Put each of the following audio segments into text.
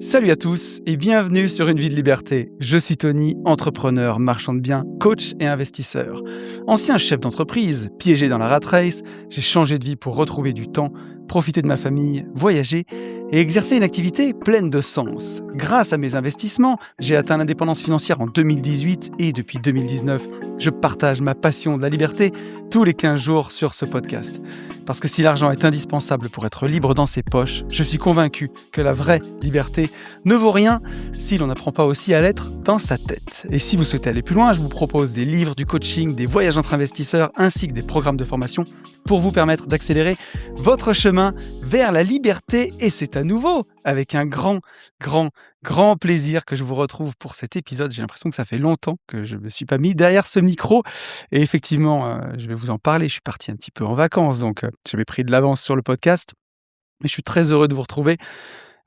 Salut à tous et bienvenue sur Une vie de liberté. Je suis Tony, entrepreneur, marchand de biens, coach et investisseur. Ancien chef d'entreprise, piégé dans la rat race, j'ai changé de vie pour retrouver du temps, profiter de ma famille, voyager et exercer une activité pleine de sens. Grâce à mes investissements, j'ai atteint l'indépendance financière en 2018 et depuis 2019, je partage ma passion de la liberté tous les 15 jours sur ce podcast. Parce que si l'argent est indispensable pour être libre dans ses poches, je suis convaincu que la vraie liberté ne vaut rien si l'on n'apprend pas aussi à l'être dans sa tête. Et si vous souhaitez aller plus loin, je vous propose des livres, du coaching, des voyages entre investisseurs ainsi que des programmes de formation pour vous permettre d'accélérer votre chemin vers la liberté. Et c'est à nouveau avec un grand plaisir que je vous retrouve pour cet épisode. J'ai l'impression que ça fait longtemps que je ne me suis pas mis derrière ce micro. Et effectivement, je vais vous en parler. Je suis parti un petit peu en vacances, donc j'avais pris de l'avance sur le podcast. Mais je suis très heureux de vous retrouver.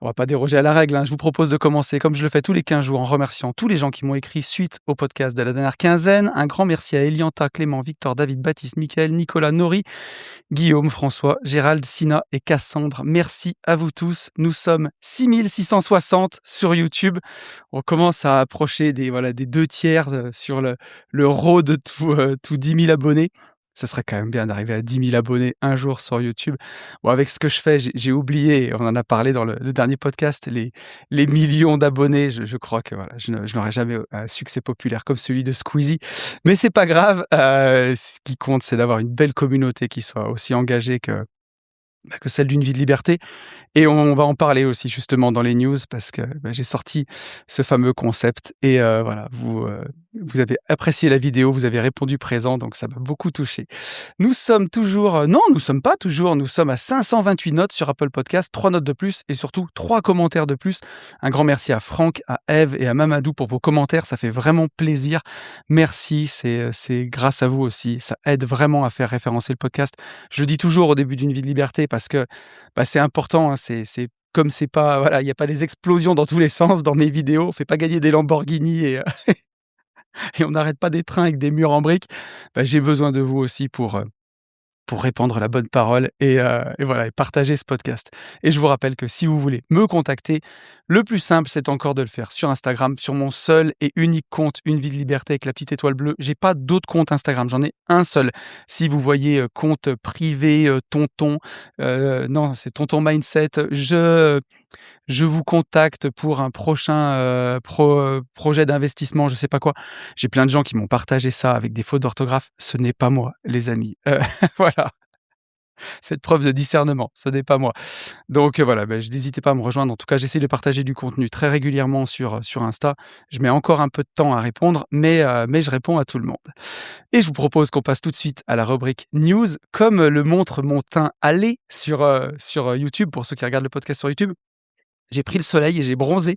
On va pas déroger à la règle, hein. Je vous propose de commencer, comme je le fais tous les 15 jours, en remerciant tous les gens qui m'ont écrit suite au podcast de la dernière quinzaine. Un grand merci à Elianta, Clément, Victor, David, Baptiste, Mickaël, Nicolas, Nori, Guillaume, François, Gérald, Sina et Cassandre. Merci à vous tous. Nous sommes 6660 sur YouTube. On commence à approcher des 2/3 sur le road de tout 10 000 abonnés. Ça serait quand même bien d'arriver à 10 000 abonnés un jour sur YouTube. Bon, avec ce que je fais, j'ai oublié, on en a parlé dans le dernier podcast, les millions d'abonnés. Je crois que voilà, je n'aurai jamais un succès populaire comme celui de Squeezie. Mais c'est pas grave. Ce qui compte, c'est d'avoir une belle communauté qui soit aussi engagée que celle d'une vie de liberté. Et on va en parler aussi justement dans les news parce que j'ai sorti ce fameux concept et voilà, vous avez apprécié la vidéo, vous avez répondu présent, donc ça m'a beaucoup touché. Nous sommes toujours, non, nous sommes pas toujours, nous sommes à 528 notes sur Apple Podcast, 3 notes de plus et surtout 3 commentaires de plus. Un grand merci à Franck, à Eve et à Mamadou pour vos commentaires, ça fait vraiment plaisir. Merci, c'est grâce à vous aussi, ça aide vraiment à faire référencer le podcast. Je le dis toujours au début d'une vie de liberté parce que c'est important, hein, c'est comme c'est pas voilà, il y a pas des explosions dans tous les sens dans mes vidéos, on fait pas gagner des Lamborghini et et on n'arrête pas des trains avec des murs en briques. J'ai besoin de vous aussi pour répandre la bonne parole et voilà et partager ce podcast. Et je vous rappelle que si vous voulez me contacter, le plus simple, c'est encore de le faire sur Instagram, sur mon seul et unique compte Une vie de liberté avec la petite étoile bleue. J'ai pas d'autre compte Instagram, j'en ai un seul. Si vous voyez, compte privé, tonton, non, c'est tonton mindset. Je vous contacte pour un prochain, projet d'investissement, je sais pas quoi. J'ai plein de gens qui m'ont partagé ça avec des fautes d'orthographe. Ce n'est pas moi, les amis. Voilà, faites preuve de discernement, ce n'est pas moi. Donc voilà, n'hésitez pas à me rejoindre. En tout cas, j'essaie de partager du contenu très régulièrement sur Insta. Je mets encore un peu de temps à répondre, mais je réponds à tout le monde. Et je vous propose qu'on passe tout de suite à la rubrique news. Comme le montre mon teint hâlé sur YouTube, pour ceux qui regardent le podcast sur YouTube. J'ai pris le soleil et j'ai bronzé.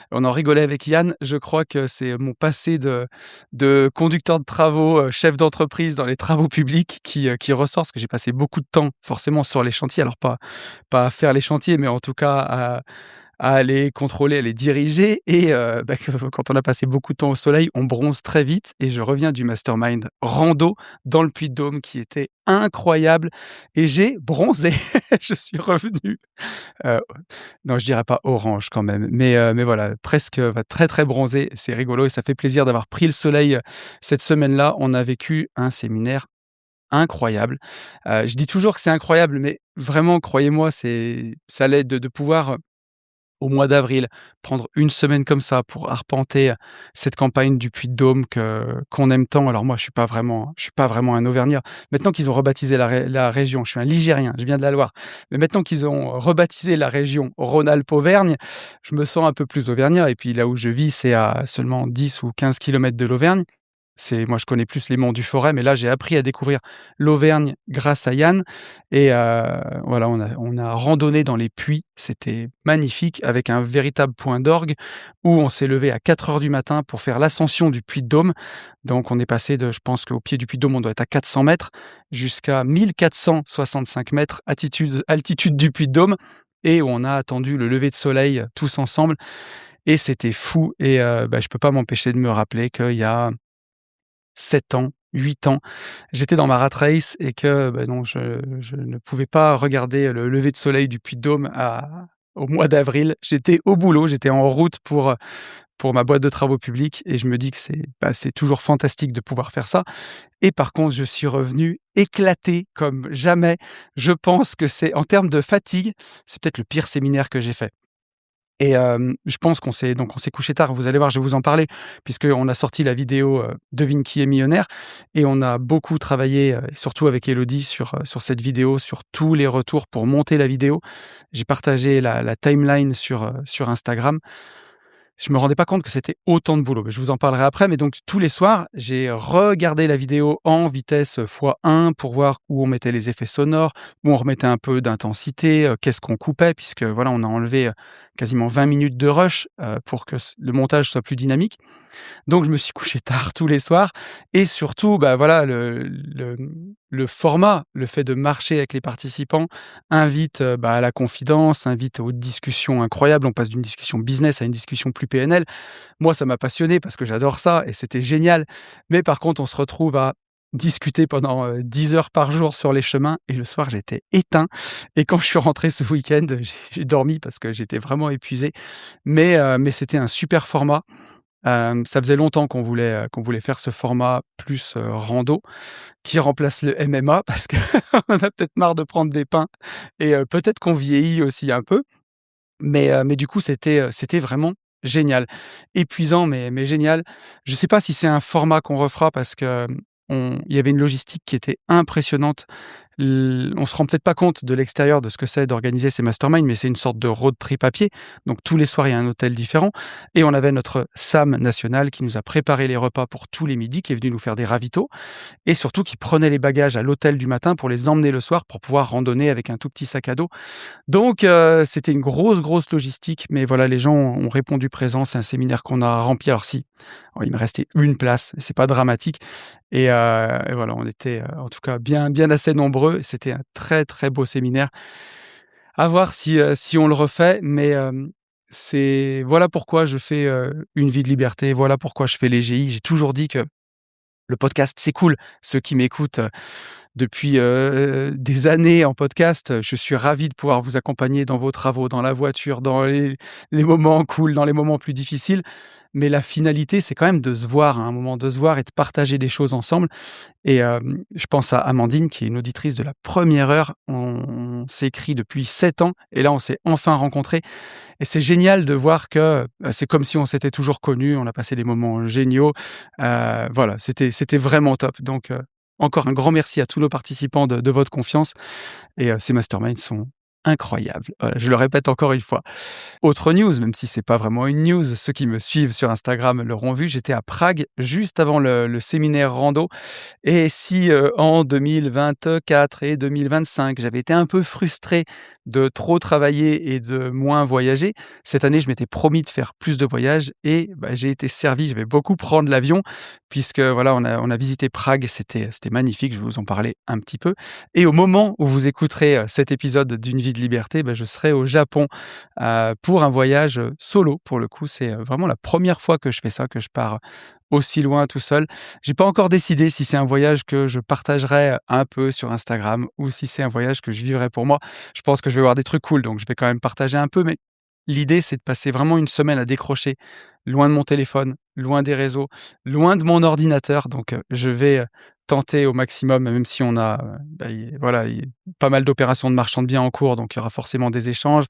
On en rigolait avec Yann. Je crois que c'est mon passé de conducteur de travaux, chef d'entreprise dans les travaux publics qui ressort, parce que j'ai passé beaucoup de temps forcément sur les chantiers. Alors pas à faire les chantiers, mais en tout cas à aller contrôler, à les diriger et quand on a passé beaucoup de temps au soleil, on bronze très vite et je reviens du mastermind rando dans le Puy-de-Dôme qui était incroyable et j'ai bronzé. Je suis revenu, heu, non, je dirais pas orange quand même, mais voilà, presque, très, très bronzé. C'est rigolo et ça fait plaisir d'avoir pris le soleil, cette semaine-là. On a vécu un séminaire incroyable. Je dis toujours que c'est incroyable, mais vraiment, croyez-moi, ça l'aide de pouvoir, au mois d'avril, prendre une semaine comme ça pour arpenter cette campagne du Puy-de-Dôme qu'on aime tant. Alors moi, je suis pas vraiment un Auvergnat. Maintenant qu'ils ont rebaptisé la région, je suis un Ligérien, je viens de la Loire. Mais maintenant qu'ils ont rebaptisé la région Rhône-Alpes-Auvergne, je me sens un peu plus auvergnat et puis là où je vis, c'est à seulement 10 ou 15 kilomètres de l'Auvergne. Moi, je connais plus les monts du Forêt, mais là, j'ai appris à découvrir l'Auvergne grâce à Yann et voilà, on a randonné dans les puits. C'était magnifique avec un véritable point d'orgue où on s'est levé à 4 heures du matin pour faire l'ascension du Puy-de-Dôme. Donc on est passé je pense qu'au pied du Puy-de-Dôme, on doit être à 400 mètres jusqu'à 1 465 mètres altitude du Puy-de-Dôme et où on a attendu le lever de soleil tous ensemble et c'était fou et je peux pas m'empêcher de me rappeler qu'il y a 7 ans, 8 ans, j'étais dans ma rat race et que, non, je ne pouvais pas regarder le lever de soleil du Puy-de-Dôme au mois d'avril, j'étais au boulot, j'étais en route pour ma boîte de travaux publics et je me dis que c'est toujours fantastique de pouvoir faire ça et par contre, je suis revenu éclaté comme jamais. Je pense que c'est en termes de fatigue, c'est peut-être le pire séminaire que j'ai fait. Et je pense qu'on s'est couché tard. Vous allez voir, je vais vous en parler puisqu'on a sorti la vidéo, «Devine qui est millionnaire» et on a beaucoup travaillé, surtout avec Élodie sur cette vidéo, sur tous les retours pour monter la vidéo. J'ai partagé la timeline sur Instagram. Je me rendais pas compte que c'était autant de boulot, mais je vous en parlerai après. Mais donc tous les soirs, j'ai regardé la vidéo en vitesse, x1 pour voir où on mettait les effets sonores, où on remettait un peu d'intensité, qu'est-ce qu'on coupait puisque voilà, on a enlevé, quasiment 20 minutes de rush, pour que le montage soit plus dynamique. Donc je me suis couché tard tous les soirs et surtout, bah, voilà, le format, le fait de marcher avec les participants invite, bah, à la confidence, invite aux discussions incroyables. On passe d'une discussion business à une discussion plus PNL. Moi, ça m'a passionné parce que j'adore ça et c'était génial. Mais par contre, on se retrouve à discuter pendant, 10 heures par jour sur les chemins et le soir, j'étais éteint et quand je suis rentré ce week-end, j'ai dormi parce que j'étais vraiment épuisé. Mais c'était un super format. Ça faisait longtemps qu'on voulait faire ce format plus, rando qui remplace le MMA parce qu'on a peut-être marre de prendre des pains et peut-être qu'on vieillit aussi un peu. Mais du coup, c'était vraiment génial. Épuisant mais génial. Je ne sais pas si c'est un format qu'on refera parce que, il y avait une logistique qui était impressionnante. On se rend peut-être pas compte de l'extérieur de ce que c'est d'organiser ces masterminds, mais c'est une sorte de road trip à pied. Donc tous les soirs, il y a un hôtel différent et on avait notre SAM national qui nous a préparé les repas pour tous les midis, qui est venu nous faire des ravitaux et surtout qui prenait les bagages à l'hôtel du matin pour les emmener le soir pour pouvoir randonner avec un tout petit sac à dos. Donc c'était une grosse logistique, mais voilà, les gens ont répondu présent. C'est un séminaire qu'on a rempli. Alors si, il me restait une place, c'est pas dramatique et voilà, on était, en tout cas bien assez nombreux et c'était un très beau séminaire. À voir si on le refait, mais c'est voilà pourquoi je fais, Une vie de liberté, voilà pourquoi je fais les GI. J'ai toujours dit que le podcast, c'est cool. Ceux qui m'écoutent, depuis, des années en podcast, je suis ravi de pouvoir vous accompagner dans vos travaux, dans la voiture, dans les moments cool, dans les moments plus difficiles. Mais la finalité, c'est quand même de se voir à un moment, de se voir et de partager des choses ensemble et je pense à Amandine qui est une auditrice de la première heure. On s'écrit depuis 7 ans et là, on s'est enfin rencontrés et c'est génial de voir que, c'est comme si on s'était toujours connus. On a passé des moments géniaux. Voilà, c'était vraiment top donc encore un grand merci à tous nos participants de votre confiance et ces masterminds sont incroyables. Voilà, je le répète encore une fois. Autre news, même si c'est pas vraiment une news, ceux qui me suivent sur Instagram l'auront vu, j'étais à Prague juste avant le séminaire rando et si, en 2024 et 2025, j'avais été un peu frustré de trop travailler et de moins voyager, cette année, je m'étais promis de faire plus de voyages et bah, j'ai été servi. Je vais beaucoup prendre l'avion puisque voilà, on a visité Prague, c'était magnifique, je vais vous en parler un petit peu et au moment où vous écouterez, cet épisode d'Une vie de liberté, bah, je serai au Japon, pour un voyage, solo. Pour le coup, c'est, vraiment la première fois que je fais ça, que je pars aussi loin tout seul. J'ai pas encore décidé si c'est un voyage que je partagerai un peu sur Instagram ou si c'est un voyage que je vivrai pour moi. Je pense que je vais voir des trucs cool, donc je vais quand même partager un peu, mais l'idée, c'est de passer vraiment une semaine à décrocher, loin de mon téléphone, loin des réseaux, loin de mon ordinateur. Donc, je vais, tenter au maximum, même si on a, bah, voilà, pas mal d'opérations de marchand de biens en cours, donc il y aura forcément des échanges,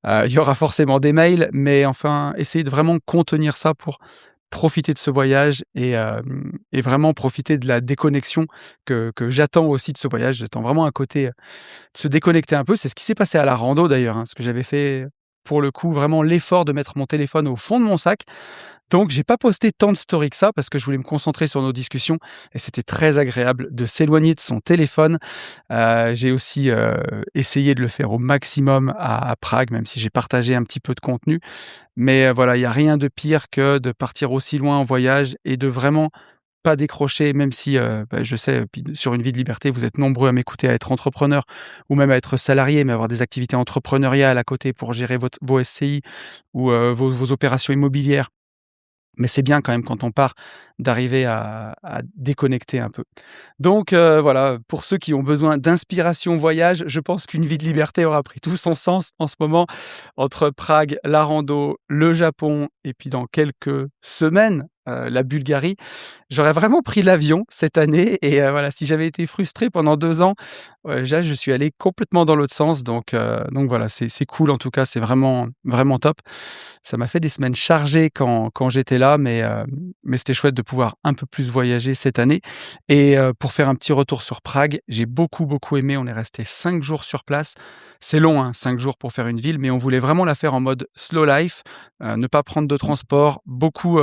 il y aura forcément des mails, mais enfin, essayer de vraiment contenir ça pour profiter de ce voyage et vraiment profiter de la déconnexion que j'attends aussi de ce voyage. J'attends vraiment un côté, de se déconnecter un peu. C'est ce qui s'est passé à la rando d'ailleurs, hein, parce que j'avais fait, pour le coup, vraiment l'effort de mettre mon téléphone au fond de mon sac. Donc j'ai pas posté tant de stories que ça parce que je voulais me concentrer sur nos discussions et c'était très agréable de s'éloigner de son téléphone. J'ai aussi, essayé de le faire au maximum à Prague, même si j'ai partagé un petit peu de contenu. Mais, voilà, il y a rien de pire que de partir aussi loin en voyage et de vraiment pas décrocher, même si, bah, je sais, puis sur Une vie de liberté, vous êtes nombreux à m'écouter, à être entrepreneur ou même à être salarié, mais avoir des activités entrepreneuriales à côté pour gérer vos SCI ou, vos opérations immobilières. Mais c'est bien quand même quand on part d'arriver à déconnecter un peu. Donc voilà, pour ceux qui ont besoin d'inspiration voyage, je pense qu'Une vie de liberté aura pris tout son sens en ce moment entre Prague, la rando, le Japon et puis dans quelques semaines, la Bulgarie. J'aurais vraiment pris l'avion cette année et voilà, si j'avais été frustré pendant 2 ans, déjà je suis allé complètement dans l'autre sens donc voilà, c'est cool en tout cas, c'est vraiment, vraiment top. Ça m'a fait des semaines chargées quand j'étais là, mais c'était chouette de pouvoir un peu plus voyager cette année et pour faire un petit retour sur Prague, j'ai beaucoup, beaucoup aimé. On est resté 5 jours sur place. C'est long, hein, 5 jours pour faire une ville, mais on voulait vraiment la faire en mode slow life, ne pas prendre de transport, beaucoup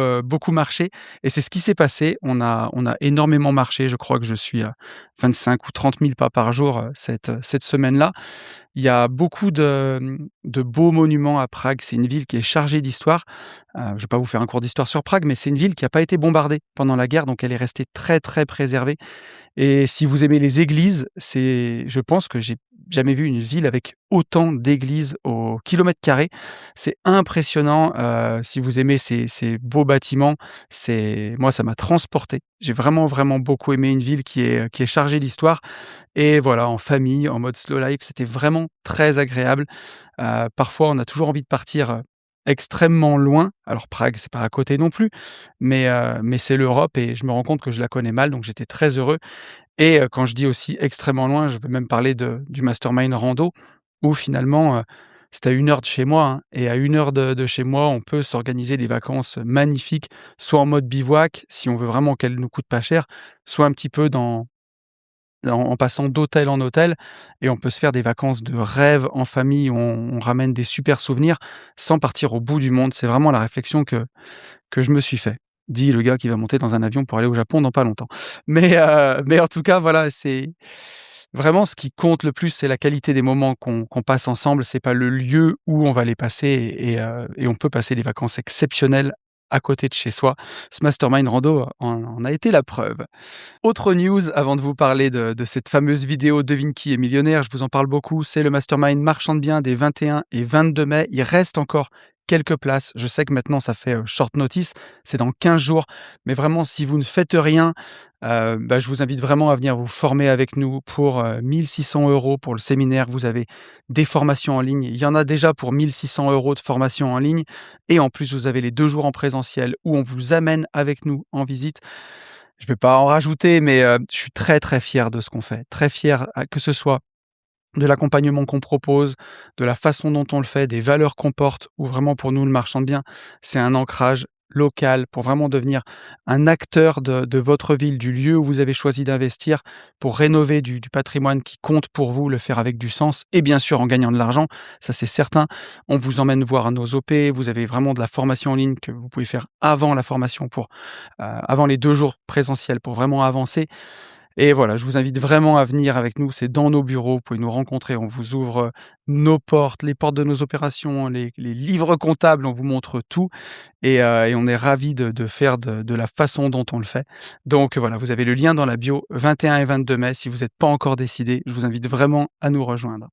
marcher et c'est ce qui s'est passé. On a énormément marché. Je crois que je suis à 25 ou 30 000 pas par jour, cette semaine-là. Il y a beaucoup de beaux monuments à Prague. C'est une ville qui est chargée d'histoire. Je ne vais pas vous faire un cours d'histoire sur Prague, mais c'est une ville qui a pas été bombardée pendant la guerre, donc elle est restée très, très préservée. Et si vous aimez les églises, je pense que j'ai jamais vu une ville avec autant d'églises au kilomètre carré. C'est impressionnant, si vous aimez ces beaux bâtiments, moi ça m'a transporté. J'ai vraiment, vraiment beaucoup aimé une ville qui est chargée d'histoire et voilà, en famille, en mode slow life, c'était vraiment très agréable. Parfois, on a toujours envie de partir, extrêmement loin. Alors Prague, c'est pas à côté non plus, mais c'est l'Europe et je me rends compte que je la connais mal, donc j'étais très heureux et quand je dis aussi extrêmement loin, je veux même parler du mastermind rando où finalement, c'est à 1 heure de chez moi, hein et à 1 heure de chez moi, on peut s'organiser des vacances magnifiques, soit en mode bivouac, si on veut vraiment qu'elles nous coûtent pas cher, soit un petit peu en passant d'hôtel en hôtel et on peut se faire des vacances de rêve en famille où on ramène des super souvenirs sans partir au bout du monde. C'est vraiment la réflexion que je me suis fait. Dit le gars qui va monter dans un avion pour aller au Japon dans pas longtemps. Mais en tout cas, voilà, c'est vraiment ce qui compte le plus, c'est la qualité des moments qu'on passe ensemble. C'est pas le lieu où on va les passer et on peut passer des vacances exceptionnelles à côté de chez soi. Ce mastermind rando en a été la preuve. Autre news avant de vous parler de cette fameuse vidéo «Devine qui est millionnaire», je vous en parle beaucoup, c'est le mastermind Marchand de biens des 21 et 22 mai. Il reste encore quelques places. Je sais que maintenant ça fait, short notice, c'est dans 15 jours, mais vraiment si vous ne faites rien, je vous invite vraiment à venir vous former avec nous pour, 1 600 € pour le séminaire. Vous avez des formations en ligne. Il y en a déjà pour 1 600 € de formation en ligne et en plus vous avez les 2 jours en présentiel où on vous amène avec nous en visite. Je vais pas en rajouter, mais je suis très, très fier de ce qu'on fait. Très fier, que ce soit de l'accompagnement qu'on propose, de la façon dont on le fait, des valeurs qu'on porte, ou vraiment pour nous, le marchand de biens, c'est un ancrage local pour vraiment devenir un acteur de votre ville, du lieu où vous avez choisi d'investir pour rénover du patrimoine qui compte pour vous, le faire avec du sens et bien sûr en gagnant de l'argent, ça c'est certain. On vous emmène voir nos OP, vous avez vraiment de la formation en ligne que vous pouvez faire avant la formation avant les 2 jours présentiels pour vraiment avancer et voilà, je vous invite vraiment à venir avec nous, c'est dans nos bureaux, vous pouvez nous rencontrer, on vous ouvre, nos portes, les portes de nos opérations, les livres comptables, on vous montre tout et on est ravis de faire de la façon dont on le fait. Donc voilà, vous avez le lien dans la bio, 21 et 22 mai, si vous n'êtes pas encore décidé, je vous invite vraiment à nous rejoindre.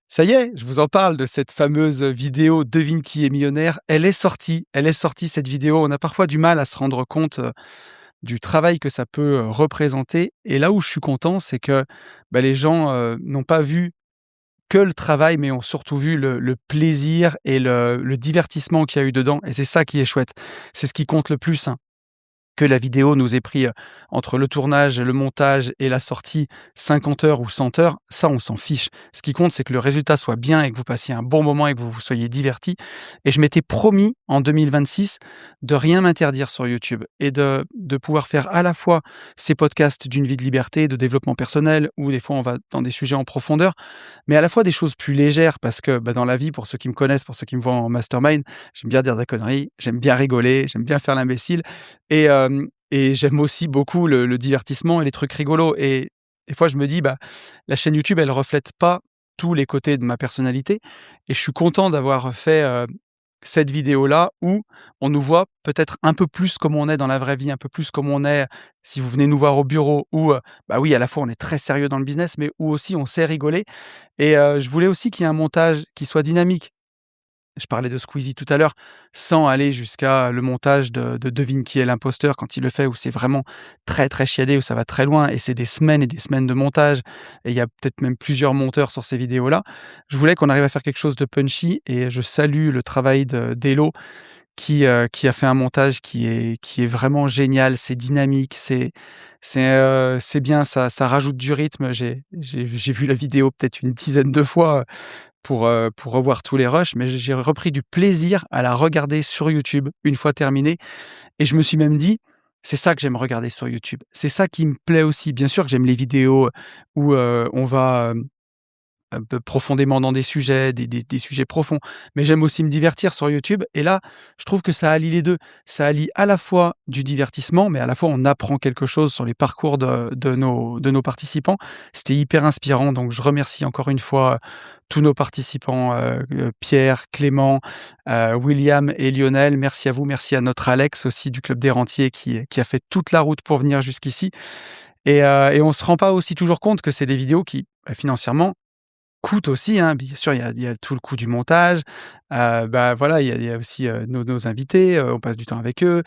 Ça y est, je vous en parle de cette fameuse vidéo «Devine qui est millionnaire». Elle est sortie cette vidéo. On a parfois du mal à se rendre compte, du travail que ça peut, représenter et là où je suis content, c'est que, les gens, n'ont pas vu que le travail, mais ont surtout vu le plaisir et le divertissement qu'il y a eu dedans et c'est ça qui est chouette. C'est ce qui compte le plus, hein. Que la vidéo nous ait pris, entre le tournage, le montage et la sortie 50 heures ou 100 heures, ça on s'en fiche. Ce qui compte, c'est que le résultat soit bien et que vous passiez un bon moment et que vous vous soyez divertis et je m'étais promis en 2026 de rien m'interdire sur YouTube et de pouvoir faire à la fois ces podcasts d'une vie de liberté, de développement personnel où des fois on va dans des sujets en profondeur, mais à la fois des choses plus légères parce que, dans la vie, pour ceux qui me connaissent, pour ceux qui me voient en mastermind, j'aime bien dire des conneries, j'aime bien rigoler, j'aime bien faire l'imbécile et j'aime aussi beaucoup le divertissement et les trucs rigolos et des fois je me dis: la chaîne YouTube elle reflète pas tous les côtés de ma personnalité et je suis content d'avoir fait, cette vidéo-là où on nous voit peut-être un peu plus comme on est dans la vraie vie, un peu plus comme on est si vous venez nous voir au bureau où, oui à la fois on est très sérieux dans le business mais où aussi on sait rigoler et je voulais aussi qu'il y ait un montage qui soit dynamique. je parlais de Squeezie tout à l'heure, sans aller jusqu'à le montage de Devine qui est l'imposteur quand il le fait, où c'est vraiment très, très chiadé, où ça va très loin et c'est des semaines et des semaines de montage et il y a peut-être même plusieurs monteurs sur ces vidéos-là. Je voulais qu'on arrive à faire quelque chose de punchy et je salue le travail d'Elo qui a fait un montage qui est vraiment génial. C'est dynamique, c'est bien, ça rajoute du rythme. J'ai vu la vidéo peut-être une dizaine de fois, pour revoir tous les rushs, mais j'ai repris du plaisir à la regarder sur YouTube une fois terminée et je me suis même dit: «C'est ça que j'aime regarder sur YouTube. C'est ça qui me plaît aussi». Bien sûr que j'aime les vidéos où, on va, un peu profondément dans des sujets, des sujets profonds. Mais j'aime aussi me divertir sur YouTube et là, je trouve que ça allie les 2. Ça allie à la fois du divertissement, mais à la fois on apprend quelque chose sur les parcours de nos participants. C'était hyper inspirant, donc je remercie encore une fois, tous nos participants, Pierre, Clément, William et Lionel. Merci à vous, merci à notre Alex aussi du Club des Rentiers qui a fait toute la route pour venir jusqu'ici et on se rend pas aussi toujours compte que c'est des vidéos qui, financièrement coûte aussi, hein. Bien sûr, il y a tout le coût du montage, voilà, il y a aussi, nos invités, on passe du temps avec eux.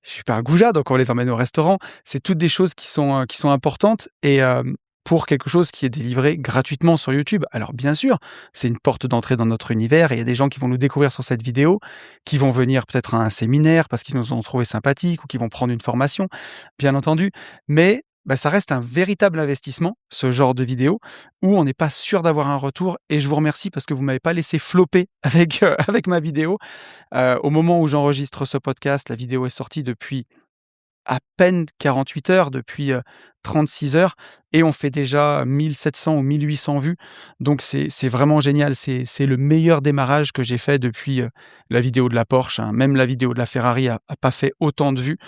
Je suis pas un goujat, donc on les emmène au restaurant. C'est toutes des choses qui sont importantes et pour quelque chose qui est délivré gratuitement sur YouTube. Alors bien sûr, c'est une porte d'entrée dans notre univers et il y a des gens qui vont nous découvrir sur cette vidéo, qui vont venir peut-être à un séminaire parce qu'ils nous ont trouvés sympathiques ou qui vont prendre une formation, bien entendu. Mais ça reste un véritable investissement, ce genre de vidéo où on n'est pas sûr d'avoir un retour et je vous remercie parce que vous m'avez pas laissé flopper avec ma vidéo. Au moment où j'enregistre ce podcast, la vidéo est sortie depuis à peine 48 heures, depuis, 36 heures et on fait déjà 1 700 ou 1 800 vues. Donc c'est vraiment génial. C'est le meilleur démarrage que j'ai fait depuis, la vidéo de la Porsche, hein. Même la vidéo de la Ferrari a pas fait autant de vues.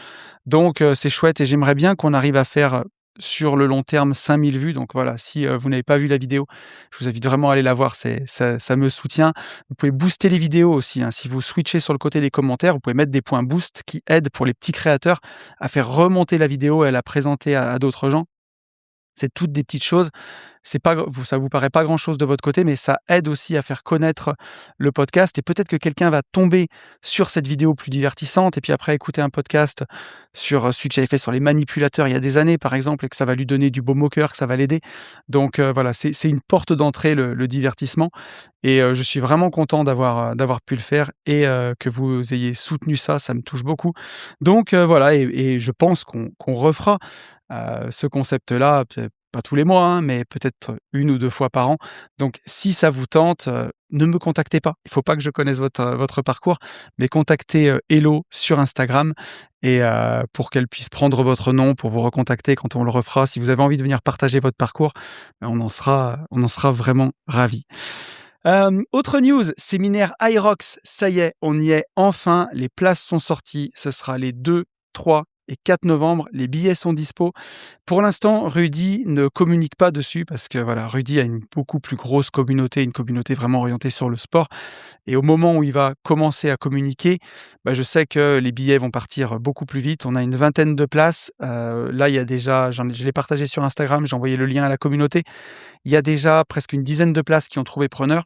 Donc c'est chouette et j'aimerais bien qu'on arrive à faire, sur le long terme 5 000 vues. Donc voilà, si, vous n'avez pas vu la vidéo, je vous invite vraiment à aller la voir, ça me soutient. Vous pouvez booster les vidéos aussi, hein. Si vous switchez sur le côté des commentaires, vous pouvez mettre des points boost qui aident pour les petits créateurs à faire remonter la vidéo et à la présenter à d'autres gens. C'est toutes des petites choses. C'est pas ça vous paraît pas grand-chose de votre côté, mais ça aide aussi à faire connaître le podcast et peut-être que quelqu'un va tomber sur cette vidéo plus divertissante et puis après écouter un podcast sur, celui que j'avais fait sur les manipulateurs il y a des années, par exemple, et que ça va lui donner du baume au cœur, que ça va l'aider. Donc voilà, c'est une porte d'entrée le divertissement et je suis vraiment content d'avoir pu le faire et que vous ayez soutenu ça, ça me touche beaucoup. Donc voilà et je pense qu'on refera ce concept-là, pas tous les mois, hein, mais peut-être 1 ou 2 fois par an. Donc si ça vous tente, ne me contactez pas. Il ne faut pas que je connaisse votre parcours, mais contactez, Hello sur Instagram et pour qu'elle puisse prendre votre nom pour vous recontacter quand on le refera. Si vous avez envie de venir partager votre parcours, on en sera vraiment ravis. Autre news, séminaire Hyrox, ça y est, on y est enfin, les places sont sorties, ce sera les 2, 3 et 4 novembre, les billets sont dispo. Pour l'instant, Rudy ne communique pas dessus parce que voilà, Rudy a une beaucoup plus grosse communauté, une communauté vraiment orientée sur le sport et au moment où il va commencer à communiquer, je sais que les billets vont partir beaucoup plus vite. On a une vingtaine de places, là, il y a déjà je l'ai partagé sur Instagram, j'ai envoyé le lien à la communauté. Il y a déjà presque une dizaine de places qui ont trouvé preneur.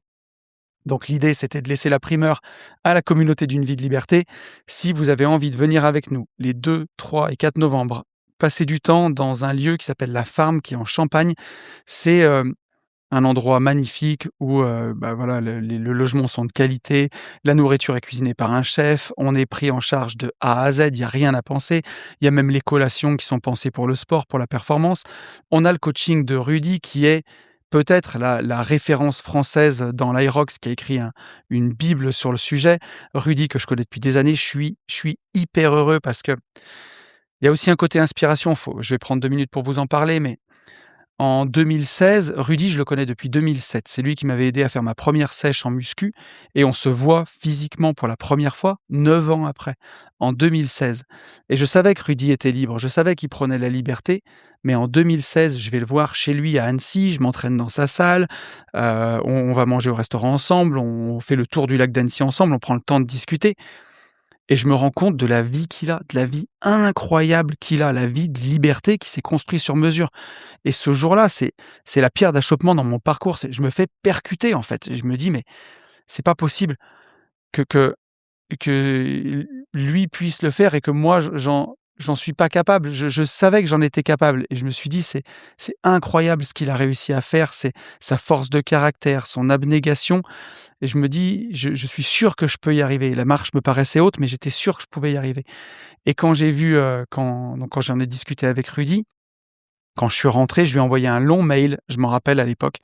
Donc l'idée, c'était de laisser la primeur à la communauté d'une vie de liberté. Si vous avez envie de venir avec nous les 2, 3 et 4 novembre, passer du temps dans un lieu qui s'appelle La Farm, qui est en Champagne, c'est un endroit magnifique où voilà, le logement sont de qualité, la nourriture est cuisinée par un chef, on est pris en charge de A à Z, il n'y a rien à penser. Il y a même les collations qui sont pensées pour le sport, pour la performance. On a le coaching de Rudy qui est peut-être la référence française dans l'Irox, qui a écrit une bible sur le sujet. Rudy, que je connais depuis des années, je suis hyper heureux parce que il y a aussi un côté inspiration. Je vais prendre 2 minutes pour vous en parler, mais en 2016, Rudy, je le connais depuis 2007. C'est lui qui m'avait aidé à faire ma première sèche en muscu et on se voit physiquement pour la première fois 9 ans après, en 2016. Et je savais que Rudy était libre, je savais qu'il prenait la liberté, mais en 2016, je vais le voir chez lui à Annecy, je m'entraîne dans sa salle, on va manger au restaurant ensemble, on fait le tour du lac d'Annecy ensemble, on prend le temps de discuter. Et je me rends compte de la vie qu'il a, de la vie incroyable qu'il a, la vie de liberté qui s'est construite sur mesure. Et ce jour-là, c'est la pierre d'achoppement dans mon parcours. Je me fais percuter, en fait. Et je me dis: «Mais c'est pas possible. que lui puisse le faire et que moi j'en suis pas capable. Je savais que j'en étais capable et je me suis dit: «C'est incroyable ce qu'il a réussi à faire, c'est sa force de caractère, son abnégation» et je me dis: «Je suis sûr que je peux y arriver». La marche me paraissait haute, mais j'étais sûr que je pouvais y arriver et quand j'ai vu, quand j'en ai discuté avec Rudy, quand je suis rentré, je lui ai envoyé un long mail, je m'en rappelle à l'époque,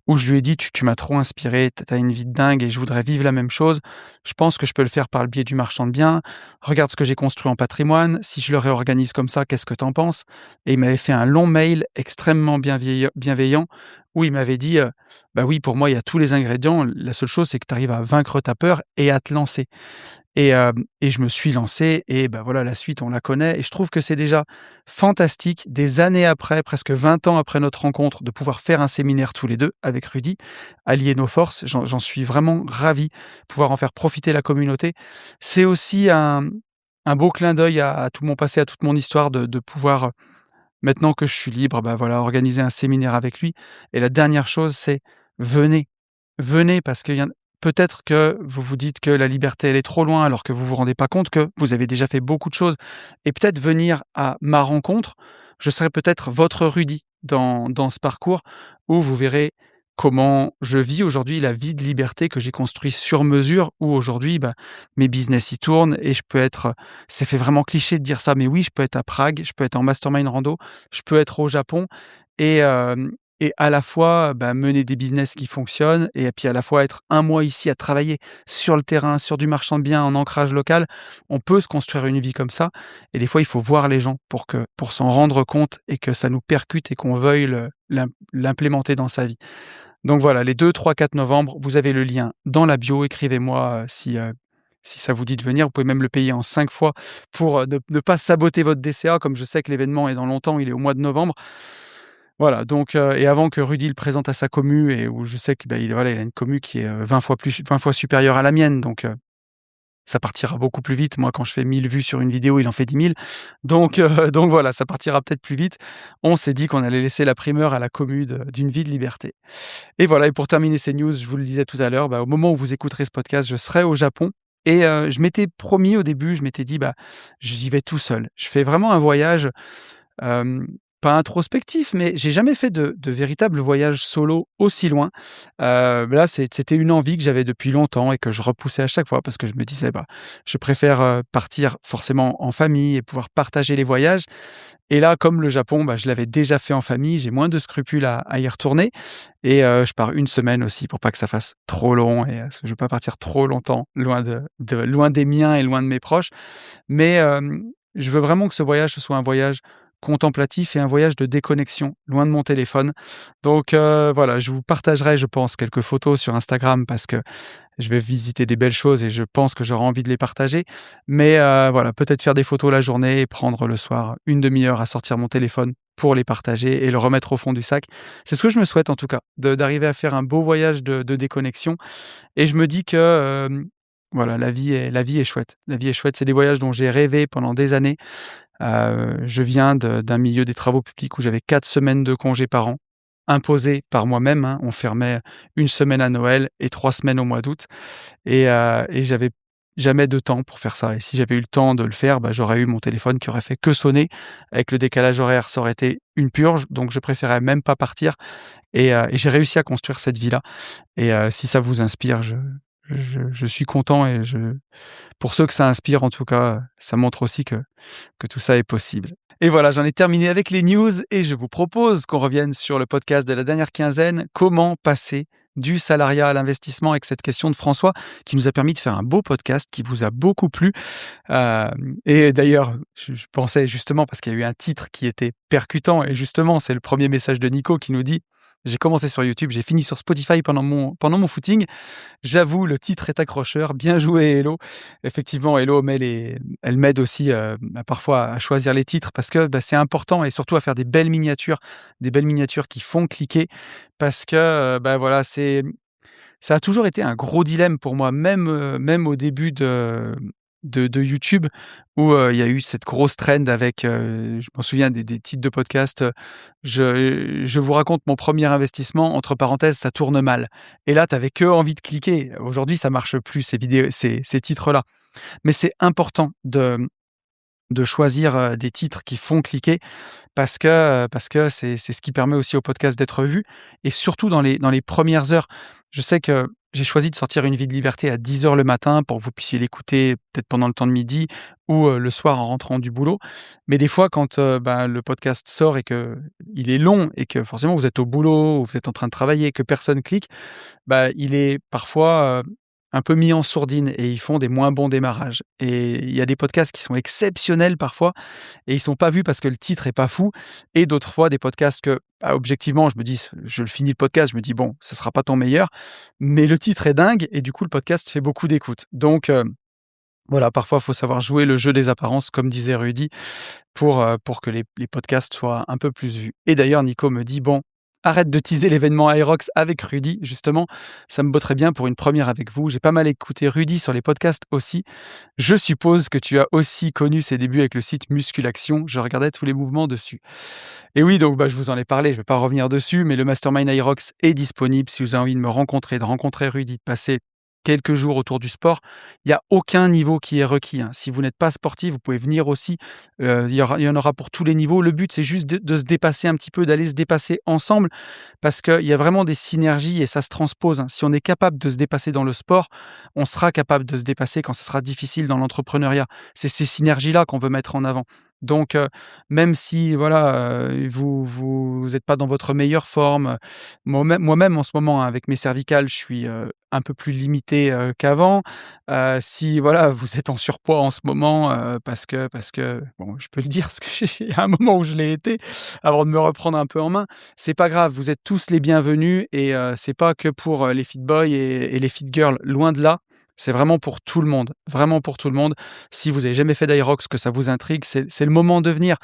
où je lui ai dit: «Tu m'as trop inspiré, tu as une vie de dingue et je voudrais vivre la même chose. Je pense que je peux le faire par le biais du marchand de biens. Regarde ce que j'ai construit en patrimoine. Si je le réorganise comme ça, qu'est-ce que tu en penses?» Et il m'avait fait un long mail extrêmement bienveillant où il m'avait dit, «Bah oui, pour moi, il y a tous les ingrédients. La seule chose, c'est que tu arrives à vaincre ta peur et à te lancer». Et je me suis lancé et bah, voilà, la suite, on la connaît et je trouve que c'est déjà fantastique, des années après, presque 20 ans après notre rencontre, de pouvoir faire un séminaire tous les 2 avec Rudy, allier nos forces. J'en suis vraiment ravi, pouvoir en faire profiter la communauté. C'est aussi un beau clin d'œil à tout mon passé, à toute mon histoire de pouvoir, maintenant que je suis libre, bah, voilà, organiser un séminaire avec lui et la dernière chose, c'est venez. Venez parce qu'il y en peut-être que vous vous dites que la liberté, elle est trop loin alors que vous vous rendez pas compte que vous avez déjà fait beaucoup de choses et peut-être venir à ma rencontre, je serai peut-être votre Rudy dans ce parcours où vous verrez comment je vis aujourd'hui la vie de liberté que j'ai construit sur mesure, où aujourd'hui, bah, mes business y tournent et je peux être, c'est fait vraiment cliché de dire ça, mais oui, je peux être à Prague, je peux être en mastermind rando, je peux être au Japon et et à la fois, bah, mener des business qui fonctionnent et puis à la fois être un mois ici à travailler sur le terrain, sur du marchand de biens en ancrage local. On peut se construire une vie comme ça et des fois, il faut voir les gens pour s'en rendre compte et que ça nous percute et qu'on veuille l'implémenter dans sa vie. Donc voilà, les 2, 3, 4 novembre, vous avez le lien dans la bio. Écrivez-moi, si ça vous dit de venir. Vous pouvez même le payer en 5 fois pour, ne pas saboter votre DCA, comme je sais que l'événement est dans longtemps, il est au mois de novembre. Voilà, donc et avant que Rudy le présente à sa commu et où je sais que, bah, il a une commu qui est, 20 fois supérieure à la mienne, donc ça partira beaucoup plus vite. Moi, quand je fais 1000 vues sur une vidéo, il en fait 10 000. Donc donc voilà, ça partira peut-être plus vite. On s'est dit qu'on allait laisser la primeur à la commu d'une vie de liberté. Et voilà, et pour terminer ces news, je vous le disais tout à l'heure, bah, au moment où vous écouterez ce podcast, je serai au Japon et je m'étais promis au début, je m'étais dit: «Bah, j'y vais tout seul». Je fais vraiment un voyage, hem, pas introspectif, mais j'ai jamais fait de véritable voyage solo aussi loin. Là, c'était une envie que j'avais depuis longtemps et que je repoussais à chaque fois parce que je me disais: «Bah, je préfère, partir forcément en famille et pouvoir partager les voyages». Et là, comme le Japon, bah, je l'avais déjà fait en famille, j'ai moins de scrupules à y retourner et je pars une semaine aussi pour pas que ça fasse trop long et parce que je veux pas partir trop longtemps loin loin des miens et loin de mes proches. Mais je veux vraiment que ce voyage, ce soit un voyage contemplatif et un voyage de déconnexion, loin de mon téléphone. Donc voilà, je vous partagerai, je pense, quelques photos sur Instagram parce que je vais visiter des belles choses et je pense que j'aurai envie de les partager. Mais voilà, peut-être faire des photos la journée et prendre le soir une demi-heure à sortir mon téléphone pour les partager et le remettre au fond du sac. C'est ce que je me souhaite en tout cas, d'arriver à faire un beau voyage de déconnexion et je me dis que, voilà, la vie est chouette. La vie est chouette, c'est des voyages dont j'ai rêvé pendant des années. Je viens d'un milieu des travaux publics où j'avais 4 semaines de congés par an, imposées par moi-même, hein. On fermait une semaine à Noël et 3 semaines au mois d'août et j'avais jamais de temps pour faire ça et si j'avais eu le temps de le faire, bah, j'aurais eu mon téléphone qui aurait fait que sonner. Avec le décalage horaire, ça aurait été une purge, donc je préférais même pas partir et j'ai réussi à construire cette vie-là et si ça vous inspire, je suis content et pour ceux que ça inspire en tout cas, ça montre aussi que tout ça est possible. Et voilà, j'en ai terminé avec les news et je vous propose qu'on revienne sur le podcast de la dernière quinzaine, comment passer du salariat à l'investissement avec cette question de François qui nous a permis de faire un beau podcast qui vous a beaucoup plu. Et d'ailleurs, je pensais justement parce qu'il y a eu un titre qui était percutant et justement, c'est le premier message de Nico qui nous dit: «J'ai commencé sur YouTube, j'ai fini sur Spotify pendant mon footing. J'avoue, le titre est accrocheur. Bien joué, Hello». Effectivement, Hello elle m'aide aussi, parfois à choisir les titres parce que, bah, c'est important et surtout à faire des belles miniatures qui font cliquer parce que, bah, voilà, ça a toujours été un gros dilemme pour moi, même au début de YouTube où, il y a eu cette grosse trend avec, je m'en souviens des titres de podcast, «Je vous raconte mon premier investissement, entre parenthèses, ça tourne mal» et là, tu avais qu'envie de cliquer. Aujourd'hui, ça marche plus ces titres-là. Mais c'est important de choisir, des titres qui font cliquer parce que c'est ce qui permet aussi au podcast d'être vu et surtout dans les premières heures. Je sais que j'ai choisi de sortir Une vie de liberté à 10 heures le matin pour que vous puissiez l'écouter peut-être pendant le temps de midi ou, le soir en rentrant du boulot. Mais des fois quand, le podcast sort et qu'il est long et que forcément vous êtes au boulot ou vous êtes en train de travailler et que personne clique, il est parfois, un peu mis en sourdine et ils font des moins bons démarrages et il y a des podcasts qui sont exceptionnels parfois et ils sont pas vus parce que le titre est pas fou et d'autres fois des podcasts que, objectivement, je me dis: «Je le finis le podcast», je me dis: «Bon, ça sera pas ton meilleur», mais le titre est dingue et du coup le podcast fait beaucoup d'écoutes. Donc voilà, parfois il faut savoir jouer le jeu des apparences comme disait Rudy pour que les podcasts soient un peu plus vus. Et d'ailleurs Nico me dit: «Bon, arrête de teaser l'événement Aerox avec Rudy, justement, ça me botterait bien pour une première avec vous. J'ai pas mal écouté Rudy sur les podcasts aussi. Je suppose que tu as aussi connu ses débuts avec le site Musculaction, je regardais tous les mouvements dessus». Et oui, donc je vous en ai parlé, je vais pas revenir dessus, mais le mastermind Aerox est disponible si vous avez envie de me rencontrer, de rencontrer Rudy, de passer quelques jours autour du sport. Il y a aucun niveau qui est requis, hein. Si vous n'êtes pas sportif, vous pouvez venir aussi, il y en aura pour tous les niveaux. Le but, c'est juste de se dépasser un petit peu, d'aller se dépasser ensemble parce qu'il y a vraiment des synergies et ça se transpose, hein. Si on est capable de se dépasser dans le sport, on sera capable de se dépasser quand ce sera difficile dans l'entrepreneuriat. C'est ces synergies-là qu'on veut mettre en avant. Donc même si voilà, vous êtes pas dans votre meilleure forme, moi-même en ce moment, hein, avec mes cervicales, je suis, un peu plus limité, qu'avant. Si voilà, vous êtes en surpoids en ce moment, parce que bon, je peux le dire parce que il y a un moment où je l'ai été avant de me reprendre un peu en main. C'est pas grave, vous êtes tous les bienvenus et c'est pas que pour, les fit boys et les fit girls, loin de là. C'est vraiment pour tout le monde, vraiment pour tout le monde. Si vous avez jamais fait d'Aerox, que ça vous intrigue, c'est le moment de venir.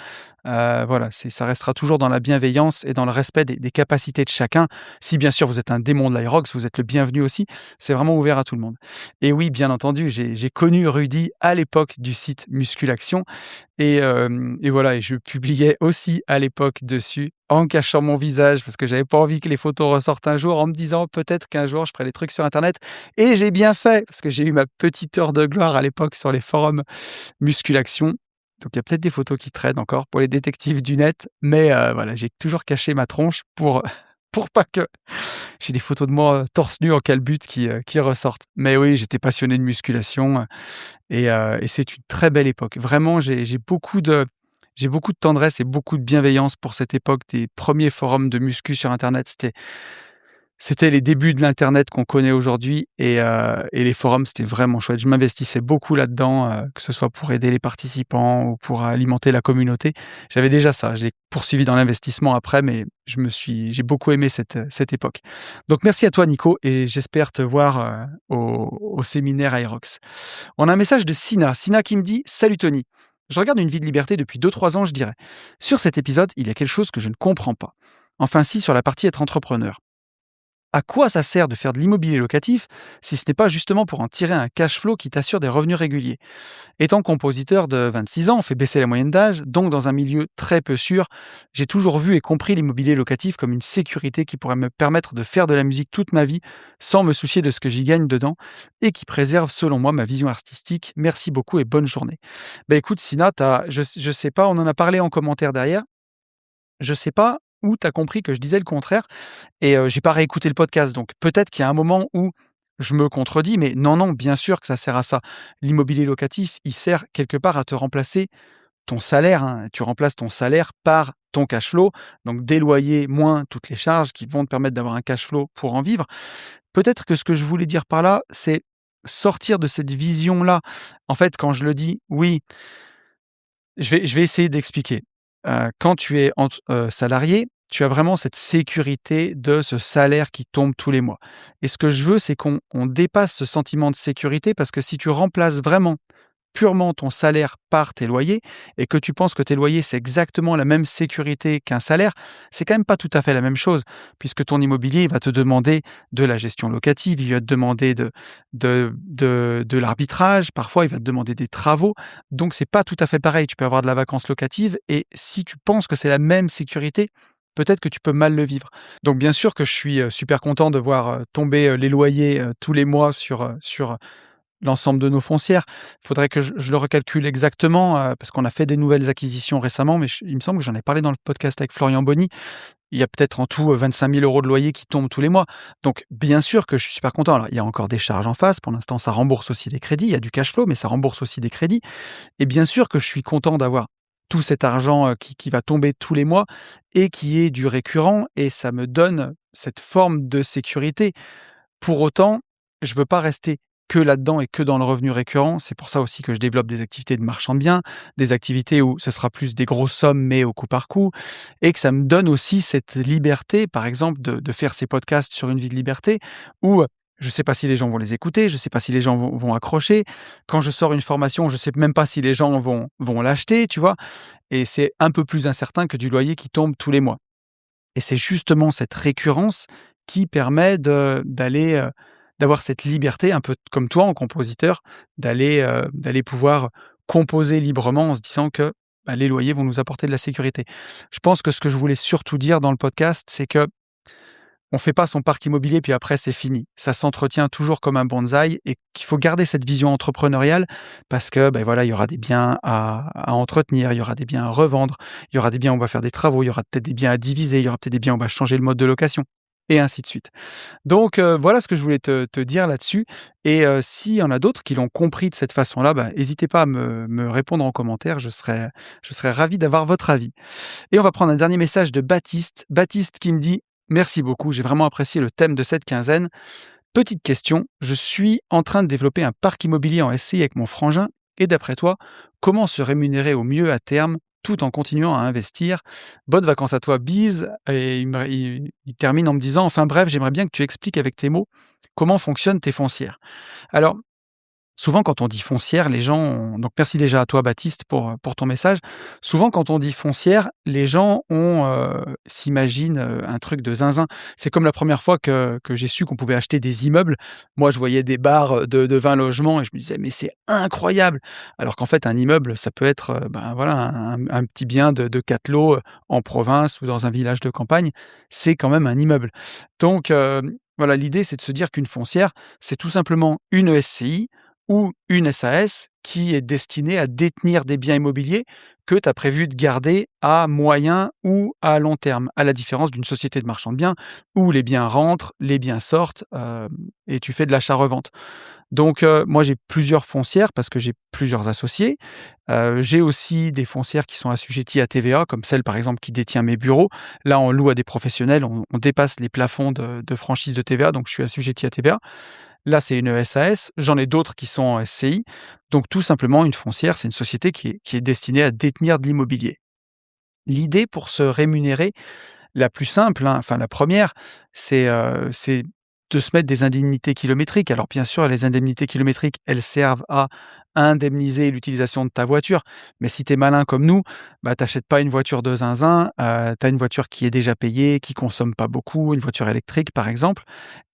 Voilà, ça restera toujours dans la bienveillance et dans le respect des capacités de chacun. Si bien sûr vous êtes un démon de l'Aerox, vous êtes le bienvenu aussi. C'est vraiment ouvert à tout le monde. Et oui, bien entendu, j'ai connu Rudy à l'époque du site Musculaction et voilà et je publiais aussi à l'époque dessus en cachant mon visage parce que j'avais pas envie que les photos ressortent un jour en me disant: «Peut-être qu'un jour je ferai des trucs sur internet» et j'ai bien fait parce que j'ai eu ma petite heure de gloire à l'époque sur les forums Musculaction. Donc il y a peut-être des photos qui traînent encore pour les détectives du net, mais voilà, j'ai toujours caché ma tronche pour pour pas que j'ai des photos de moi, torse nu en calbut qui ressortent. Mais oui, j'étais passionné de musculation, et c'est une très belle époque. Vraiment, j'ai beaucoup de tendresse et beaucoup de bienveillance pour cette époque des premiers forums de muscu sur internet. C'était les débuts de l'internet qu'on connaît aujourd'hui et les forums, c'était vraiment chouette. Je m'investissais beaucoup là-dedans, que ce soit pour aider les participants ou pour alimenter la communauté. J'avais déjà ça, je l'ai poursuivi dans l'investissement après, mais j'ai beaucoup aimé cette époque. Donc merci à toi Nico et j'espère te voir, au séminaire Aerox. On a un message de Sina qui me dit: «Salut Tony, je regarde Une vie de liberté depuis 2-3 ans, je dirais. Sur cet épisode, il y a quelque chose que je ne comprends pas. Enfin si, sur la partie être entrepreneur. À quoi ça sert de faire de l'immobilier locatif si ce n'est pas justement pour en tirer un cash flow qui t'assure des revenus réguliers? Étant compositeur de 26 ans, on fait baisser la moyenne d'âge, donc dans un milieu très peu sûr, j'ai toujours vu et compris l'immobilier locatif comme une sécurité qui pourrait me permettre de faire de la musique toute ma vie sans me soucier de ce que j'y gagne dedans et qui préserve selon moi ma vision artistique. Merci beaucoup et bonne journée. Écoute Sina, je sais pas, on en a parlé en commentaire derrière, je sais pas où tu as compris que je disais le contraire et j'ai pas réécouté le podcast, donc peut-être qu'il y a un moment où je me contredis, mais non, non, bien sûr que ça sert à ça. L'immobilier locatif, il sert quelque part à te remplacer ton salaire, hein. Tu remplaces ton salaire par ton cash flow, donc des loyers moins toutes les charges qui vont te permettre d'avoir un cash flow pour en vivre. Peut-être que ce que je voulais dire par là, c'est sortir de cette vision-là. En fait, quand je le dis, oui, je vais essayer d'expliquer. Quand tu es salarié, tu as vraiment cette sécurité de ce salaire qui tombe tous les mois et ce que je veux, c'est qu'on dépasse ce sentiment de sécurité parce que si tu remplaces vraiment purement ton salaire par tes loyers et que tu penses que tes loyers, c'est exactement la même sécurité qu'un salaire, c'est quand même pas tout à fait la même chose puisque ton immobilier, il va te demander de la gestion locative, il va te demander de l'arbitrage, parfois il va te demander des travaux. Donc c'est pas tout à fait pareil. Tu peux avoir de la vacance locative et si tu penses que c'est la même sécurité, peut-être que tu peux mal le vivre. Donc bien sûr que je suis, super content de voir, tomber, les loyers, tous les mois sur l'ensemble de nos foncières. Il faudrait que je le recalcule exactement, parce qu'on a fait des nouvelles acquisitions récemment, mais il me semble que j'en ai parlé dans le podcast avec Florian Bonny. Il y a peut-être en tout, 25 000 € de loyer qui tombent tous les mois. Donc bien sûr que je suis super content. Alors il y a encore des charges en face. Pour l'instant, ça rembourse aussi des crédits. Il y a du cash flow, mais ça rembourse aussi des crédits et bien sûr que je suis content d'avoir tout cet argent, qui va tomber tous les mois et qui est du récurrent et ça me donne cette forme de sécurité. Pour autant, je veux pas rester que là-dedans et que dans le revenu récurrent. C'est pour ça aussi que je développe des activités de marchand de biens, des activités où ce sera plus des grosses sommes, mais au coup par coup et que ça me donne aussi cette liberté, par exemple, de faire ces podcasts sur une vie de liberté où, je ne sais pas si les gens vont les écouter, je ne sais pas si les gens vont accrocher. Quand je sors une formation, je ne sais même pas si les gens vont l'acheter, tu vois? Et c'est un peu plus incertain que du loyer qui tombe tous les mois. Et c'est justement cette récurrence qui permet d'avoir cette liberté, un peu comme toi en compositeur, d'aller pouvoir composer librement en se disant que, bah, les loyers vont nous apporter de la sécurité. Je pense que ce que je voulais surtout dire dans le podcast, c'est que on fait pas son parc immobilier puis après c'est fini. Ça s'entretient toujours comme un bonsaï et qu'il faut garder cette vision entrepreneuriale parce que, ben voilà, il y aura des biens à entretenir, il y aura des biens à revendre, il y aura des biens où on va faire des travaux, il y aura peut-être des biens à diviser, il y aura peut-être des biens où on va changer le mode de location et ainsi de suite. Donc voilà ce que je voulais te dire là-dessus et s'il y en a d'autres qui l'ont compris de cette façon-là, bah, hésitez pas à me répondre en commentaire, je serais ravi d'avoir votre avis. Et on va prendre un dernier message de Baptiste. Baptiste qui me dit: «Merci beaucoup, j'ai vraiment apprécié le thème de cette quinzaine. Petite question, je suis en train de développer un parc immobilier en SCI avec mon frangin et d'après toi, comment se rémunérer au mieux à terme tout en continuant à investir? Bonnes vacances à toi, bise» et il termine en me disant: «Enfin bref, j'aimerais bien que tu expliques avec tes mots comment fonctionnent tes foncières». Alors souvent, quand on dit foncière, les gens donc merci déjà à toi Baptiste pour ton message. Souvent, quand on dit foncière, les gens s'imaginent, un truc de zinzin. C'est comme la première fois que j'ai su qu'on pouvait acheter des immeubles. Moi, je voyais des barres de 20 logements et je me disais: «Mais c'est incroyable!» alors qu'en fait, un immeuble, ça peut être, ben, voilà, un petit bien de 4 lots, en province ou dans un village de campagne. C'est quand même un immeuble. Donc, voilà, l'idée, c'est de se dire qu'une foncière, c'est tout simplement une SCI ou une SAS qui est destinée à détenir des biens immobiliers que tu as prévu de garder à moyen ou à long terme, à la différence d'une société de marchand de biens où les biens rentrent, les biens sortent, et tu fais de l'achat-revente. Donc, moi j'ai plusieurs foncières parce que j'ai plusieurs associés. J'ai aussi des foncières qui sont assujetties à TVA, comme celle par exemple qui détient mes bureaux. Là, on loue à des professionnels, on dépasse les plafonds de franchise de TVA, donc je suis assujetti à TVA. Là, c'est une SAS, j'en ai d'autres qui sont en SCI. Donc tout simplement, une foncière, c'est une société qui est destinée à détenir de l'immobilier. L'idée pour se rémunérer, la plus simple, hein, enfin la première, c'est de se mettre des indemnités kilométriques. Alors bien sûr, les indemnités kilométriques, elles servent à indemniser l'utilisation de ta voiture, mais si tu es malin comme nous, bah, tu pas une voiture de zinzin, tu as une voiture qui est déjà payée, qui consomme pas beaucoup, une voiture électrique par exemple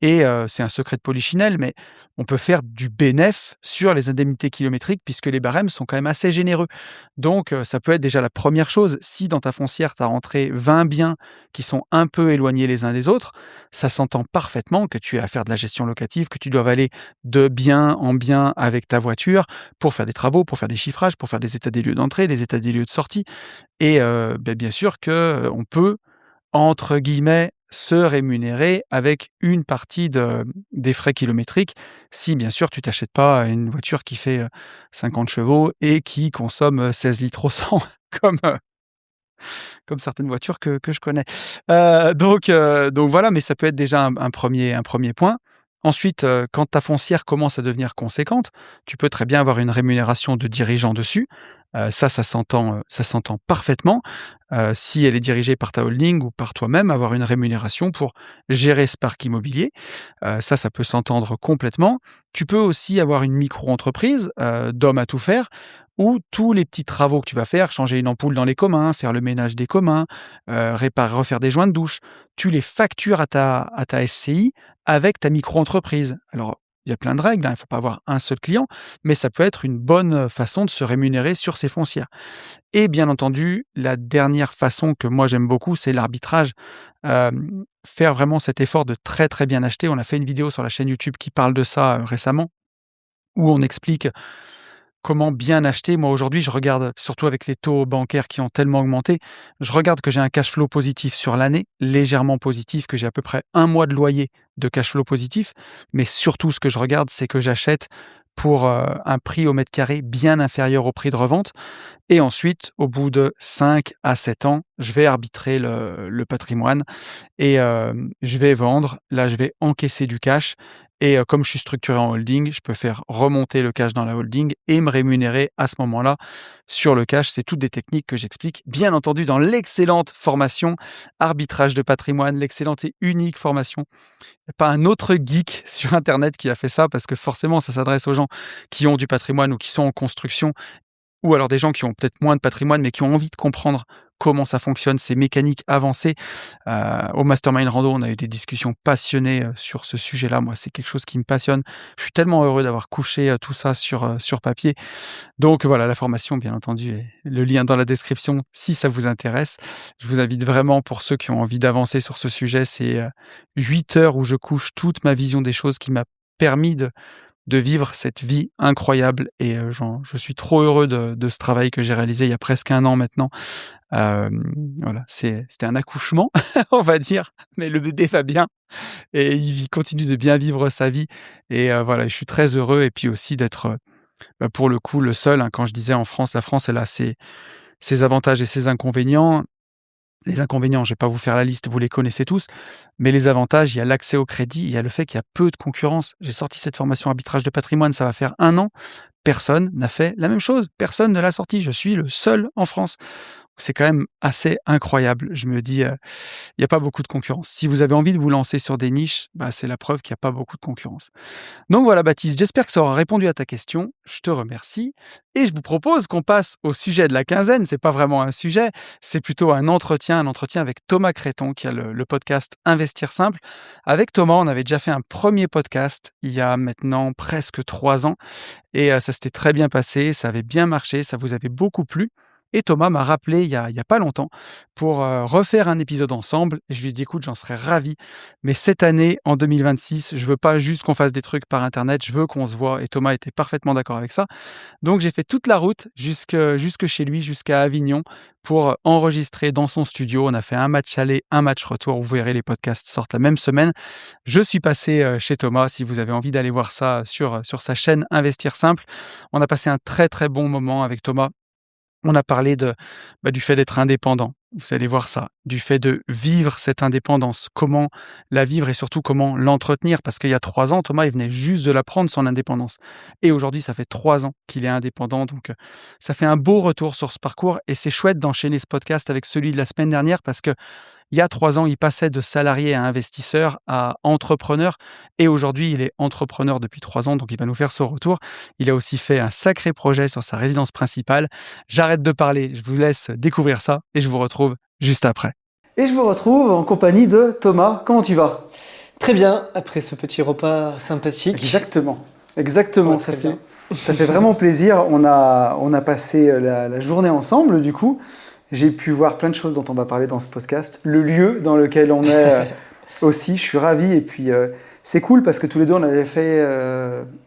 et c'est un secret de polichinelle, mais on peut faire du bénéf sur les indemnités kilométriques puisque les barèmes sont quand même assez généreux. Donc ça peut être déjà la première chose. Si dans ta foncière, tu as rentré 20 biens qui sont un peu éloignés les uns des autres, ça s'entend parfaitement que tu aies à faire de la gestion locative, que tu doives aller de bien en bien avec ta voiture pour faire des travaux, pour faire des chiffrages, pour faire des états des lieux d'entrée, des états des lieux de sortie et bien sûr que on peut, entre guillemets, «se rémunérer» avec une partie des frais kilométriques, si bien sûr tu t'achètes pas une voiture qui fait, 50 chevaux et qui consomme, 16 litres au 100 comme, comme certaines voitures que je connais. Donc voilà, mais ça peut être déjà un premier point. Ensuite, quand ta foncière commence à devenir conséquente, tu peux très bien avoir une rémunération de dirigeant dessus. Ça s'entend parfaitement. Si elle est dirigée par ta holding ou par toi-même, avoir une rémunération pour gérer ce parc immobilier, ça peut s'entendre complètement. Tu peux aussi avoir une micro-entreprise, d'homme à tout faire, où tous les petits travaux que tu vas faire, changer une ampoule dans les communs, faire le ménage des communs, refaire des joints de douche, tu les factures à ta SCI avec ta micro-entreprise. Alors, il y a plein de règles, hein, il ne faut pas avoir un seul client, mais ça peut être une bonne façon de se rémunérer sur ces foncières. Et bien entendu, la dernière façon que moi j'aime beaucoup, c'est l'arbitrage. Faire vraiment cet effort de très, très bien acheter. On a fait une vidéo sur la chaîne YouTube qui parle de ça, récemment, où on explique comment bien acheter. Moi, aujourd'hui, je regarde, surtout avec les taux bancaires qui ont tellement augmenté, je regarde que j'ai un cash flow positif sur l'année, légèrement positif, que j'ai à peu près 1 mois de loyer de cash flow positif. Mais surtout, ce que je regarde, c'est que j'achète pour, un prix au mètre carré bien inférieur au prix de revente. Et ensuite, au bout de 5 à 7 ans, je vais arbitrer le patrimoine et je vais vendre. Là, je vais encaisser du cash et comme je suis structuré en holding, je peux faire remonter le cash dans la holding et me rémunérer à ce moment-là sur le cash. C'est toutes des techniques que j'explique, bien entendu, dans l'excellente formation Arbitrage de patrimoine, l'excellente et unique formation. Il y a pas un autre geek sur internet qui a fait ça parce que forcément, ça s'adresse aux gens qui ont du patrimoine ou qui sont en construction ou alors des gens qui ont peut-être moins de patrimoine, mais qui ont envie de comprendre comment ça fonctionne, ces mécaniques avancées. Au Mastermind Rando, on a eu des discussions passionnées, sur ce sujet-là. Moi, c'est quelque chose qui me passionne. Je suis tellement heureux d'avoir couché, tout ça sur papier. Donc voilà, la formation, bien entendu, et le lien dans la description si ça vous intéresse. Je vous invite vraiment, pour ceux qui ont envie d'avancer sur ce sujet, c'est, 8 heures où je couche toute ma vision des choses qui m'a permis de vivre cette vie incroyable et je suis trop heureux de ce travail que j'ai réalisé il y a presque 1 an maintenant. Voilà, c'était un accouchement, on va dire, mais le bébé va bien et il continue de bien vivre sa vie et voilà, je suis très heureux et puis aussi d'être, pour le coup, le seul, hein, quand je disais en France, la France, elle a ses avantages et ses inconvénients. Les inconvénients, je ne vais pas vous faire la liste, vous les connaissez tous, mais les avantages, il y a l'accès au crédit, il y a le fait qu'il y a peu de concurrence. J'ai sorti cette formation arbitrage de patrimoine, ça va faire 1 an. Personne n'a fait la même chose, personne ne l'a sorti. Je suis le seul en France. C'est quand même assez incroyable. Je me dis, il y a pas beaucoup de concurrence. Si vous avez envie de vous lancer sur des niches, bah, c'est la preuve qu'il y a pas beaucoup de concurrence. Donc voilà Baptiste, j'espère que ça aura répondu à ta question. Je te remercie et je vous propose qu'on passe au sujet de la quinzaine. C'est pas vraiment un sujet, c'est plutôt un entretien avec Thomas Créton qui a le podcast Investir Simple. Avec Thomas, on avait déjà fait un premier podcast il y a maintenant presque 3 ans et ça s'était très bien passé, ça avait bien marché, ça vous avait beaucoup plu. Et Thomas m'a rappelé il y a pas longtemps pour, refaire un épisode ensemble et je lui ai dit: «Écoute, j'en serais ravi, mais cette année, en 2026, je veux pas juste qu'on fasse des trucs par internet, je veux qu'on se voit» et Thomas était parfaitement d'accord avec ça. Donc j'ai fait toute la route jusque chez lui, jusqu'à Avignon pour, enregistrer dans son studio. On a fait un match aller, un match retour. Vous verrez, les podcasts sortent la même semaine. Je suis passé, chez Thomas, si vous avez envie d'aller voir ça sur sa chaîne Investir Simple. On a passé un très, très bon moment avec Thomas. On a parlé du fait d'être indépendant. Vous allez voir ça, du fait de vivre cette indépendance, comment la vivre et surtout comment l'entretenir. Parce qu'il y a 3 ans, Thomas, il venait juste de la prendre, son indépendance. Et aujourd'hui, ça fait 3 ans qu'il est indépendant. Donc, ça fait un beau retour sur ce parcours et c'est chouette d'enchaîner ce podcast avec celui de la semaine dernière parce que il y a 3 ans, il passait de salarié à investisseur à entrepreneur et aujourd'hui, il est entrepreneur depuis 3 ans, donc il va nous faire son retour. Il a aussi fait un sacré projet sur sa résidence principale. J'arrête de parler, je vous laisse découvrir ça et je vous retrouve juste après. Et je vous retrouve en compagnie de Thomas. Comment tu vas? Très bien, après ce petit repas sympathique. Exactement. Ouais, Ça fait vraiment plaisir. On a passé la journée ensemble, du coup. J'ai pu voir plein de choses dont on va parler dans ce podcast. Le lieu dans lequel on est aussi, je suis ravi. Et puis, c'est cool parce que tous les deux, on avait fait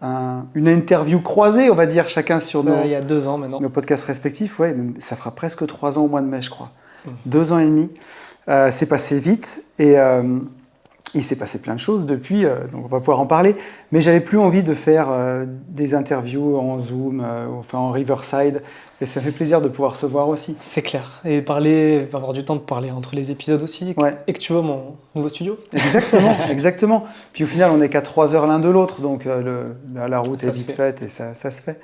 une interview croisée, on va dire, chacun sur il y a 2 ans maintenant. Nos podcasts respectifs. Ouais, ça fera presque 3 ans au mois de mai, je crois. 2 ans et demi. C'est passé vite et il s'est passé plein de choses depuis, donc on va pouvoir en parler. Mais j'avais plus envie de faire des interviews en Zoom, enfin en Riverside. Et ça fait plaisir de pouvoir se voir aussi. C'est clair. Et avoir du temps de parler entre les épisodes aussi. Ouais. Et que tu vois mon nouveau studio. Exactement. Puis au final, on n'est qu'à 3 heures l'un de l'autre, donc la route est vite faite et ça se fait.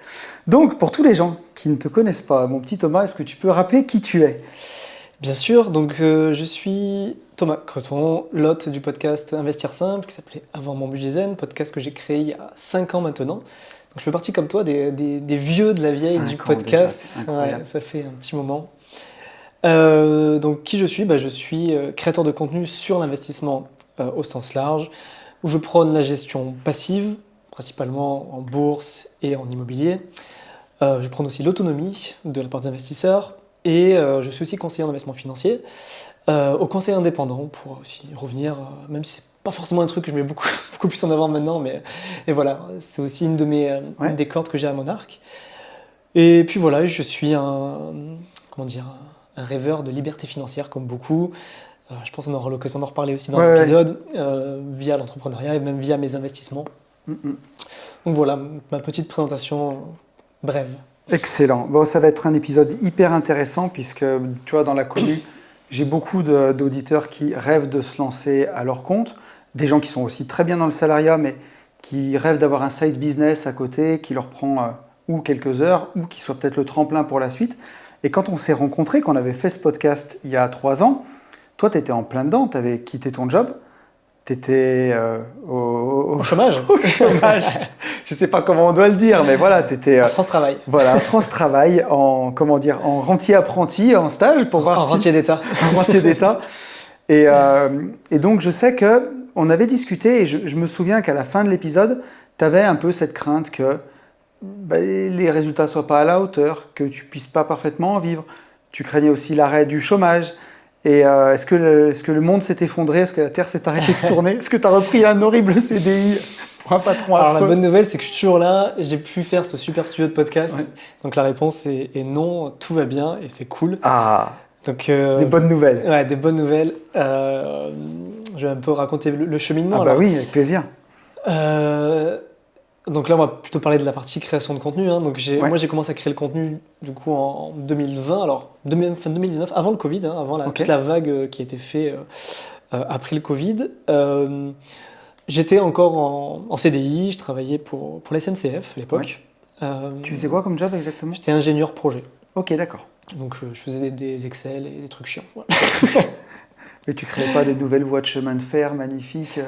Donc, pour tous les gens qui ne te connaissent pas, mon petit Thomas, est-ce que tu peux rappeler qui tu es? Bien sûr, donc je suis Thomas Creton, l'hôte du podcast Investir Simple, qui s'appelait Avant mon budget zen, podcast que j'ai créé il y a 5 ans maintenant. Donc je fais partie comme toi des vieux de la vieille du podcast. Ouais, ça fait un petit moment. Donc qui je suis? Je suis créateur de contenu sur l'investissement au sens large, où je prône la gestion passive, principalement en bourse et en immobilier. Je prône aussi l'autonomie de la part des investisseurs. Et je suis aussi conseiller en investissement financier, au conseil indépendant, pour aussi revenir, même si c'est pas forcément un truc que je mets beaucoup plus en avant maintenant, mais et voilà, c'est aussi une des cordes que j'ai à mon arc. Et puis voilà, je suis un rêveur de liberté financière comme beaucoup. Je pense qu'on aura l'occasion d'en reparler aussi dans l'épisode, via l'entrepreneuriat et même via mes investissements. Donc voilà, ma petite présentation brève. Excellent. Bon, ça va être un épisode hyper intéressant puisque, tu vois, dans la commu, j'ai beaucoup d'auditeurs qui rêvent de se lancer à leur compte, des gens qui sont aussi très bien dans le salariat, mais qui rêvent d'avoir un side business à côté qui leur prend ou quelques heures, ou qui soit peut-être le tremplin pour la suite. Et quand on s'est rencontrés, qu'on avait fait ce podcast il y a 3 ans, toi, tu étais en plein dedans, tu avais quitté ton job. Tu étais au chômage. Au chômage. Je ne sais pas comment on doit le dire, mais voilà, tu étais... France Travail. Voilà, France Travail, en rentier-apprenti, en stage, pour voir rentier d'État. En rentier d'État. Et donc, je sais qu'on avait discuté, et je me souviens qu'à la fin de l'épisode, tu avais un peu cette crainte que les résultats ne soient pas à la hauteur, que tu ne puisses pas parfaitement en vivre. Tu craignais aussi l'arrêt du chômage. Et est-ce que le monde s'est effondré? Est-ce que la Terre s'est arrêtée de tourner? Est-ce que tu as repris un horrible CDI pour un patron affreux? Alors la bonne nouvelle, c'est que je suis toujours là, j'ai pu faire ce super studio de podcast. Ouais. Donc la réponse est non, tout va bien et c'est cool. Ah, donc, des bonnes nouvelles. Ouais, des bonnes nouvelles. Je vais un peu raconter le cheminement. Ah bah oui, avec plaisir. Donc là, on va plutôt parler de la partie création de contenu. Donc moi, j'ai commencé à créer le contenu du coup en 2020, alors fin 2019, avant le Covid, avant toute la vague qui a été faite après le Covid. J'étais encore en CDI, je travaillais pour la SNCF à l'époque. Tu faisais quoi comme job exactement? J'étais ingénieur projet. Ok, d'accord. Donc je faisais des Excel et des trucs chiants. Voilà. Mais tu créais pas des nouvelles voies de chemin de fer magnifiques?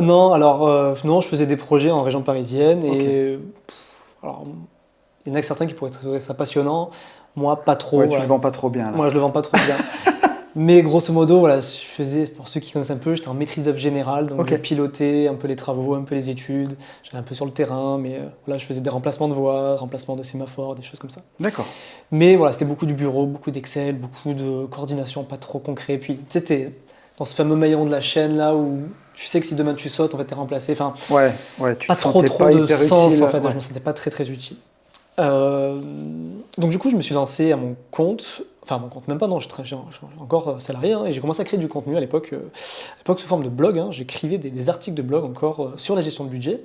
Non, alors non, je faisais des projets en région parisienne et alors il y en a certains qui pourraient trouver ça passionnant, moi pas trop. Ouais, tu le vends pas trop bien là. Moi je le vends pas trop bien. Mais grosso modo, voilà, je faisais, pour ceux qui connaissent un peu, j'étais en maîtrise d'œuvre générale, donc je pilotais un peu les travaux, un peu les études, j'allais un peu sur le terrain, mais voilà, je faisais des remplacements de voies, remplacements de sémaphores, des choses comme ça. D'accord. Mais voilà, c'était beaucoup du bureau, beaucoup d'Excel, beaucoup de coordination, pas trop concret. Puis tu sais, t'es dans ce fameux maillon de la chaîne là où tu sais que si demain tu sautes, en fait, t'es remplacé. Enfin, tu pas te trop pas de sens utile, en fait. Je me sentais pas très utile. Donc du coup, je me suis lancé à mon compte. Enfin, mon compte, même pas, non, je suis encore salarié, et j'ai commencé à créer du contenu à l'époque sous forme de blog. J'écrivais des articles de blog encore sur la gestion de budget.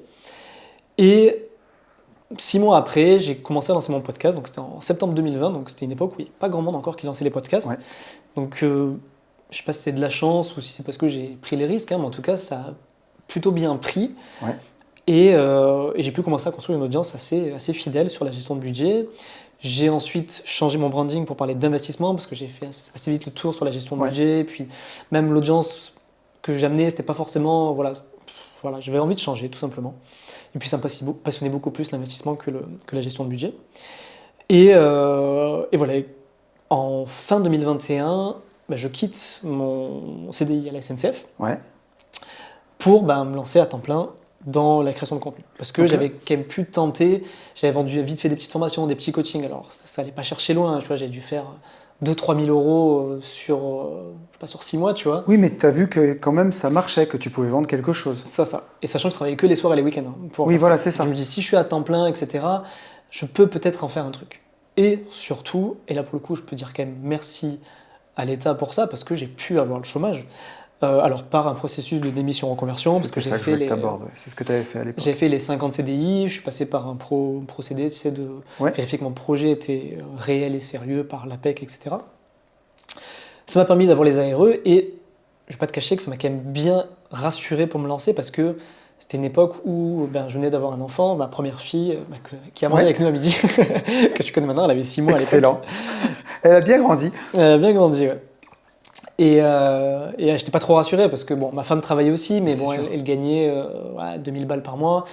Et 6 mois après, j'ai commencé à lancer mon podcast, donc c'était en septembre 2020, donc c'était une époque où il n'y avait pas grand monde encore qui lançait les podcasts. Ouais. Donc je ne sais pas si c'est de la chance ou si c'est parce que j'ai pris les risques, mais en tout cas, ça a plutôt bien pris. Ouais. Et j'ai pu commencer à construire une audience assez fidèle sur la gestion de budget. J'ai ensuite changé mon branding pour parler d'investissement parce que j'ai fait assez vite le tour sur la gestion de budget. Et puis même l'audience que j'amenais, c'était pas forcément... Voilà, j'avais envie de changer tout simplement. Et puis ça me passionnait beaucoup plus l'investissement que la gestion de budget. Et voilà, en fin 2021, je quitte mon CDI à la SNCF pour me lancer à temps plein dans la création de contenu. Parce que j'avais quand même pu tenter, j'avais vite fait des petites formations, des petits coachings, alors ça allait pas chercher loin, tu vois, j'avais dû faire 2-3 000 euros sur 6 mois, tu vois. Oui, mais tu as vu que quand même ça marchait, que tu pouvais vendre quelque chose. Ça. Et sachant que je travaillais que les soirs et les week-ends. Oui, voilà, c'est ça. Je me dis, si je suis à temps plein, etc., je peux peut-être en faire un truc. Et surtout, et là pour le coup, je peux dire quand même merci à l'État pour ça, parce que j'ai pu avoir le chômage. Alors par un processus de démission reconversion, parce que j'ai fait c'est ce que tu avais fait à l'époque. J'ai fait les 50 CDI, je suis passé par un procédé, tu sais, de vérifier que mon projet était réel et sérieux par l'APEC, etc. Ça m'a permis d'avoir les ARE et je ne vais pas te cacher que ça m'a quand même bien rassuré pour me lancer parce que C'était une époque où je venais d'avoir un enfant, ma première fille, qui a mangé avec nous à midi, que tu connais maintenant, elle avait 6 mois à l'époque. Excellent. Elle a bien grandi. Elle a bien grandi, ouais. Et j'étais pas trop rassuré parce que ma femme travaillait aussi, mais elle gagnait 2000 balles par mois.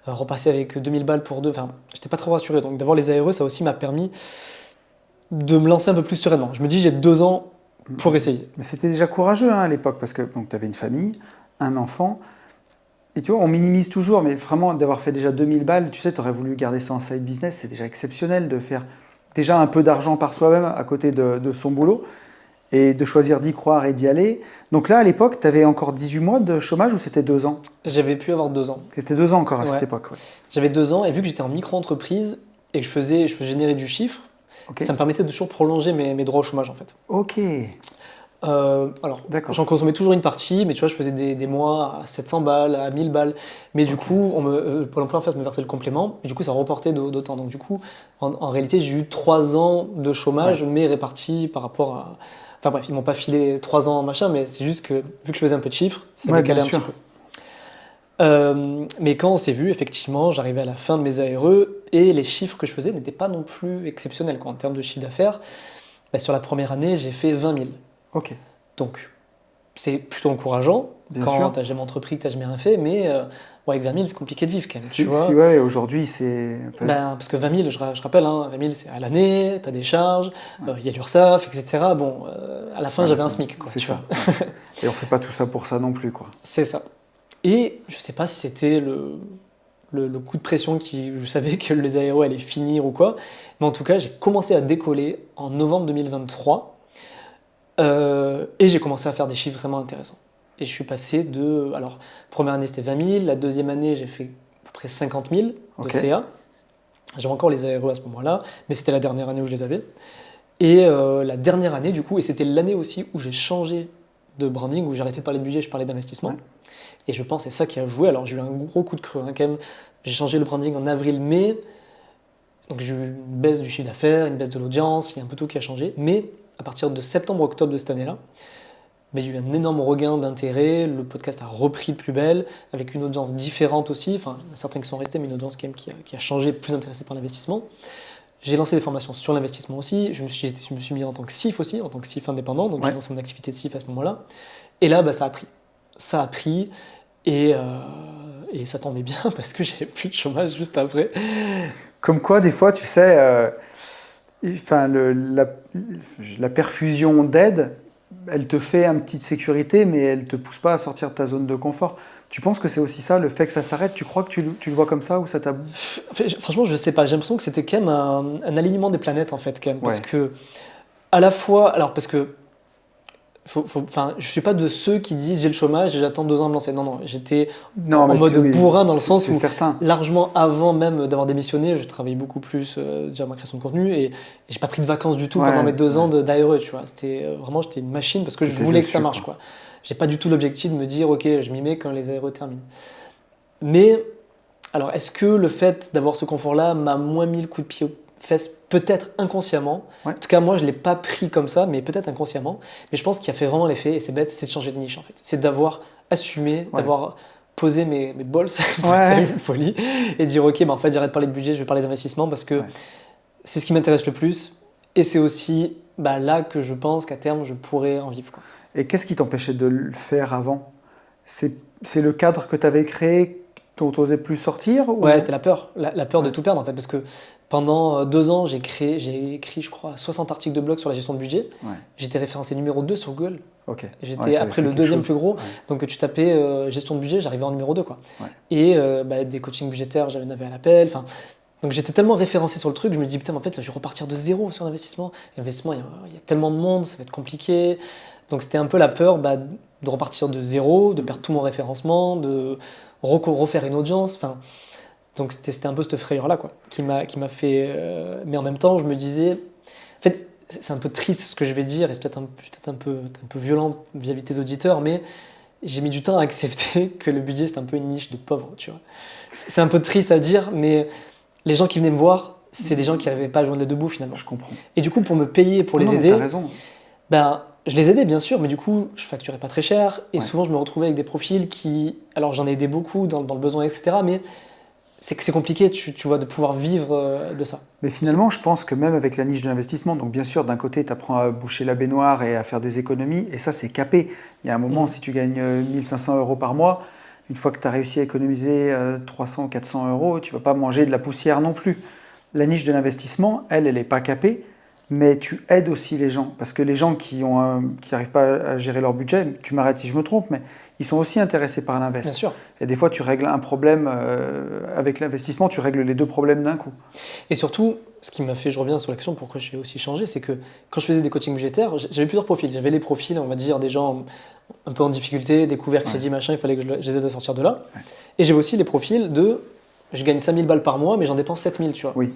Repasser avec 2000 balles pour deux, j'étais pas trop rassuré. Donc d'avoir les ARE, ça aussi m'a permis de me lancer un peu plus sereinement. Je me dis, j'ai 2 ans pour essayer. Mais c'était déjà courageux à l'époque, parce que tu avais une famille, un enfant, et tu vois, on minimise toujours, mais vraiment d'avoir fait déjà 2000 balles, tu sais, tu aurais voulu garder ça en side business, c'est déjà exceptionnel de faire déjà un peu d'argent par soi-même à côté de son boulot, et de choisir d'y croire et d'y aller. Donc là, à l'époque, tu avais encore 18 mois de chômage ou c'était 2 ans? J'avais pu avoir 2 ans. C'était 2 ans encore à cette époque. Ouais. J'avais 2 ans, et vu que j'étais en micro-entreprise et que je générais du chiffre, ça me permettait de toujours prolonger mes droits au chômage en fait. Ok. Alors, j'en consommais toujours une partie, mais tu vois, je faisais des mois à 700 balles, à 1000 balles. Mais du coup, Pôle emploi en fait me versait le complément, et du coup, ça reportait d'autant. Donc du coup, en réalité, j'ai eu 3 ans de chômage, mais répartis par rapport à... Enfin bref, ils m'ont pas filé 3 ans machin, mais c'est juste que, vu que je faisais un peu de chiffres, ça décalait un petit peu. Mais quand on s'est vu, effectivement, j'arrivais à la fin de mes ARE, et les chiffres que je faisais n'étaient pas non plus exceptionnels, en termes de chiffre d'affaires. Sur la première année, j'ai fait 20 000. Ok. Donc, c'est plutôt encourageant quand tu n'as jamais entrepris, que tu n'as jamais rien fait, mais avec 20 000, c'est compliqué de vivre quand même. Tu vois. Aujourd'hui, c'est... parce que 20 000, je rappelle, 20 000, c'est à l'année, tu as des charges, y a l'URSSAF, etc. À la fin, j'avais un SMIC. C'est ça. Et on ne fait pas tout ça pour ça non plus. C'est ça. Et je ne sais pas si c'était le coup de pression je savais que les ARE allaient finir ou quoi, mais en tout cas, j'ai commencé à décoller en novembre 2023. Et j'ai commencé à faire des chiffres vraiment intéressants. Et je suis passé de... Alors, première année, c'était 20 000. La deuxième année, j'ai fait à peu près 50 000 de CA. J'avais encore les ARE à ce moment-là, mais c'était la dernière année où je les avais. Et la dernière année, du coup, et c'était l'année aussi où j'ai changé de branding, où j'ai arrêté de parler de budget, je parlais d'investissement. Ouais. Et je pense que c'est ça qui a joué. Alors, j'ai eu un gros coup de creux, quand même. J'ai changé le branding en avril-mai. Donc, j'ai eu une baisse du chiffre d'affaires, une baisse de l'audience, il y a un peu tout qui a changé. Mais à partir de septembre-octobre de cette année-là, j'ai eu un énorme regain d'intérêt, le podcast a repris de plus belle, avec une audience différente aussi, enfin certains qui sont restés, mais une audience quand même qui a changé, plus intéressée par l'investissement. J'ai lancé des formations sur l'investissement aussi, je me suis mis en tant que CIF aussi, en tant que CIF indépendant, donc j'ai lancé mon activité de CIF à ce moment-là. Et là, ça a pris. Ça a pris, et ça tombait bien parce que j'avais plus de chômage juste après. Comme quoi, des fois, tu sais... la perfusion d'aide, elle te fait une petite sécurité, mais elle ne te pousse pas à sortir de ta zone de confort. Tu penses que c'est aussi ça, le fait que ça s'arrête? Tu crois que tu le vois comme ça ou ça t'a... Franchement, je ne sais pas. J'ai l'impression que c'était quand même un alignement des planètes, en fait, quand même. Parce que, à la fois... Alors, parce que... je ne suis pas de ceux qui disent j'ai le chômage et j'attends 2 ans de me lancer. Non, j'étais en mode bourrin dans le sens où, largement avant même d'avoir démissionné, je travaillais beaucoup plus déjà ma création de contenu et j'ai pas pris de vacances du tout pendant mes 2 ans d'ARE. Tu vois. J'étais une machine parce que je voulais que ça marche. Quoi. J'ai pas du tout l'objectif de me dire ok, je m'y mets quand les ARE terminent. Mais, alors, est-ce que le fait d'avoir ce confort-là m'a moins mis le coup de pied aux fesses, peut-être inconsciemment. En tout cas, moi, je ne l'ai pas pris comme ça, mais peut-être inconsciemment. Mais je pense qu'il a fait vraiment l'effet, et c'est bête, c'est de changer de niche, en fait. C'est d'avoir assumé, d'avoir posé mes balls, c'est une folie, et dire, ok, en fait, j'arrête de parler de budget, je vais parler d'investissement, parce que c'est ce qui m'intéresse le plus, et c'est aussi là que je pense qu'à terme, je pourrais en vivre. Quoi. Et qu'est-ce qui t'empêchait de le faire avant? C'est le cadre que tu avais créé dont tu n'osais plus sortir ou... Ouais, c'était la peur. La peur de tout perdre, en fait, parce que pendant 2 ans, j'ai écrit, je crois, 60 articles de blog sur la gestion de budget. Ouais. J'étais référencé numéro 2 sur Google. Okay. J'étais après le deuxième plus gros. Ouais. Donc tu tapais gestion de budget, j'arrivais en numéro 2. Quoi. Ouais. Et des coachings budgétaires, j'en avais à l'appel. Donc j'étais tellement référencé sur le truc, je me dis, putain, en fait, là, je vais repartir de zéro sur l'investissement. L'investissement, il y a tellement de monde, ça va être compliqué. Donc c'était un peu la peur de repartir de zéro, de perdre tout mon référencement, de refaire une audience. Donc c'était un peu cette frayeur-là qui m'a fait... mais en même temps, je me disais... En fait, c'est un peu triste ce que je vais dire, et c'est peut-être un peu violent vis-à-vis de tes auditeurs, mais j'ai mis du temps à accepter que le budget, c'est un peu une niche de pauvres, tu vois. C'est un peu triste à dire, mais les gens qui venaient me voir, c'est des gens qui n'arrivaient pas à joindre les deux bouts, finalement. Je comprends. Et du coup, pour me payer, pour les aider... t'as raison. je les aidais bien sûr, mais du coup, je facturais pas très cher. Et Ouais. souvent, je me retrouvais avec des profils qui. Alors, j'en ai aidé beaucoup dans le besoin, etc. Mais c'est compliqué, tu vois, de pouvoir vivre de ça. Mais finalement, je pense que même avec la niche de l'investissement, donc bien sûr, d'un côté, tu apprends à boucher la baignoire et à faire des économies, et ça, c'est capé. Il y a un moment, si tu gagnes 1500 euros par mois, une fois que tu as réussi à économiser 300 ou 400 euros, tu vas pas manger de la poussière non plus. La niche de l'investissement, elle n'est pas capée, mais tu aides aussi les gens. Parce que les gens qui n'arrivent pas à gérer leur budget, tu m'arrêtes si je me trompe, mais ils sont aussi intéressés par Bien l'invest. sûr. Et des fois, tu règles un problème avec l'investissement, tu règles les deux problèmes d'un coup. Et surtout, ce qui m'a fait, je reviens sur l'action, pourquoi j'ai aussi changé, c'est que quand je faisais des coachings budgétaires, j'avais plusieurs profils. J'avais les profils, on va dire, des gens un peu en difficulté, découvert crédit, machin, il fallait que je les aide à sortir de là. Ouais. Et j'avais aussi les profils de, je gagne 5000 balles par mois, mais j'en dépense 7000, tu vois. Oui.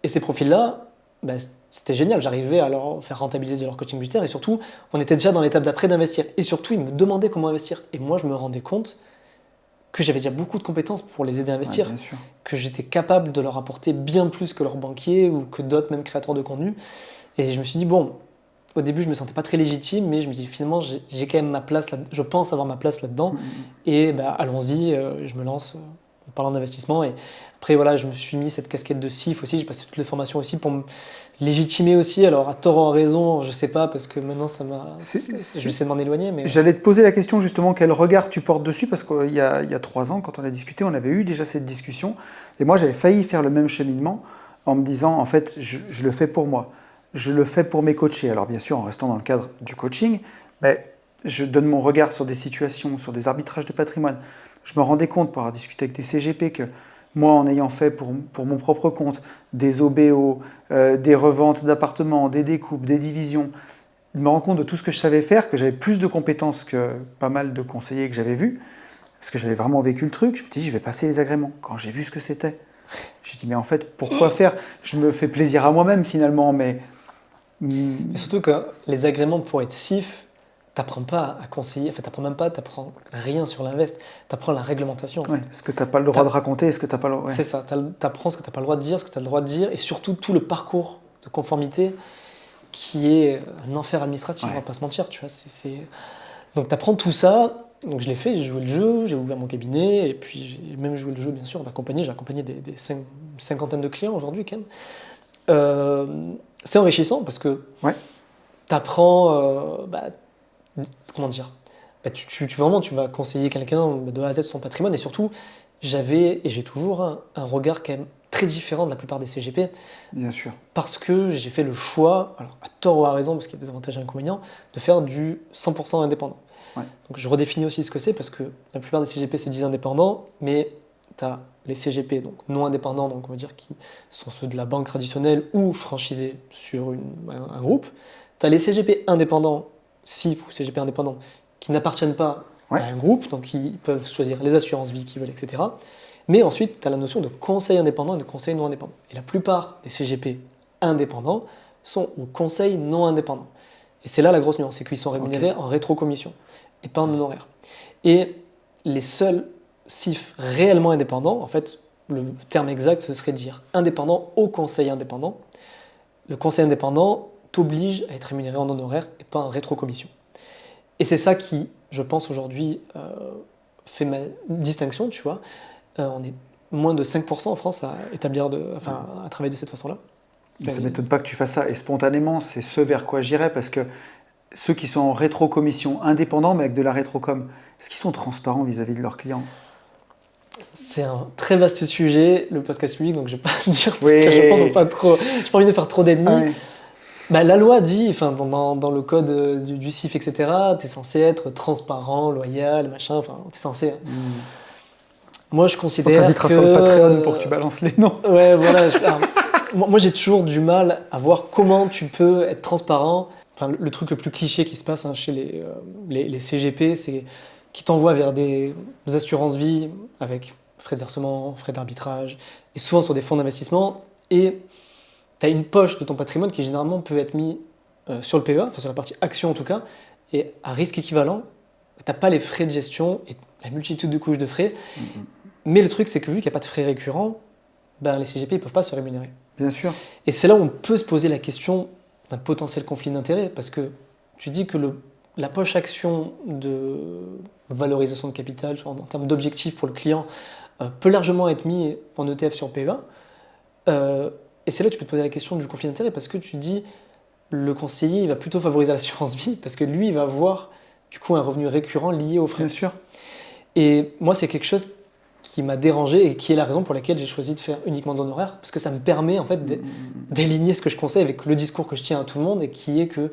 Et ces profils-là, bah, c'était génial. J'arrivais à leur faire rentabiliser leur coaching budgétaire et surtout, on était déjà dans l'étape d'après d'investir. Et surtout, ils me demandaient comment investir. Et moi, je me rendais compte que j'avais déjà beaucoup de compétences pour les aider à investir, Ouais, bien sûr. que j'étais capable de leur apporter bien plus que leurs banquiers ou que d'autres, même créateurs de contenu. Et je me suis dit, bon, au début, je me sentais pas très légitime, mais je me dis finalement, j'ai quand même ma place là, je pense avoir ma place là-dedans. Et bah, allons-y, je me lance en parlant d'investissement. Et après, voilà, je me suis mis cette casquette de CIF aussi. J'ai passé toutes les formations aussi pour me légitimer aussi. Alors, à tort ou à raison, je sais pas, parce que maintenant, ça m'a. Je vais essayer de m'en éloigner. Mais... J'allais te poser la question justement, quel regard tu portes dessus, parce qu'il y a 3 ans, quand on a discuté, on avait eu déjà cette discussion. Et moi, j'avais failli faire le même cheminement en me disant, en fait, je le fais pour moi. Je le fais pour mes coachés. Alors, bien sûr, en restant dans le cadre du coaching, mais je donne mon regard sur des situations, sur des arbitrages de patrimoine. Je me rendais compte, pour avoir discuté avec des CGP, que moi, en ayant fait pour mon propre compte des OBO, des reventes d'appartements, des découpes, des divisions, je me rends compte de tout ce que je savais faire, que j'avais plus de compétences que pas mal de conseillers que j'avais vus, parce que j'avais vraiment vécu le truc. Je me dis, je vais passer les agréments. Quand j'ai vu ce que c'était, j'ai dit, mais en fait, pourquoi faire? Je me fais plaisir à moi-même finalement, mais... Et surtout que les agréments pour être CIF, t'apprends pas à conseiller, enfin t'apprends même pas, t'apprends rien sur l'invest, t'apprends la réglementation. Ouais, ce que t'as pas le droit de raconter, ce que t'as pas le... Ouais. C'est ça, t'apprends ce que t'as pas le droit de dire, ce que t'as le droit de dire, et surtout tout le parcours de conformité qui est un enfer administratif, Ouais. on va pas se mentir, tu vois. Donc t'apprends tout ça, donc je l'ai fait, j'ai joué le jeu, j'ai ouvert mon cabinet, et puis j'ai même joué le jeu bien sûr d'accompagner, j'ai accompagné une cinquantaine de clients aujourd'hui quand même. C'est enrichissant parce que Ouais. t'apprends, comment dire, vraiment tu vas conseiller quelqu'un de A à Z sur son patrimoine, et surtout j'avais et j'ai toujours un regard quand même très différent de la plupart des CGP, Bien sûr. parce que j'ai fait le choix, alors à tort ou à raison, parce qu'il y a des avantages et inconvénients, de faire du 100% indépendant. Ouais. Donc je redéfinis aussi ce que c'est, parce que la plupart des CGP se disent indépendants, mais tu as les CGP donc non indépendants, donc on va dire qui sont ceux de la banque traditionnelle ou franchisés sur un groupe. Tu as les CGP indépendants, CIF ou CGP indépendants, qui n'appartiennent pas Ouais. à un groupe, donc ils peuvent choisir les assurances vie qu'ils veulent, etc. Mais ensuite, tu as la notion de conseil indépendant et de conseil non indépendant. Et la plupart des CGP indépendants sont au conseil non indépendant. Et c'est là la grosse nuance, c'est qu'ils sont rémunérés en rétrocommission et pas en honoraire. Et les seuls CIF réellement indépendants, en fait, le terme exact, ce serait de dire indépendant au conseil indépendant. Le conseil indépendant t'oblige à être rémunéré en honoraire et pas en rétrocommission. Et c'est ça qui, je pense, aujourd'hui, fait ma distinction, tu vois. On est moins de 5% en France à à travailler de cette façon-là. Mais ça ne m'étonne pas que tu fasses ça. Et spontanément, c'est ce vers quoi j'irais, parce que ceux qui sont en rétrocommission indépendants, mais avec de la rétrocom, est-ce qu'ils sont transparents vis-à-vis de leurs clients? C'est un très vaste sujet, le podcast public, donc je ne vais pas dire parce Oui. que je pense pas trop. J'ai pas envie de faire trop d'ennemis. Ah ouais. Bah, la loi dit, enfin, dans le code du CIF, etc., tu es censé être transparent, loyal, machin, enfin, tu es censé. Moi, je On considère t'invitera que... sur le Patreon pour que tu balances les noms. Ouais, voilà. Moi, j'ai toujours du mal à voir comment tu peux être transparent. Enfin, le truc le plus cliché qui se passe chez les CGP, c'est qu'ils t'envoient vers des assurances vie avec frais de versement, frais d'arbitrage, et souvent sur des fonds d'investissement. Et tu as une poche de ton patrimoine qui généralement peut être mis sur le PEA, enfin sur la partie action en tout cas, et à risque équivalent, tu n'as pas les frais de gestion et la multitude de couches de frais. Mais le truc, c'est que vu qu'il n'y a pas de frais récurrents, les CGP ne peuvent pas se rémunérer. Bien sûr. Et c'est là où on peut se poser la question d'un potentiel conflit d'intérêts, parce que tu dis que la poche action de valorisation de capital en termes d'objectifs pour le client peut largement être mis en ETF sur PEA. Et c'est là que tu peux te poser la question du conflit d'intérêt parce que tu dis le conseiller il va plutôt favoriser l'assurance vie parce que lui il va avoir du coup un revenu récurrent lié aux frais. Bien sûr. Et moi c'est quelque chose qui m'a dérangé et qui est la raison pour laquelle j'ai choisi de faire uniquement de l'honoraire parce que ça me permet en fait d'aligner ce que je conseille avec le discours que je tiens à tout le monde et qui est que,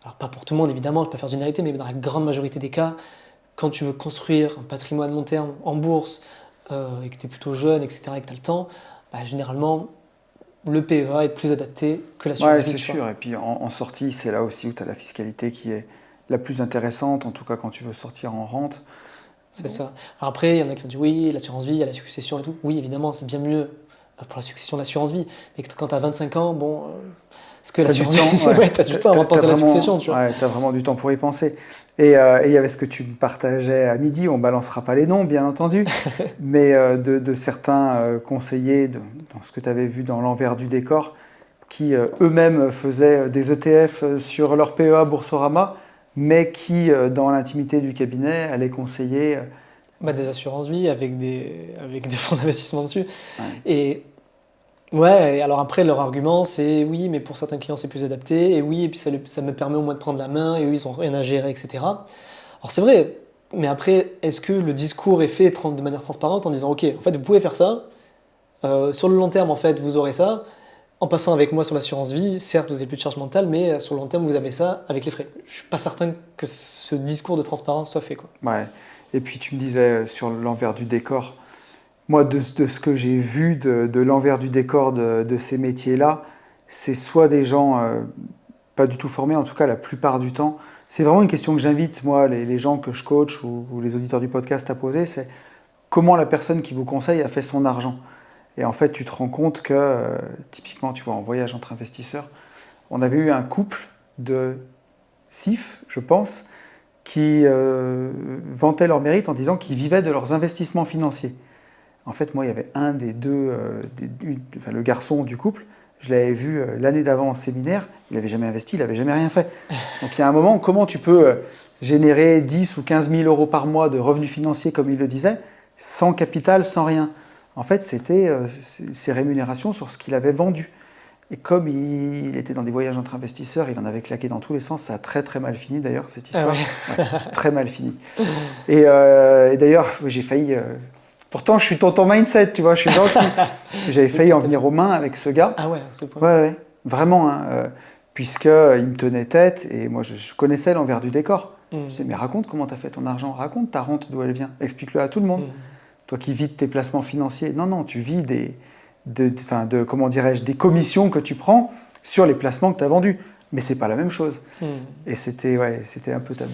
alors pas pour tout le monde évidemment, je ne peux pas faire de généralité, mais dans la grande majorité des cas, quand tu veux construire un patrimoine long terme en bourse et que tu es plutôt jeune, etc., et que tu as le temps, généralement le PEA est plus adapté que l'assurance vie. Ouais, c'est sûr. Et puis en sortie, c'est là aussi où tu as la fiscalité qui est la plus intéressante, en tout cas quand tu veux sortir en rente. C'est ça. Alors après, il y en a qui vont dire oui, l'assurance vie, il y a la succession et tout. Oui, évidemment, c'est bien mieux pour la succession de l'assurance vie. Mais quand tu as 25 ans, bon, ce que l'assurance vie, ouais, tu as du temps avant de penser à la succession. Tu vois. Ouais, tu as vraiment du temps pour y penser. Et il y avait ce que tu me partageais à midi, on ne balancera pas les noms, bien entendu, mais de certains conseillers, dans ce que tu avais vu dans l'envers du décor, qui eux-mêmes faisaient des ETF sur leur PEA Boursorama, mais qui, dans l'intimité du cabinet, allaient conseiller... des assurances vie avec des fonds d'investissement dessus. Ouais. Et ouais, alors après, leur argument, c'est oui, mais pour certains clients, c'est plus adapté, et oui, et puis ça me permet au moins de prendre la main, et eux, ils n'ont rien à gérer, etc. Alors c'est vrai, mais après, est-ce que le discours est fait de manière transparente en disant, ok, en fait, vous pouvez faire ça, sur le long terme, en fait, vous aurez ça, en passant avec moi sur l'assurance vie, certes, vous n'avez plus de charge mentale, mais sur le long terme, vous avez ça avec les frais. Je ne suis pas certain que ce discours de transparence soit fait, quoi. Ouais. Et puis tu me disais sur l'envers du décor, moi de ce que j'ai vu de l'envers du décor de ces métiers-là, c'est soit des gens pas du tout formés, en tout cas la plupart du temps. C'est vraiment une question que j'invite, moi, les gens que je coach ou les auditeurs du podcast à poser, c'est comment la personne qui vous conseille a fait son argent. Et en fait, tu te rends compte que, typiquement, tu vois, en voyage entre investisseurs, on avait eu un couple de CIF, je pense, qui vantaient leur mérite en disant qu'ils vivaient de leurs investissements financiers. En fait, moi, il y avait un des deux, le garçon du couple, je l'avais vu l'année d'avant en séminaire, il n'avait jamais investi, il n'avait jamais rien fait. Donc il y a un moment, comment tu peux générer 10 ou 15 000 euros par mois de revenus financiers, comme il le disait, sans capital, sans rien? En fait, c'était ses rémunérations sur ce qu'il avait vendu. Et comme il était dans des voyages entre investisseurs, il en avait claqué dans tous les sens. Ça a très très mal fini d'ailleurs, cette histoire. Ah ouais. Ouais, très mal fini. Et d'ailleurs, j'ai failli... Pourtant, je suis tonton mindset, tu vois, je suis gentil. J'avais failli en venir aux mains avec ce gars. Ah ouais, c'est pas... Ouais, vraiment, hein, puisqu'il me tenait tête et moi, je connaissais l'envers du décor. Je disais, mais raconte comment tu as fait ton argent, raconte ta rente, d'où elle vient. Explique-le à tout le monde. Toi qui vis de tes placements financiers. Non, tu vis comment dirais-je, des commissions que tu prends sur les placements que tu as vendus. Mais c'est pas la même chose. Et c'était un peu tabou.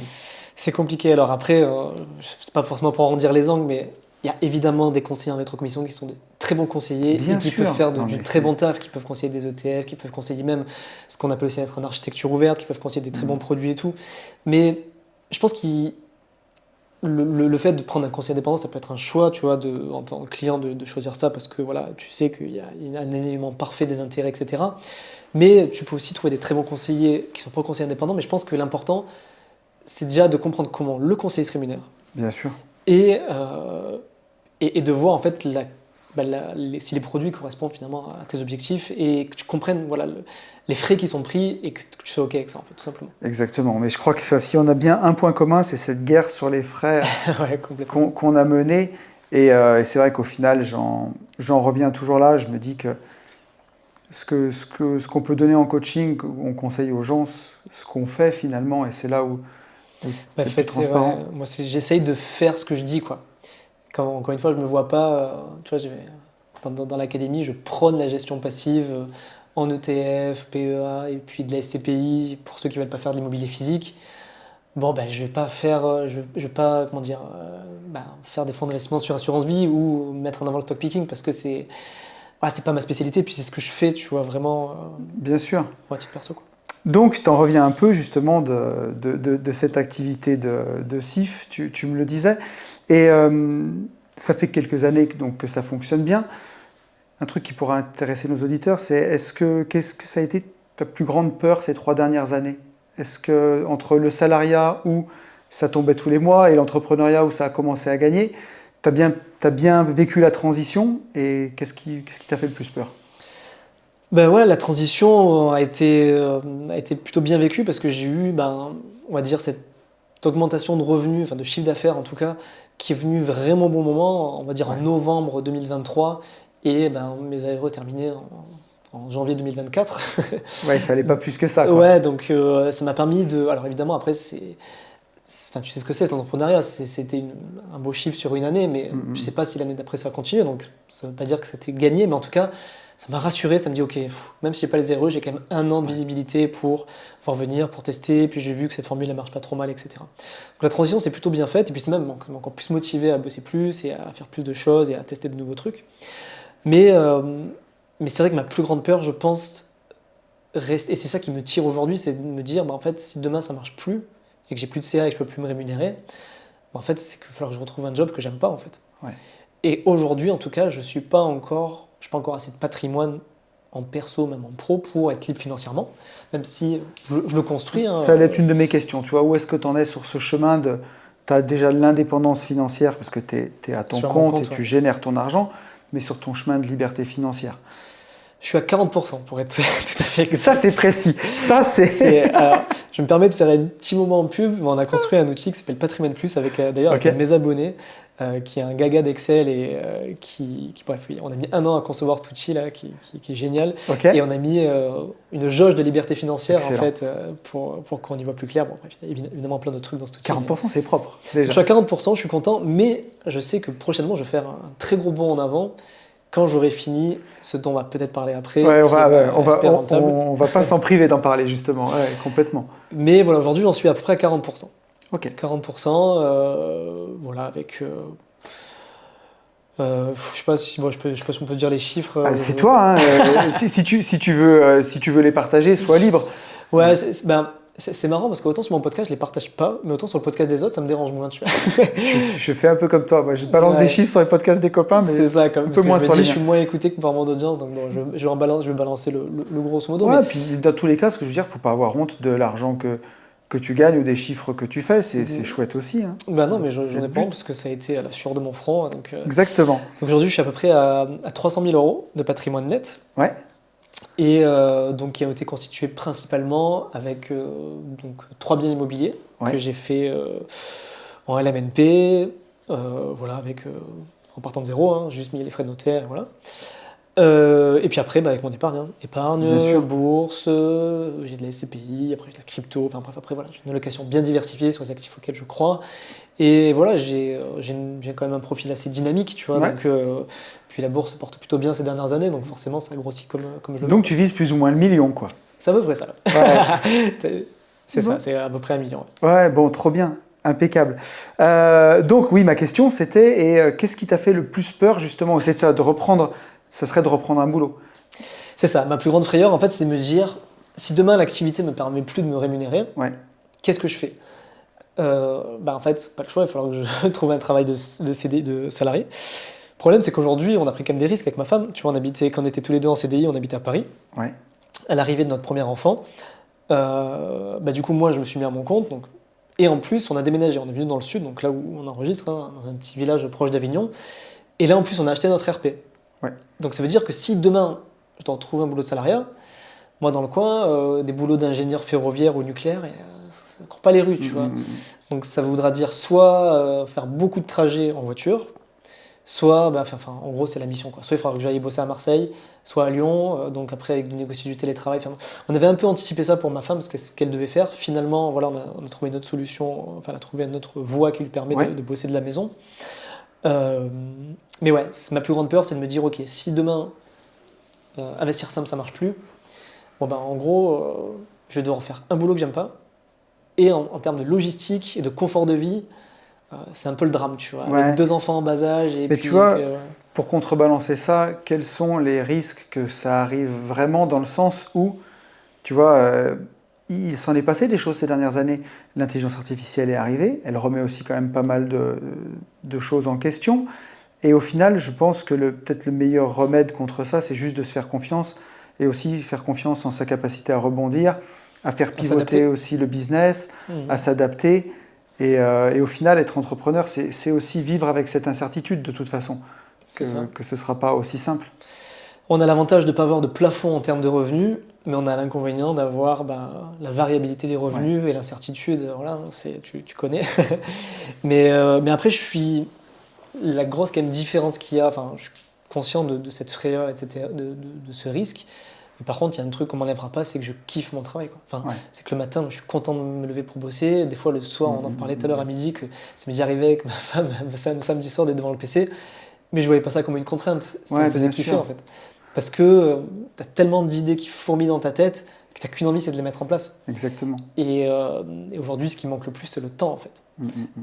C'est compliqué. Alors après, c'est pas forcément pour arrondir les angles, mais il y a évidemment des conseillers en rétrocommission qui sont de très bons conseillers Bien et qui sûr. peuvent faire du très bon taf, qui peuvent conseiller des ETF, qui peuvent conseiller même ce qu'on appelle aussi être en architecture ouverte, qui peuvent conseiller des très bons produits et tout. Mais je pense que le fait de prendre un conseiller indépendant, ça peut être un choix, tu vois, en tant que client, de choisir ça parce que voilà, tu sais qu'il y a un élément parfait des intérêts, etc. Mais tu peux aussi trouver des très bons conseillers qui ne sont pas conseillers indépendants, mais je pense que l'important, c'est déjà de comprendre comment le conseiller se rémunère. Bien sûr. Et de voir en fait si les produits correspondent finalement à tes objectifs et que tu comprennes les frais qui sont pris et que tu sois OK avec ça, en fait, tout simplement. Exactement. Mais je crois que si on a bien un point commun, c'est cette guerre sur les frais ouais, qu'on a menée. Et c'est vrai qu'au final, j'en reviens toujours là. Je me dis que ce qu'on peut donner en coaching, on conseille aux gens ce qu'on fait finalement. Et c'est là où c'est plus transparent. Ouais. Moi, j'essaye de faire ce que je dis, quoi. Encore une fois, je ne me vois pas... tu vois, dans l'académie, je prône la gestion passive en ETF, PEA et puis de la SCPI pour ceux qui ne veulent pas faire de l'immobilier physique. Bon, je ne vais pas faire, faire des fonds d'investissement sur assurance vie ou mettre en avant le stock picking parce que c'est pas ma spécialité, puis c'est ce que je fais, tu vois, vraiment... Bien sûr. À titre perso, quoi. Donc, tu en reviens un peu justement de cette activité de CIF, tu me le disais. Et ça fait quelques années que ça fonctionne bien. Un truc qui pourra intéresser nos auditeurs, c'est qu'est-ce que ça a été ta plus grande peur ces 3 dernières années? Est-ce que entre le salariat où ça tombait tous les mois et l'entrepreneuriat où ça a commencé à gagner, t'as bien vécu la transition et qu'est-ce qui t'a fait le plus peur? Ben ouais, la transition a été plutôt bien vécue parce que j'ai eu, on va dire, cette augmentation de revenus, enfin de chiffre d'affaires en tout cas, qui est venue vraiment au bon moment, on va dire en novembre 2023, et mes ARE terminaient en janvier 2024. Ouais, il fallait pas plus que ça, quoi. Ouais, donc ça m'a permis de... Alors évidemment, après, enfin, tu sais ce que c'est l'entrepreneuriat, c'était un beau chiffre sur une année, mais je sais pas si l'année d'après ça va continuer, donc ça veut pas dire que c'était gagné, mais en tout cas, ça m'a rassuré, ça me dit, ok, même si j'ai pas les ARE, j'ai quand même 1 an de visibilité pour voir venir, pour tester, puis j'ai vu que cette formule elle marche pas trop mal, etc. Donc la transition c'est plutôt bien faite, et puis c'est même encore plus motivé à bosser plus, et à faire plus de choses, et à tester de nouveaux trucs. Mais c'est vrai que ma plus grande peur, je pense, reste, et c'est ça qui me tire aujourd'hui, c'est de me dire, en fait, si demain ça marche plus, et que j'ai plus de CA et que je peux plus me rémunérer, en fait, c'est qu'il va falloir que je retrouve un job que j'aime pas, en fait. Ouais. Et aujourd'hui, en tout cas, je n'ai pas encore assez de patrimoine en perso, même en pro, pour être libre financièrement, même si je le construis. Hein. Ça allait être une de mes questions, tu vois, où est-ce que tu en es sur ce chemin de... Tu as déjà l'indépendance financière parce que tu es à ton compte et tu génères ton argent, mais sur ton chemin de liberté financière. Je suis à 40% pour être tout à fait exact. Ça, c'est précis. Ça, je me permets de faire un petit moment en pub. On a construit un outil qui s'appelle Patrimoine Plus avec d'ailleurs avec mes abonnés, qui est un gaga d'Excel et bref, oui, on a mis 1 an à concevoir cet outil là, qui est génial. Et on a mis une jauge de liberté financière en fait pour qu'on y voit plus clair. Bon, bref, il y a évidemment plein d'autres trucs dans cet outil. 40%, c'est propre. Déjà. Je suis à 40%, je suis content, mais je sais que prochainement, je vais faire un très gros bond en avant. Quand j'aurai fini, ce dont on va peut-être parler après. Ouais, on va pas s'en priver d'en parler justement, complètement. Mais voilà, aujourd'hui j'en suis à peu près à 40%. Ok. 40%, voilà, avec... je sais pas si on peut dire les chiffres. C'est toi, hein, si tu veux les partager, sois libre. Ouais, c'est marrant parce qu'autant sur mon podcast je les partage pas, mais autant sur le podcast des autres ça me dérange moins, tu vois. je fais un peu comme toi, moi je balance des chiffres sur les podcasts des copains, mais c'est ça, comme, un peu moins sur les miens. Je suis moins écouté que par mon audience, donc bon, je vais balancer le grosso modo. Ouais, mais... puis dans tous les cas, ce que je veux dire, faut pas avoir honte de l'argent que tu gagnes ou des chiffres que tu fais, c'est chouette aussi. Hein. Non, mais j'en ai pas honte parce que ça a été à la sueur de mon front. Donc, exactement. Donc aujourd'hui je suis à peu près à 300 000 € de patrimoine net. Ouais. Et donc qui a été constitué principalement avec donc 3 biens immobiliers que j'ai fait en LMNP, voilà, en partant de zéro, hein, juste mis les frais de notaire, voilà. Et puis après, avec mon épargne, bourse, j'ai de la SCPI, après j'ai de la crypto, enfin bref, après voilà, j'ai une allocation bien diversifiée sur les actifs auxquels je crois. Et voilà, j'ai quand même un profil assez dynamique, tu vois, donc... Puis la bourse porte plutôt bien ces dernières années, donc forcément ça grossit comme je le veux. Donc tu vises plus ou moins le million, quoi. C'est à peu près ça. Ouais. C'est ça, c'est à peu près 1 million. Ouais, bon, trop bien, impeccable. Donc oui, ma question c'était, qu'est-ce qui t'a fait le plus peur justement? C'est ça, ça serait de reprendre un boulot. C'est ça, ma plus grande frayeur en fait c'est de me dire, si demain l'activité ne me permet plus de me rémunérer, qu'est-ce que je fais? En fait, pas le choix, il va falloir que je trouve un travail de CD, de salarié. Le problème, c'est qu'aujourd'hui, on a pris quand même des risques avec ma femme. Tu vois, quand on était tous les deux en CDI, on habitait à Paris. Ouais. À l'arrivée de notre premier enfant, du coup, moi, je me suis mis à mon compte. Donc, et en plus, on a déménagé. On est venu dans le sud, donc là où on enregistre, hein, dans un petit village proche d'Avignon. Et là, en plus, on a acheté notre RP. Ouais. Donc, ça veut dire que si demain, je dois trouver un boulot de salariat, moi, dans le coin, des boulots d'ingénieur ferroviaire ou nucléaire, ça ne court pas les rues, tu vois. Donc, ça voudra dire soit faire beaucoup de trajets en voiture, soit, en gros, c'est la mission, quoi. Soit il faudra que j'aille bosser à Marseille, soit à Lyon, donc après, avec négocier du télétravail. On avait un peu anticipé ça pour ma femme, parce que ce qu'elle devait faire. Finalement, voilà, on a trouvé une autre solution, elle a trouvé une autre voie qui lui permet de bosser de la maison. Mais ouais, ma plus grande peur, c'est de me dire, ok, si demain, investir simple, ça marche plus, en gros, je vais devoir faire un boulot que j'aime pas, et en termes de logistique et de confort de vie, c'est un peu le drame, tu vois, avec 2 enfants en bas âge. Mais tu vois, pour contrebalancer ça, quels sont les risques que ça arrive vraiment dans le sens où, tu vois, il s'en est passé des choses ces dernières années. L'intelligence artificielle est arrivée, elle remet aussi quand même pas mal de choses en question. Et au final, je pense que peut-être le meilleur remède contre ça, c'est juste de se faire confiance et aussi faire confiance en sa capacité à rebondir à faire À s'adapter. pivoter aussi le business, à s'adapter. Et au final, être entrepreneur, c'est aussi vivre avec cette incertitude de toute façon, C'est ça. que ce ne sera pas aussi simple. On a l'avantage de ne pas avoir de plafond en termes de revenus, mais on a l'inconvénient d'avoir la variabilité des revenus et l'incertitude. Voilà, tu connais. mais après, la grosse quand même différence qu'il y a, enfin, je suis conscient de cette frayeur, etc., de ce risque. Mais par contre, il y a un truc qu'on ne m'enlèvera pas, c'est que je kiffe mon travail, quoi. Enfin, c'est que le matin, je suis content de me lever pour bosser. Des fois, le soir, on en parlait tout à l'heure à midi, que ça m'est déjà arrivé avec ma femme, samedi soir, d'être devant le PC. Mais je ne voyais pas ça comme une contrainte. Ça me faisait kiffer, en fait. Parce que tu as tellement d'idées qui fourmillent dans ta tête que tu n'as qu'une envie, c'est de les mettre en place. Exactement. Et aujourd'hui, ce qui manque le plus, c'est le temps, en fait.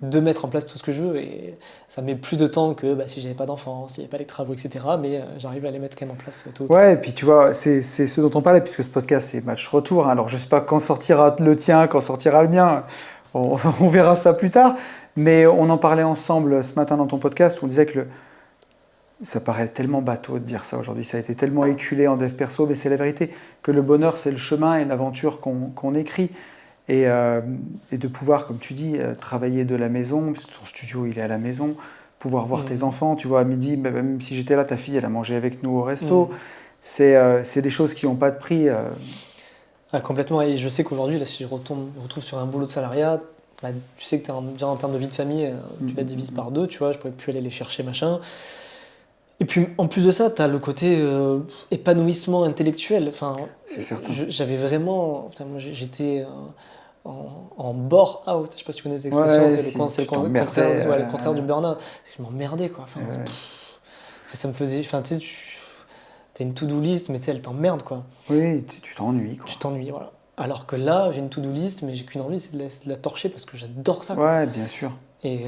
De mettre en place tout ce que je veux. Et ça met plus de temps que si j'avais pas d'enfants, s'il n'y avait pas les travaux, etc. Mais j'arrive à les mettre quand même en place tôt ou tard. Ouais, et puis tu vois, c'est ce dont on parlait, puisque ce podcast, c'est match retour. Hein. Alors, je ne sais pas quand sortira le tien, quand sortira le mien. On verra ça plus tard. Mais on en parlait ensemble ce matin dans ton podcast, où on disait que ça paraît tellement bateau de dire ça aujourd'hui, ça a été tellement éculé en dev perso, mais c'est la vérité, que le bonheur, c'est le chemin et l'aventure qu'on écrit. Et de pouvoir, comme tu dis, travailler de la maison, parce que ton studio, il est à la maison, pouvoir voir tes enfants, tu vois, à midi, même si j'étais là, ta fille, elle a mangé avec nous au resto. C'est des choses qui n'ont pas de prix. Complètement, et je sais qu'aujourd'hui, là, si je me retrouve sur un boulot de salariat, tu sais que déjà en termes de vie de famille, tu la divises par 2, tu vois, je pourrais plus aller les chercher, machin. Et puis en plus de ça, tu as le côté épanouissement intellectuel. Enfin, c'est certain. J'avais vraiment. Moi, j'étais en bore-out. Je sais pas si tu connais cette expression. C'est le contraire du burn-out. Je m'emmerdais, quoi. Enfin, ça me faisait. Enfin, tu sais, t'as une to-do list, mais tu sais, elle t'emmerde, quoi. Oui, tu t'ennuies, quoi. Tu t'ennuies, voilà. Alors que là, j'ai une to-do list, mais j'ai qu'une envie, c'est de la torcher parce que j'adore ça, quoi. Ouais, bien sûr. Et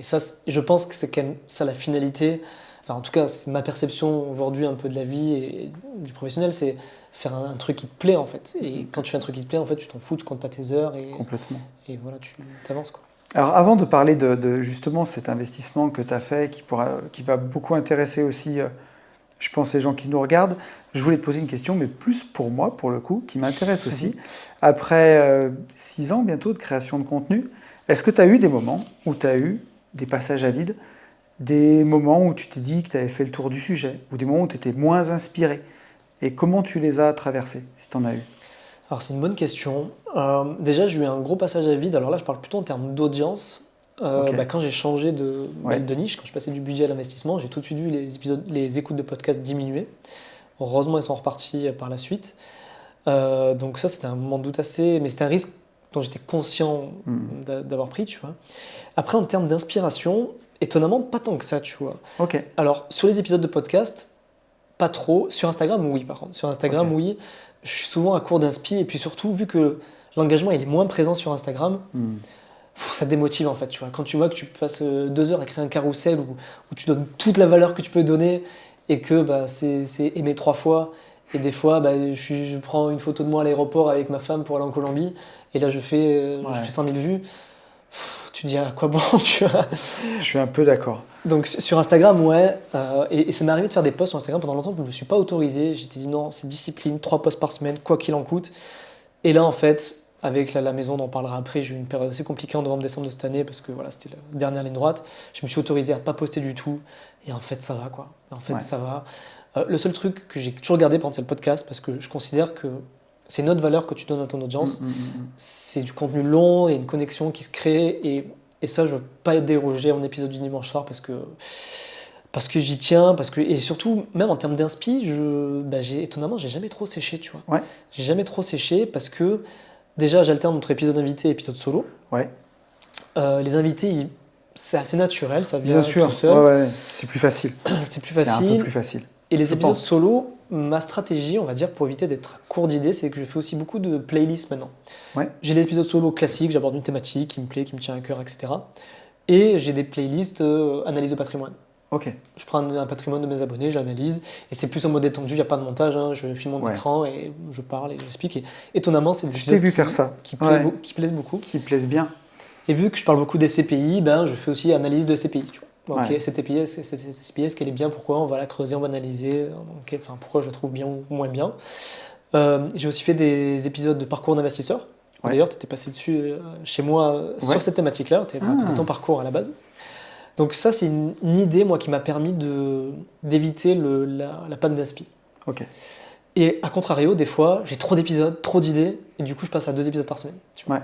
ça, je pense que c'est quand même ça la finalité. Enfin, en tout cas, c'est ma perception aujourd'hui un peu de la vie et du professionnel, c'est faire un truc qui te plaît, en fait. Et quand tu fais un truc qui te plaît, en fait, tu t'en fous, tu comptes pas tes heures. Complètement. Et voilà, tu avances, quoi. Alors, avant de parler de justement cet investissement que tu as fait, qui va beaucoup intéresser aussi, je pense, les gens qui nous regardent, je voulais te poser une question, mais plus pour moi, pour le coup, qui m'intéresse aussi. Après 6 ans bientôt de création de contenu, est-ce que tu as eu des moments où tu as eu des passages à vide, des moments où tu t'es dit que tu avais fait le tour du sujet, ou des moments où tu étais moins inspiré? Et comment tu les as traversés, si tu en as eu? Alors, c'est une bonne question. Déjà, j'ai eu un gros passage à vide. Alors là, je parle plutôt en termes d'audience. Quand j'ai changé de niche, quand je passais du budget à l'investissement, j'ai tout de suite vu les écoutes de podcast diminuer. Heureusement, elles sont reparties par la suite. Donc ça, c'était un moment de doute assez... Mais c'était un risque dont j'étais conscient d'avoir pris, tu vois. Après, en termes d'inspiration, étonnamment, pas tant que ça, tu vois. Ok. Alors, sur les épisodes de podcast, pas trop. Sur Instagram, oui, par contre. Sur Instagram, oui. Je suis souvent à court d'inspi. Et puis surtout, vu que l'engagement il est moins présent sur Instagram, ça te démotive, en fait. Tu vois. Quand tu vois que tu passes 2 heures à créer un carrousel où tu donnes toute la valeur que tu peux donner et que c'est aimé 3 fois. Et des fois, je prends une photo de moi à l'aéroport avec ma femme pour aller en Colombie. Et là, je fais 100 000 vues. Tu te dis à quoi bon, tu vois. Je suis un peu d'accord. Donc sur Instagram, ouais. Et ça m'est arrivé de faire des posts sur Instagram pendant longtemps que je ne me suis pas autorisé. J'étais dit non, c'est discipline, 3 posts par semaine, quoi qu'il en coûte. Et là, en fait, avec la maison, on en parlera après, j'ai eu une période assez compliquée en novembre-décembre de cette année parce que voilà, c'était la dernière ligne droite. Je me suis autorisé à ne pas poster du tout. Et en fait, ça va, quoi. Ça va. Le seul truc que j'ai toujours gardé, par exemple, c'est le podcast parce que je considère que c'est une autre valeur que tu donnes à ton audience. C'est du contenu long et une connexion qui se crée. Et ça, je ne veux pas être dérogé en épisode du dimanche soir parce que j'y tiens. Et surtout, même en termes d'inspi, étonnamment, j'ai jamais trop séché, tu vois. Ouais. J'ai jamais trop séché parce que déjà, j'alterne entre épisode invité et épisode solo. Ouais. Les invités, c'est assez naturel, ça vient Bien sûr. tout seul. Ouais. C'est plus facile. C'est plus facile. C'est un peu plus facile. Et les épisodes solo, ma stratégie, on va dire, pour éviter d'être à court d'idées, c'est que je fais aussi beaucoup de playlists maintenant. Ouais. J'ai des épisodes solo classiques, j'aborde une thématique qui me plaît, qui me tient à cœur, etc. Et j'ai des playlists analyse de patrimoine. Ok. Je prends un patrimoine de mes abonnés, j'analyse, et c'est plus en mode détendu, il n'y a pas de montage, hein, je filme mon écran et je parle et j'explique. Et étonnamment, c'est des épisodes qui plaisent beaucoup. Qui plaisent bien. Et vu que je parle beaucoup des SCPI, je fais aussi analyse de SCPI, tu vois. Ok, cette SCPI, est-ce qu'elle est bien? Pourquoi? On va la creuser, on va analyser. Pourquoi je la trouve bien ou moins bien. J'ai aussi fait des épisodes de parcours d'investisseurs. Ouais. D'ailleurs, tu étais passé dessus chez moi sur cette thématique-là. Tu avais raconté ton parcours à la base. Donc ça, c'est une idée, moi, qui m'a permis d'éviter la panne d'inspi. Ok. Et à contrario, des fois, j'ai trop d'épisodes, trop d'idées, et du coup, je passe à 2 épisodes par semaine. Tu vois. Ouais.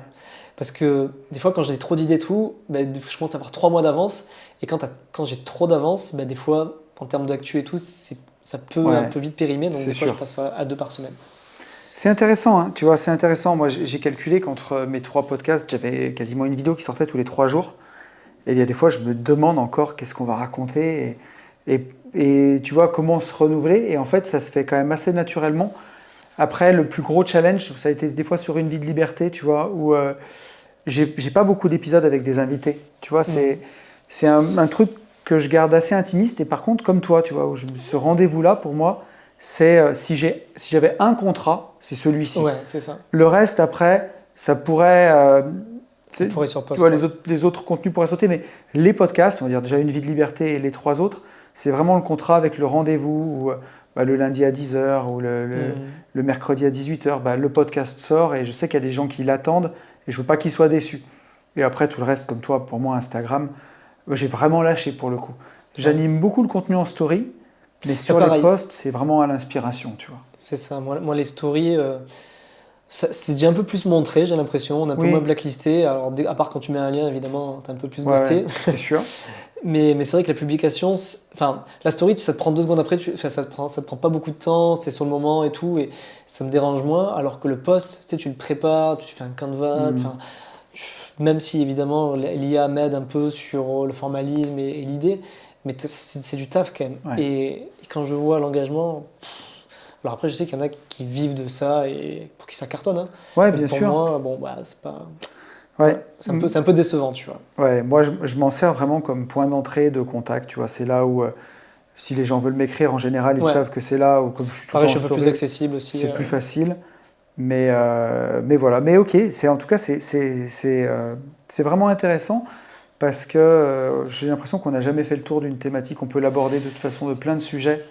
Parce que des fois, quand j'ai trop d'idées et tout, je commence à avoir 3 mois d'avance. Et quand j'ai trop d'avance, des fois, en termes d'actu et tout, ça peut un peu vite périmer. Donc des fois, je passe à 2 par semaine. C'est intéressant, hein, tu vois, c'est intéressant. Moi, j'ai calculé qu'entre mes 3 podcasts, j'avais quasiment une vidéo qui sortait tous les 3 jours. Et il y a des fois, je me demande encore qu'est-ce qu'on va raconter et tu vois, comment se renouveler. Et en fait, ça se fait quand même assez naturellement. Après, le plus gros challenge, ça a été des fois sur Une vie de liberté, tu vois, où j'ai pas beaucoup d'épisodes avec des invités. Tu vois, c'est un truc que je garde assez intimiste. Et par contre, comme toi, tu vois, ce rendez-vous-là, pour moi, c'est si j'avais un contrat, c'est celui-ci. Ouais, c'est ça. Le reste, après, ça pourrait... sur tu vois, les autres contenus pourraient sauter, mais les podcasts, on va dire déjà Une vie de liberté et les 3 autres, c'est vraiment le contrat avec le rendez-vous, où, le lundi à 10h ou le mercredi à 18h, le podcast sort et je sais qu'il y a des gens qui l'attendent et je ne veux pas qu'ils soient déçus. Et après, tout le reste, comme toi, pour moi, Instagram, j'ai vraiment lâché pour le coup. J'anime beaucoup le contenu en story, mais sur les posts, c'est vraiment à l'inspiration, tu vois. C'est ça. Moi, les stories... c'est déjà un peu plus montré, j'ai l'impression, on est un peu moins blacklisté, alors à part quand tu mets un lien, évidemment, t'es un peu plus ghosté. Ouais, c'est sûr. mais c'est vrai que la publication, la story, ça te prend 2 secondes après, ça te prend pas beaucoup de temps, c'est sur le moment et tout, et ça me dérange moins, alors que le post, tu le prépares, tu fais un canevas, même si évidemment l'IA m'aide un peu sur le formalisme et l'idée, mais c'est du taf quand même. Ouais. Et quand je vois l'engagement... Alors après, je sais qu'il y en a qui vivent de ça et pour qui ça cartonne. Hein. Ouais, bien sûr. Pour moi, c'est pas... Ouais. C'est un peu décevant, tu vois. Ouais, moi, je m'en sers vraiment comme point d'entrée, de contact, tu vois. C'est là où, si les gens veulent m'écrire, en général, ils savent que c'est là où, comme je suis tout le temps en story, je suis un peu plus accessible aussi. C'est plus facile. Mais voilà. Mais ok, en tout cas, c'est vraiment intéressant parce que j'ai l'impression qu'on n'a jamais fait le tour d'une thématique. On peut l'aborder de toute façon de plein de sujets.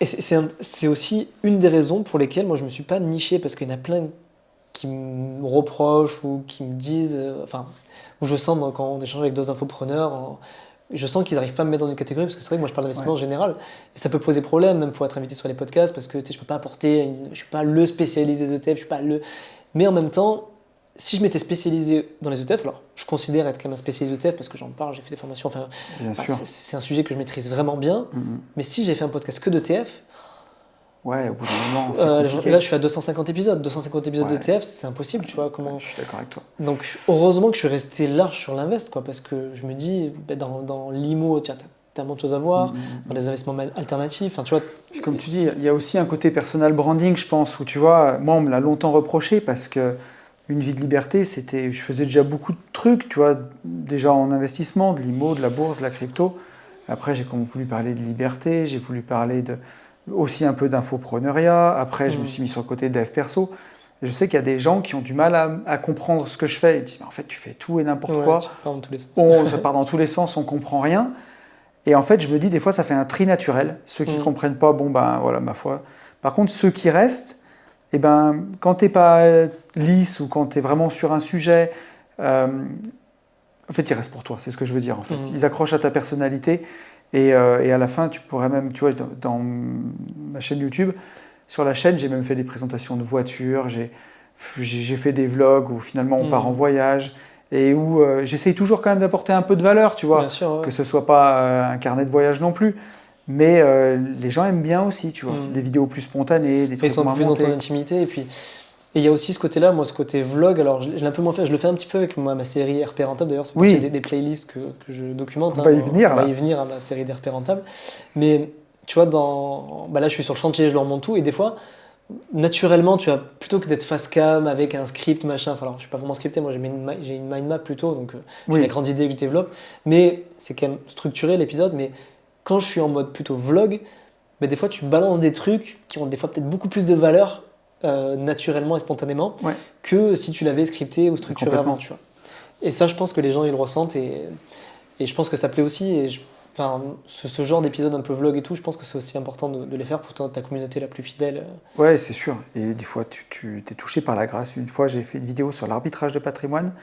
Et c'est aussi une des raisons pour lesquelles moi je me suis pas niché, parce qu'il y en a plein qui me reprochent ou qui me disent, où je sens quand on échange avec d'autres infopreneurs, je sens qu'ils n'arrivent pas à me mettre dans une catégorie, parce que c'est vrai que moi je parle d'investissement en général, et ça peut poser problème même pour être invité sur les podcasts, parce que je peux pas apporter, je suis pas le spécialiste des ETF, je suis pas le... Mais en même temps, si je m'étais spécialisé dans les ETF, alors je considère être quand même un spécialiste d'ETF parce que j'en parle, j'ai fait des formations, bien sûr. C'est un sujet que je maîtrise vraiment bien, mais si j'ai fait un podcast que d'ETF, ouais, au bout d'un moment, c'est compliqué. là je suis à 250 épisodes d'ETF, c'est impossible, tu vois, comment... Je suis d'accord avec toi. Donc heureusement que je suis resté large sur l'invest, quoi, parce que je me dis, dans l'IMO, tu as tellement de choses à voir, dans les investissements alternatifs, tu vois... Comme tu dis, il y a aussi un côté personal branding, je pense, où tu vois, moi on me l'a longtemps reproché parce que Une vie de liberté, je faisais déjà beaucoup de trucs, tu vois, déjà en investissement, de l'IMO, de la bourse, de la crypto. Après, j'ai voulu parler de liberté, j'ai voulu parler aussi un peu d'infopreneuriat. Après, je me suis mis sur le côté dev perso. Et je sais qu'il y a des gens qui ont du mal à comprendre ce que je fais. Ils disent, mais en fait, tu fais tout et n'importe quoi. Ça part dans tous les sens. Ça part dans tous les sens, on comprend rien. Et en fait, je me dis, des fois, ça fait un tri naturel. Ceux qui ne comprennent pas, voilà, ma foi. Par contre, ceux qui restent, quand tu n'es pas lisse ou quand tu es vraiment sur un sujet, en fait, ils restent pour toi, c'est ce que je veux dire. En fait. Ils accrochent à ta personnalité et à la fin, tu pourrais même, tu vois, dans ma chaîne YouTube, sur la chaîne, j'ai même fait des présentations de voitures, j'ai fait des vlogs où finalement on part en voyage et où j'essaye toujours quand même d'apporter un peu de valeur, tu vois, bien sûr, que ce ne soit pas un carnet de voyage non plus. Mais les gens aiment bien aussi, tu vois, des vidéos plus spontanées, des trucs ils sont plus dans ton intimité. Et il y a aussi ce côté-là, moi, ce côté vlog. Alors, je l'ai un peu moins fait. Je le fais un petit peu avec ma série RP Rentable. D'ailleurs, c'est partie des playlists que je documente. On va y venir, on va y venir à ma série d'RP Rentable. Mais tu vois, là, je suis sur le chantier, je leur montre tout. Et des fois, naturellement, tu vois, plutôt que d'être face cam avec un script, machin. Alors, je suis pas vraiment scripté. Moi, j'ai une mind map plutôt. Donc, j'ai des grandes idées que je développe. Mais c'est quand même structuré l'épisode. Mais quand je suis en mode plutôt vlog, des fois tu balances des trucs qui ont des fois peut-être beaucoup plus de valeur naturellement et spontanément que si tu l'avais scripté ou structuré avant. Tu vois. Et ça, je pense que les gens ils le ressentent et je pense que ça plaît aussi. Et enfin, ce genre d'épisode un peu vlog et tout, je pense que c'est aussi important de les faire pour ta communauté la plus fidèle. Ouais, c'est sûr. Et des fois, tu t'es touché par la grâce. Une fois, j'ai fait une vidéo sur l'arbitrage de patrimoine.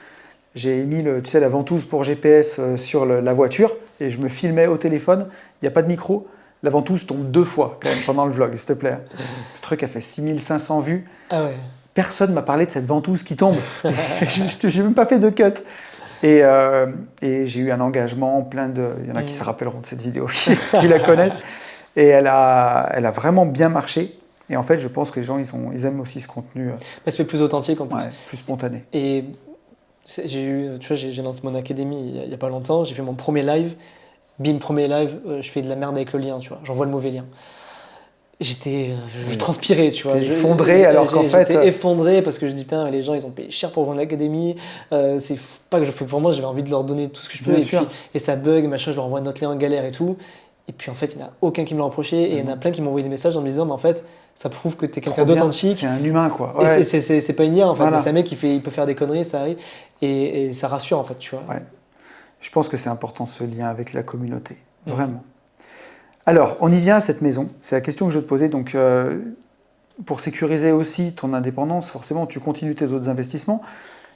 J'ai mis tu sais, la ventouse pour GPS sur la voiture et je me filmais au téléphone. Il n'y a pas de micro. La ventouse tombe 2 fois quand même pendant le vlog, s'il te plaît. Le truc a fait 6500 vues. Ah ouais. Personne m'a parlé de cette ventouse qui tombe. Je n'ai même pas fait de cut. Et j'ai eu un engagement plein de... Il y en a qui se rappelleront de cette vidéo, qui la connaissent. Et elle a vraiment bien marché. Et en fait, je pense que les gens, ils aiment aussi ce contenu. Ça se fait plus authentique en plus. Ouais, plus spontané. Et j'ai lancé mon académie il y a pas longtemps, j'ai fait mon premier live. Bim, premier live, je fais de la merde avec le lien, tu vois. J'envoie le mauvais lien. Je transpirais, tu vois. J'étais effondré alors qu'en fait... J'étais effondré parce que je dis, putain, les gens, ils ont payé cher pour mon académie. C'est pas que je fais pour moi, j'avais envie de leur donner tout ce que je peux. Et ça bug, machin, je leur envoie notre lien en galère et tout. Et puis en fait, il n'y en a aucun qui me l'a reproché. Et il y en a plein qui m'ont envoyé des messages en me disant, mais en fait, ça prouve que tu es quelqu'un d'authentique. C'est un humain, quoi. Ouais. Et c'est pas une IA, en fait. Voilà. C'est un mec il peut faire des conneries, ça arrive. Et ça rassure, en fait, tu vois. Ouais. Je pense que c'est important, ce lien avec la communauté. Vraiment. Alors, on y vient à cette maison. C'est la question que je te posais. Donc, pour sécuriser aussi ton indépendance, forcément, tu continues tes autres investissements.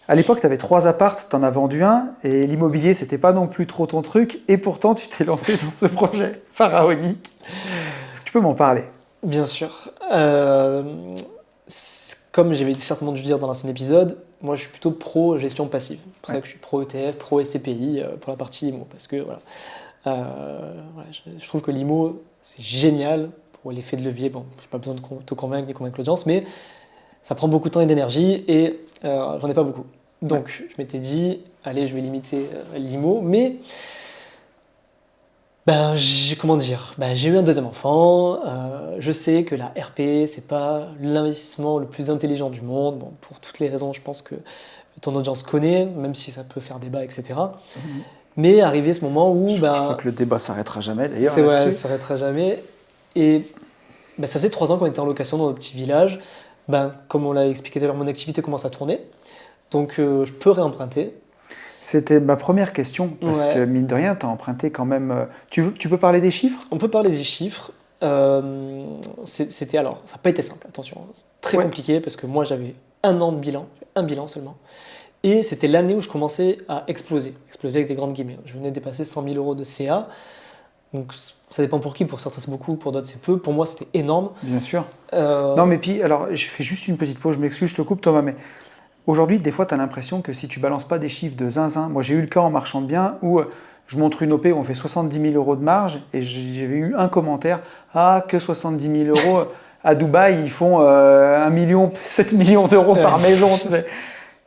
À l'époque, tu avais 3 apparts, tu en as vendu un, et l'immobilier, c'était pas non plus trop ton truc, et pourtant, tu t'es lancé dans ce projet pharaonique. Est-ce que tu peux m'en parler? Bien sûr. Comme j'avais certainement dû dire dans l'ancien épisode, moi, je suis plutôt pro gestion passive. C'est pour ça que je suis pro ETF, pro SCPI, pour la partie IMO, parce que voilà. Je trouve que l'IMO, c'est génial pour l'effet de levier. Bon, je n'ai pas besoin de te convaincre ni convaincre l'audience, mais ça prend beaucoup de temps et d'énergie et j'en ai pas beaucoup. Donc, je m'étais dit, allez, je vais limiter l'IMO, mais j'ai eu un deuxième enfant. Je sais que la RP, c'est pas l'investissement le plus intelligent du monde. Bon, pour toutes les raisons, je pense que ton audience connaît, même si ça peut faire débat, etc. Mais arrivé ce moment où... Je crois que le débat s'arrêtera jamais, d'ailleurs. Ça s'arrêtera jamais. Et ça faisait 3 ans qu'on était en location dans notre petit village. Comme on l'a expliqué tout à l'heure, mon activité commence à tourner. Donc, je peux réemprunter. C'était ma première question, parce que mine de rien, tu as emprunté quand même... Tu peux parler des chiffres? On peut parler des chiffres. C'était alors, ça n'a pas été simple, attention. Très compliqué, parce que moi, j'avais 1 an de bilan, un bilan seulement. Et c'était l'année où je commençais à exploser avec des grandes guillemets. Je venais de dépasser 100 000 euros de CA. Donc ça dépend pour qui, pour certains c'est beaucoup, pour d'autres c'est peu. Pour moi c'était énorme. Bien sûr. Non mais puis, alors je fais juste une petite pause, je m'excuse, je te coupe Thomas, mais aujourd'hui des fois tu as l'impression que si tu balances pas des chiffres de zinzin, moi j'ai eu le cas en marchand de biens où je montre une OP où on fait 70 000 euros de marge et j'avais eu un commentaire, que 70 000 euros, à Dubaï ils font 7 millions d'euros par maison, tu sais.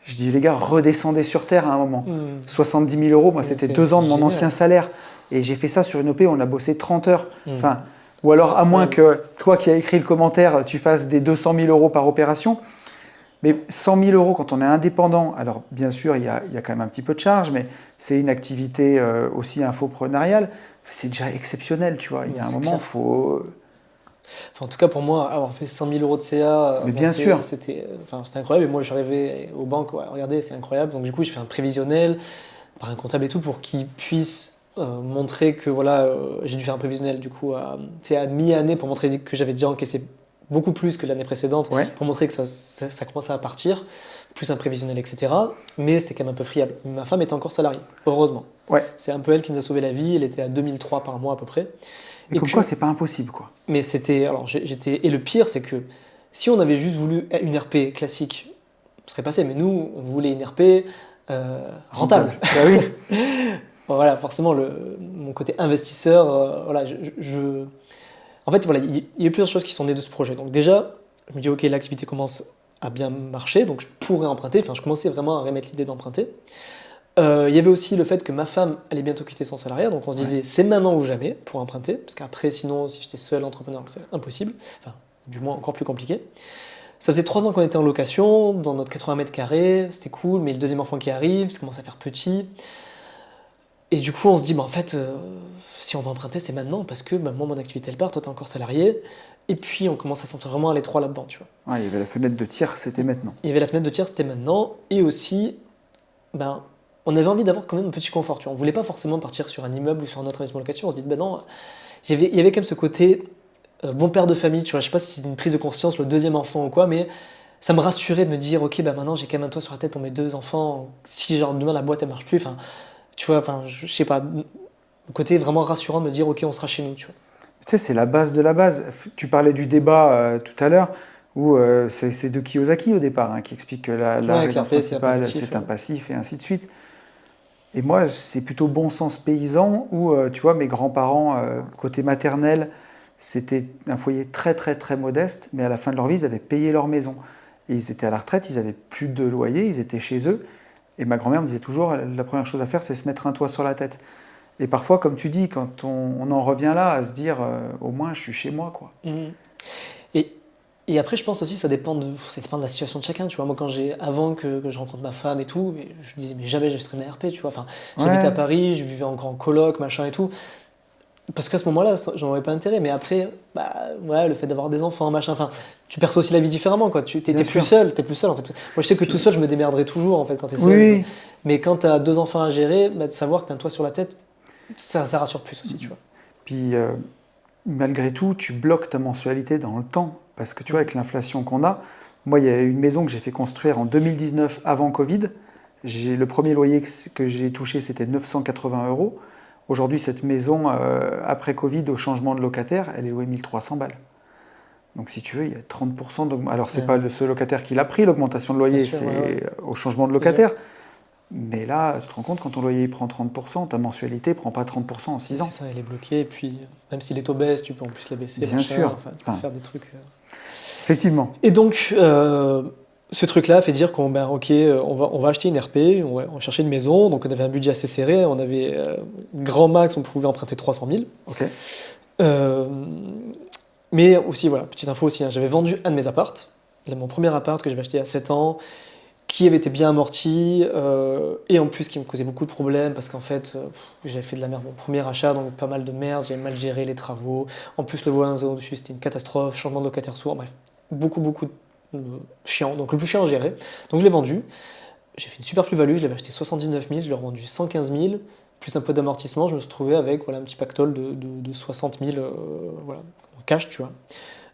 Je dis, les gars, redescendez sur terre à un moment. 70 000 euros, moi, c'était 2 ans de mon ancien salaire. Et j'ai fait ça sur une OP, on a bossé 30 heures. Enfin, ou alors, à moins que toi qui as écrit le commentaire, tu fasses des 200 000 euros par opération. Mais 100 000 euros quand on est indépendant, alors bien sûr, il y a quand même un petit peu de charge, mais c'est une activité aussi infoprenariale. C'est déjà exceptionnel, tu vois. Il y a un moment, il faut... Enfin, en tout cas, pour moi, avoir fait 100 000 euros de CA, mais bien sûr. C'était incroyable. Et moi, je suis arrivé aux banques, regardez, c'est incroyable. Donc, du coup, j'ai fait un prévisionnel par un comptable et tout pour qu'il puisse montrer que j'ai dû faire un prévisionnel du coup à mi-année pour montrer que j'avais déjà encaissé beaucoup plus que l'année précédente, pour montrer que ça commençait à partir, plus un prévisionnel, etc. Mais c'était quand même un peu friable. Ma femme était encore salariée, heureusement. C'est un peu elle qui nous a sauvé la vie. Elle était à 2003 par mois à peu près. Et comme quoi, c'est pas impossible, quoi. Mais c'était... Et le pire, c'est que si on avait juste voulu une RP classique, ce serait passé. Mais nous, on voulait une RP rentable. Oui. Voilà, forcément, mon côté investisseur, En fait, il y a eu plusieurs choses qui sont nées de ce projet. Donc déjà, je me dis, ok, l'activité commence à bien marcher, donc je pourrais emprunter. Enfin, je commençais vraiment à remettre l'idée d'emprunter. Il y avait aussi le fait que ma femme allait bientôt quitter son salariat, donc on se disait c'est maintenant ou jamais pour emprunter, parce qu'après sinon si j'étais seul entrepreneur c'est impossible, enfin du moins encore plus compliqué. Ça faisait 3 ans qu'on était en location, dans notre 80 mètres carrés, c'était cool, mais le deuxième enfant qui arrive, ça commence à faire petit. Et du coup on se dit en fait si on va emprunter c'est maintenant, parce que moi mon activité elle part, toi t'es encore salarié, et puis on commence à sentir vraiment à l'étroit là-dedans, tu vois. Il y avait la fenêtre de tir, c'était maintenant. Il y avait la fenêtre de tir, c'était maintenant, et aussi on avait envie d'avoir quand même un petit confort. Tu vois. On voulait pas forcément partir sur un immeuble ou sur un autre investissement locatif. On se dit, ben non, il y avait quand même ce côté bon père de famille. Tu vois, je sais pas si c'est une prise de conscience, le deuxième enfant ou quoi, mais ça me rassurait de me dire, ok, bah maintenant j'ai quand même un toit sur la tête pour mes 2 enfants. Si genre demain la boîte elle marche plus, enfin, tu vois, enfin, je sais pas, le côté vraiment rassurant de me dire, ok, on sera chez nous, tu vois. Tu sais, c'est la base de la base. Tu parlais du débat tout à l'heure, où c'est de Kiyosaki au départ, hein, qui explique que la Ouais, résidence clairement, c'est un principale, passif, c'est un passif et ainsi de suite. Et moi, c'est plutôt bon sens paysan, où, tu vois, mes grands-parents, côté maternel, c'était un foyer très, très, très modeste, mais à la fin de leur vie, ils avaient payé leur maison. Et ils étaient à la retraite, ils n'avaient plus de loyer, ils étaient chez eux. Et ma grand-mère me disait toujours, la première chose à faire, c'est se mettre un toit sur la tête. Et parfois, comme tu dis, quand on en revient là, à se dire, au moins, je suis chez moi, quoi. Mhm. Et, et après, je pense aussi ça dépend de la situation de chacun. Tu vois, moi, avant que je rencontre ma femme et tout, je disais, mais jamais j'achèterai une RP, tu vois. Enfin, j'habitais à Ouais, Paris, je vivais en grand coloc, machin et tout. Parce qu'à ce moment-là, j'en aurais pas intérêt. Mais après, bah, ouais, le fait d'avoir des enfants, machin, enfin, tu perçois aussi la vie différemment, quoi. Tu t'es bien plus sûr. seul, t'es plus seul, en fait. Moi, je sais que tout seul, je me démerderai toujours, en fait, quand t'es seul. Oui, Mais quand t'as 2 enfants à gérer, bah, de savoir que t'as un toit sur la tête, ça rassure plus aussi, tu vois. puis malgré tout, tu bloques ta mensualité dans le temps. Parce que tu vois, avec l'inflation qu'on a, moi, il y a une maison que j'ai fait construire en 2019 avant Covid. Le premier loyer que j'ai touché, c'était 980 euros. Aujourd'hui, cette maison, après Covid, au changement de locataire, elle est louée 1300 balles. Donc, si tu veux, il y a 30% d'augmentation. Alors, c'est Ouais. pas le seul locataire qui l'a pris, l'augmentation de Bien loyer, sûr, ouais, ouais. c'est au changement de Bien sûr. locataire. Mais là, tu te rends compte, quand ton loyer prend 30%, ta mensualité prend pas 30% en 6 ans. C'est ça, elle est bloquée. Et puis, même si les taux baissent, tu peux en plus les baisser, Bien machin. sûr. Enfin, tu peux Enfin, faire des trucs. effectivement. Et donc, ce truc-là fait dire qu'on ben, ok, on va acheter une RP, on va chercher une maison. Donc, on avait un budget assez serré. On avait grand max, on pouvait emprunter 300 000. Ok. Euh, mais aussi, voilà, petite info aussi, hein, j'avais vendu un de mes appartes, mon premier appart que j'avais acheté à 7 ans, qui avait été bien amorti, et en plus qui me causait beaucoup de problèmes parce qu'en fait, j'avais fait de la merde. Mon premier achat, donc pas mal de merde, j'avais mal géré les travaux. En plus, le voisin au-dessus, c'était une catastrophe, changement de locataire sourd, bref, beaucoup de chiant. Donc le plus chiant à gérer. Donc je l'ai vendu. J'ai fait une super plus-value, je l'avais acheté 79 000, je l'ai revendu 115 000, plus un peu d'amortissement, je me suis retrouvé avec voilà, un petit pactole de 60 000 voilà, en cash, tu vois.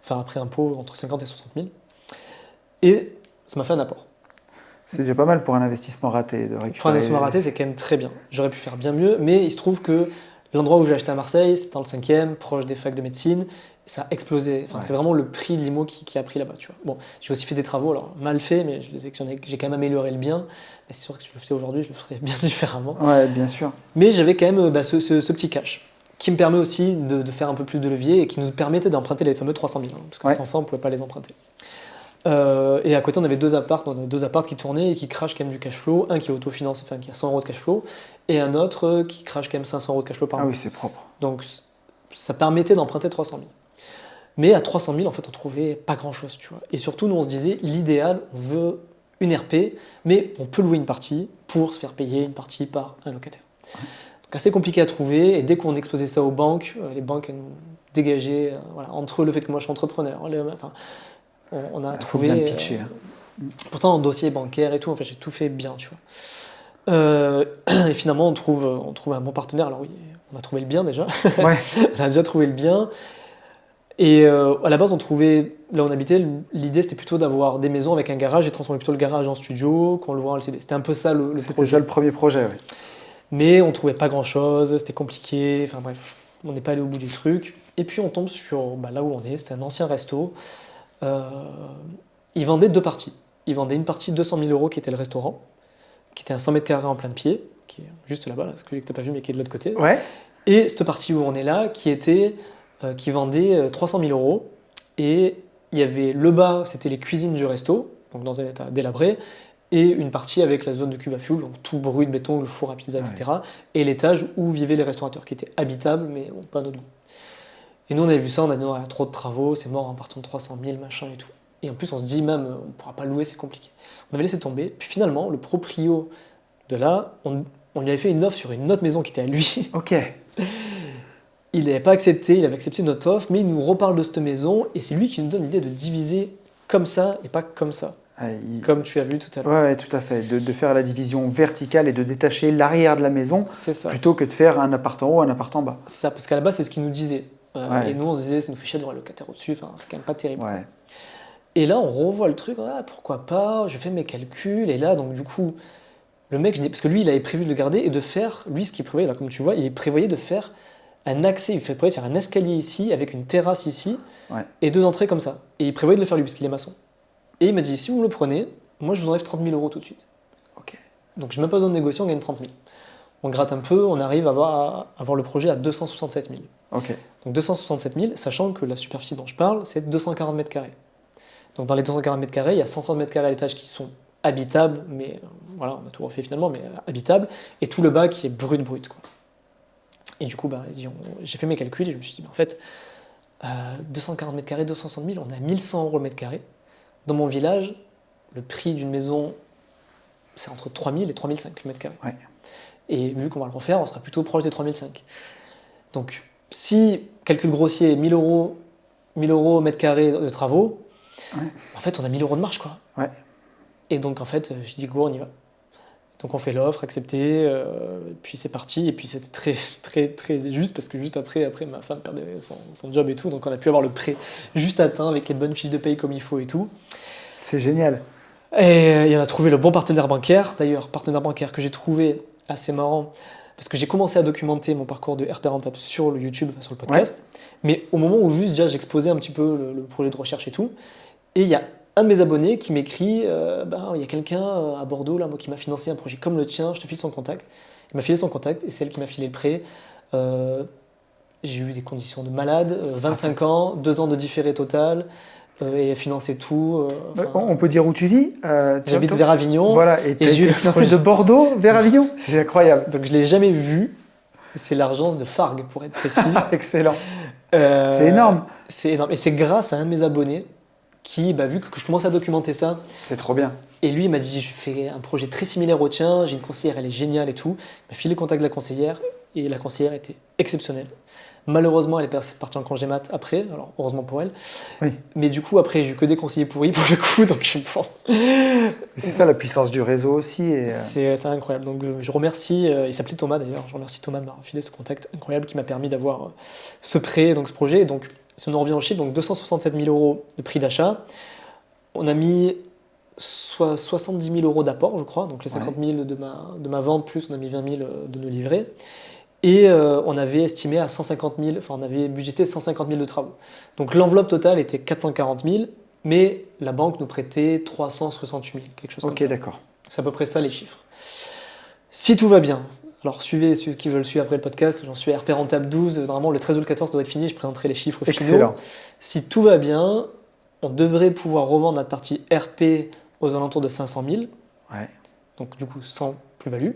Enfin, après impôt, entre 50 et 60 000. Et ça m'a fait un apport. C'est déjà pas mal pour un investissement raté de Pour un récupérer. investissement raté, c'est quand même très bien. J'aurais pu faire bien mieux, mais il se trouve que l'endroit où j'ai acheté à Marseille, c'est dans le 5e, proche des facs de médecine. Ça a explosé. Enfin, Ouais. c'est vraiment le prix de l'IMO qui a pris là-bas. Tu vois. Bon, j'ai aussi fait des travaux, alors mal fait, mais j'ai quand même amélioré le bien. Mais c'est sûr que si je le faisais aujourd'hui, je le ferais bien différemment. Ouais, bien sûr. Mais j'avais quand même ce petit cash qui me permet aussi de faire un peu plus de levier et qui nous permettait d'emprunter les fameux 300 000. Parce que Ouais. sans ça, on ne pouvait pas les emprunter. Et à côté, on avait 2 apparts. On a 2 apparts qui tournaient et qui crachent quand même du cash flow. Un qui est autofinancé, enfin qui a 100 euros de cash flow, et un autre qui crache quand même 500 euros de cash flow par Ah mois. oui, c'est propre. Donc ça permettait d'emprunter 300 000. Mais à 300 000, en fait, on trouvait pas grand-chose, tu vois. Et surtout, nous, on se disait, l'idéal, on veut une RP, mais on peut louer une partie pour se faire payer une partie par un locataire. Donc assez compliqué à trouver, et dès qu'on exposait ça aux banques, les banques elles nous dégageaient, voilà, entre le fait que moi je suis entrepreneur, enfin, on a Il faut trouvé... bien le pitcher. Hein. Pourtant, en dossier bancaire et tout, enfin, j'ai tout fait bien, tu vois. Et finalement, on trouve un bon partenaire. Alors oui, on a trouvé le bien déjà. Ouais. On a déjà trouvé le bien. Et à la base, on trouvait, là où on habitait, l'idée c'était plutôt d'avoir des maisons avec un garage et transformer plutôt le garage en studio, qu'on louait en LCD. C'était un peu ça le C'était projet. déjà le premier projet, ouais. Mais on trouvait pas grand chose, c'était compliqué, enfin bref, on n'est pas allé au bout du truc. Et puis on tombe sur là où on est, c'était un ancien resto. Ils vendaient 2 parties. Ils vendaient une partie 200 000 euros qui était le restaurant, qui était un 100 mètres carrés en plein de pied, qui est juste là-bas, là, celui que tu n'as pas vu mais qui est de l'autre côté. Ouais. Et cette partie où on est là, qui vendait 300 000 euros. Et il y avait le bas, c'était les cuisines du resto, donc dans un état délabré, et une partie avec la zone de cuve à fuel, donc tout brut de béton, le four à pizza, etc. Et l'étage où vivaient les restaurateurs, qui était habitable, mais bon, pas à notre goût. Et nous, on avait vu ça, on a dit non, il y a trop de travaux, c'est mort en partant de 300 000, machin et tout. Et en plus, on se dit même, on ne pourra pas louer, c'est compliqué. On avait laissé tomber. Puis finalement, le proprio de là, on lui avait fait une offre sur une autre maison qui était à lui. Ok. Il n'avait pas accepté, il avait accepté notre offre, mais il nous reparle de cette maison, et c'est lui qui nous donne l'idée de diviser comme ça et pas comme ça. comme tu as vu tout à l'heure. Ouais, tout à fait. De faire la division verticale et de détacher l'arrière de la maison C'est ça. plutôt que de faire un appart en haut, un appart en bas. C'est ça, parce qu'à la base, c'est ce qu'ils nous disaient. Ouais. Et nous, on se disait, ça nous fait chier d'avoir le locataire au-dessus, enfin, c'est quand même pas terrible. Ouais. Et là, on revoit le truc, pourquoi pas, je fais mes calculs, et là, donc du coup, le mec, parce que lui, il avait prévu de le garder et de faire, lui, ce qu'il prévoyait, là, comme tu vois, il prévoyait de faire un accès, il prévoyait de faire un escalier ici, avec une terrasse ici, Ouais. et 2 entrées comme ça. Et il prévoyait de le faire lui, parce qu'il est maçon. Et il m'a dit, si vous me le prenez, moi, je vous enlève 30 000 euros tout de suite. Ok. Donc, je n'ai même pas besoin de négocier, on gagne 30 000. On gratte un peu, on arrive à avoir le projet à 267 000. Ok. Donc 267 000, sachant que la superficie dont je parle, c'est 240 mètres carrés. Donc dans les 240 mètres carrés, il y a 130 mètres carrés à l'étage qui sont habitables, mais voilà, on a tout refait finalement, mais habitables, et tout le bas qui est brut, quoi. Et du coup, j'ai fait mes calculs et je me suis dit, en fait, 240 mètres carrés, 260 000, on a 1100 euros le mètre carré. Dans mon village, le prix d'une maison, c'est entre 3 000 et 3 500 le mètre carré. Ouais. Et vu qu'on va le refaire, on sera plutôt proche des 3 500. Donc, si, calcul grossier, 1 000 euros mètre carré de travaux, Ouais. en fait, on a 1 000 euros de marge, quoi. Ouais. Et donc, en fait, je dis go, on y va. Donc, on fait l'offre, accepté, puis c'est parti. Et puis, c'était très, très, très juste, parce que juste après ma femme perdait son job et tout. Donc, on a pu avoir le prêt juste atteint, avec les bonnes fiches de paye comme il faut et tout. C'est génial. Et on a trouvé le bon partenaire bancaire. D'ailleurs, partenaire bancaire que j'ai trouvé assez marrant, parce que j'ai commencé à documenter mon parcours de RP Rentable sur le YouTube, sur le podcast, mais au moment où juste déjà j'exposais un petit peu le projet de recherche et tout, et il y a un de mes abonnés qui m'écrit, il y a quelqu'un à Bordeaux là, moi, qui m'a financé un projet comme le tien, je te file son contact. Il m'a filé son contact et c'est elle qui m'a filé le prêt. J'ai eu des conditions de malade, 25 ans, 2 ans de différé total, et financer tout. On peut dire où tu vis J'habite vers Avignon. Voilà, et tu j'ai eu as le financé projet. de Bordeaux vers Avignon. C'est incroyable. Donc je ne l'ai jamais vu. C'est l'agence de Fargue, pour être précis. Excellent. C'est énorme. C'est énorme. Et c'est grâce à un de mes abonnés qui, vu que je commence à documenter ça, C'est trop bien. et lui il m'a dit, je fais un projet très similaire au tien, j'ai une conseillère, elle est géniale et tout. Il m'a filé le contact de la conseillère, et la conseillère était exceptionnelle. Malheureusement, elle est partie en congé mat après, alors heureusement pour elle. Oui. Mais du coup, après, j'ai eu que des conseillers pourris pour le coup, donc bon. C'est ça la puissance du réseau aussi. Et, C'est incroyable. Donc je remercie, il s'appelait Thomas d'ailleurs, je remercie Thomas de m'avoir filé ce contact incroyable qui m'a permis d'avoir ce prêt, donc ce projet. Donc si on en revient au chiffre, donc 267 000 euros de prix d'achat. On a mis 70 000 euros d'apport, je crois, donc les 50 000 de ma vente, plus on a mis 20 000 de nos livrets. Et on avait estimé à 150 000, enfin on avait budgété 150 000 de travaux. Donc l'enveloppe totale était 440 000, mais la banque nous prêtait 368 000, quelque chose comme ça. Ok, d'accord. C'est à peu près ça les chiffres. Si tout va bien, alors suivez ceux qui veulent suivre après le podcast, j'en suis à RP Rentable 12, normalement le 13 ou le 14 doit être fini, je présenterai les chiffres finaux. Excellent. Si tout va bien, on devrait pouvoir revendre notre partie RP aux alentours de 500 000, Ouais. donc du coup sans plus-value.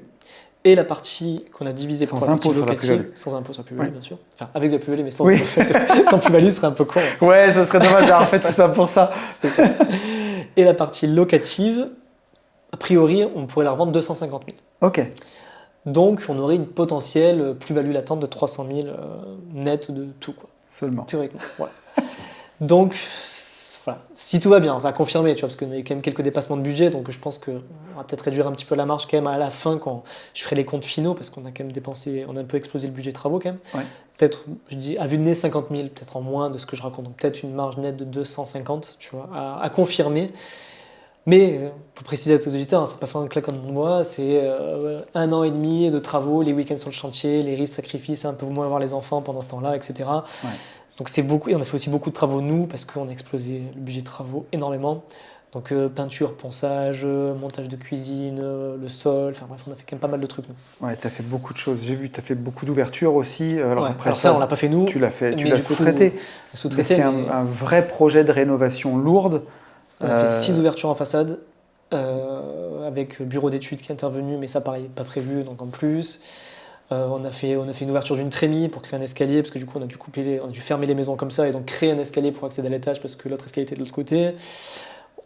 Et la partie qu'on a divisée Sans pour la partie impôt sur la locative, plus-value. sans impôt sur la plus-value, Ouais. bien sûr. Enfin, avec de la plus-value, mais sans Oui. impôt sur parce que sans plus-value, ce serait un peu con. Ouais, ça serait dommage d'avoir fait tout ça pour ça. C'est ça. Et la partie locative, a priori, on pourrait la revendre 250 000. Ok. Donc, on aurait une potentielle plus-value latente de 300 000 net de tout, quoi. Seulement. Théoriquement. Voilà. Donc, voilà. Si tout va bien, ça a confirmé, tu vois, parce qu'on a eu quand même quelques dépassements de budget, donc je pense qu'on va peut-être réduire un petit peu la marge quand même à la fin quand je ferai les comptes finaux, parce qu'on a quand même dépensé, on a un peu explosé le budget travaux quand même. Ouais. Peut-être, je dis, à vue de nez, 50 000, peut-être en moins de ce que je raconte, donc peut-être une marge nette de 250, tu vois, à confirmer. Mais, pour préciser à tous les auditeurs, c'est pas fait un claquement de doigts, c'est 1 an et demi de travaux, les week-ends sur le chantier, les risques, sacrifices, un peu moins avoir les enfants pendant ce temps-là, etc. Ouais. Donc c'est beaucoup, et on a fait aussi beaucoup de travaux nous, parce qu'on a explosé le budget de travaux énormément. Donc peinture, ponçage, montage de cuisine, le sol, enfin bref, on a fait quand même pas mal de trucs nous. Ouais, tu as fait beaucoup de choses. J'ai vu, tu as fait beaucoup d'ouvertures aussi. Alors, Ouais, après alors ça, on l'a pas fait nous. tu l'as fait, tu mais l'as du coup, sous-traité. Mais Sous-traité, c'est mais un vrai projet de rénovation lourde. on a fait 6 ouvertures en façade, avec bureau d'études qui est intervenu, mais ça pareil, pas prévu, donc en plus. On a fait une ouverture d'une trémie pour créer un escalier, parce que du coup on a dû fermer les maisons comme ça et donc créer un escalier pour accéder à l'étage parce que l'autre escalier était de l'autre côté.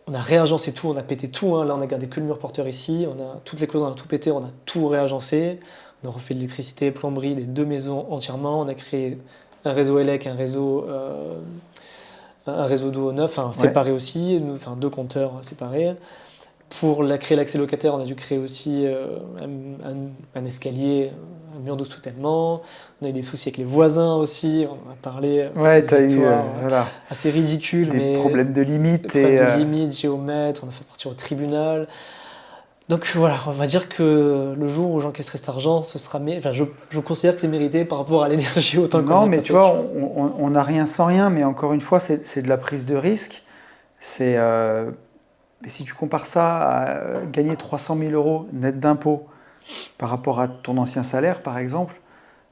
On a réagencé tout, on a pété tout, hein. Là on a gardé que le mur porteur ici, on a toutes les clôtures, on a tout pété, on a tout réagencé. On a refait l'électricité, plomberie des 2 maisons entièrement, on a créé un réseau ELEC, un réseau un réseau d'eau neuf, séparé aussi, enfin 2 compteurs séparés. Pour créer l'accès locataire, on a dû créer aussi un escalier, un mur de soutènement. On a eu des soucis avec les voisins aussi. On a parlé d'histoires assez ridicules. Des problèmes de limite. De limite, géomètre, on a fait partir au tribunal. Donc voilà, on va dire que le jour où j'encaisserai cet argent, ce sera je considère que c'est mérité par rapport à l'énergie autant qu'on a Non, mais passé. tu vois, on n'a rien sans rien, mais encore une fois, c'est de la prise de risque. Et si tu compares ça à gagner 300 000 euros net d'impôts par rapport à ton ancien salaire, par exemple,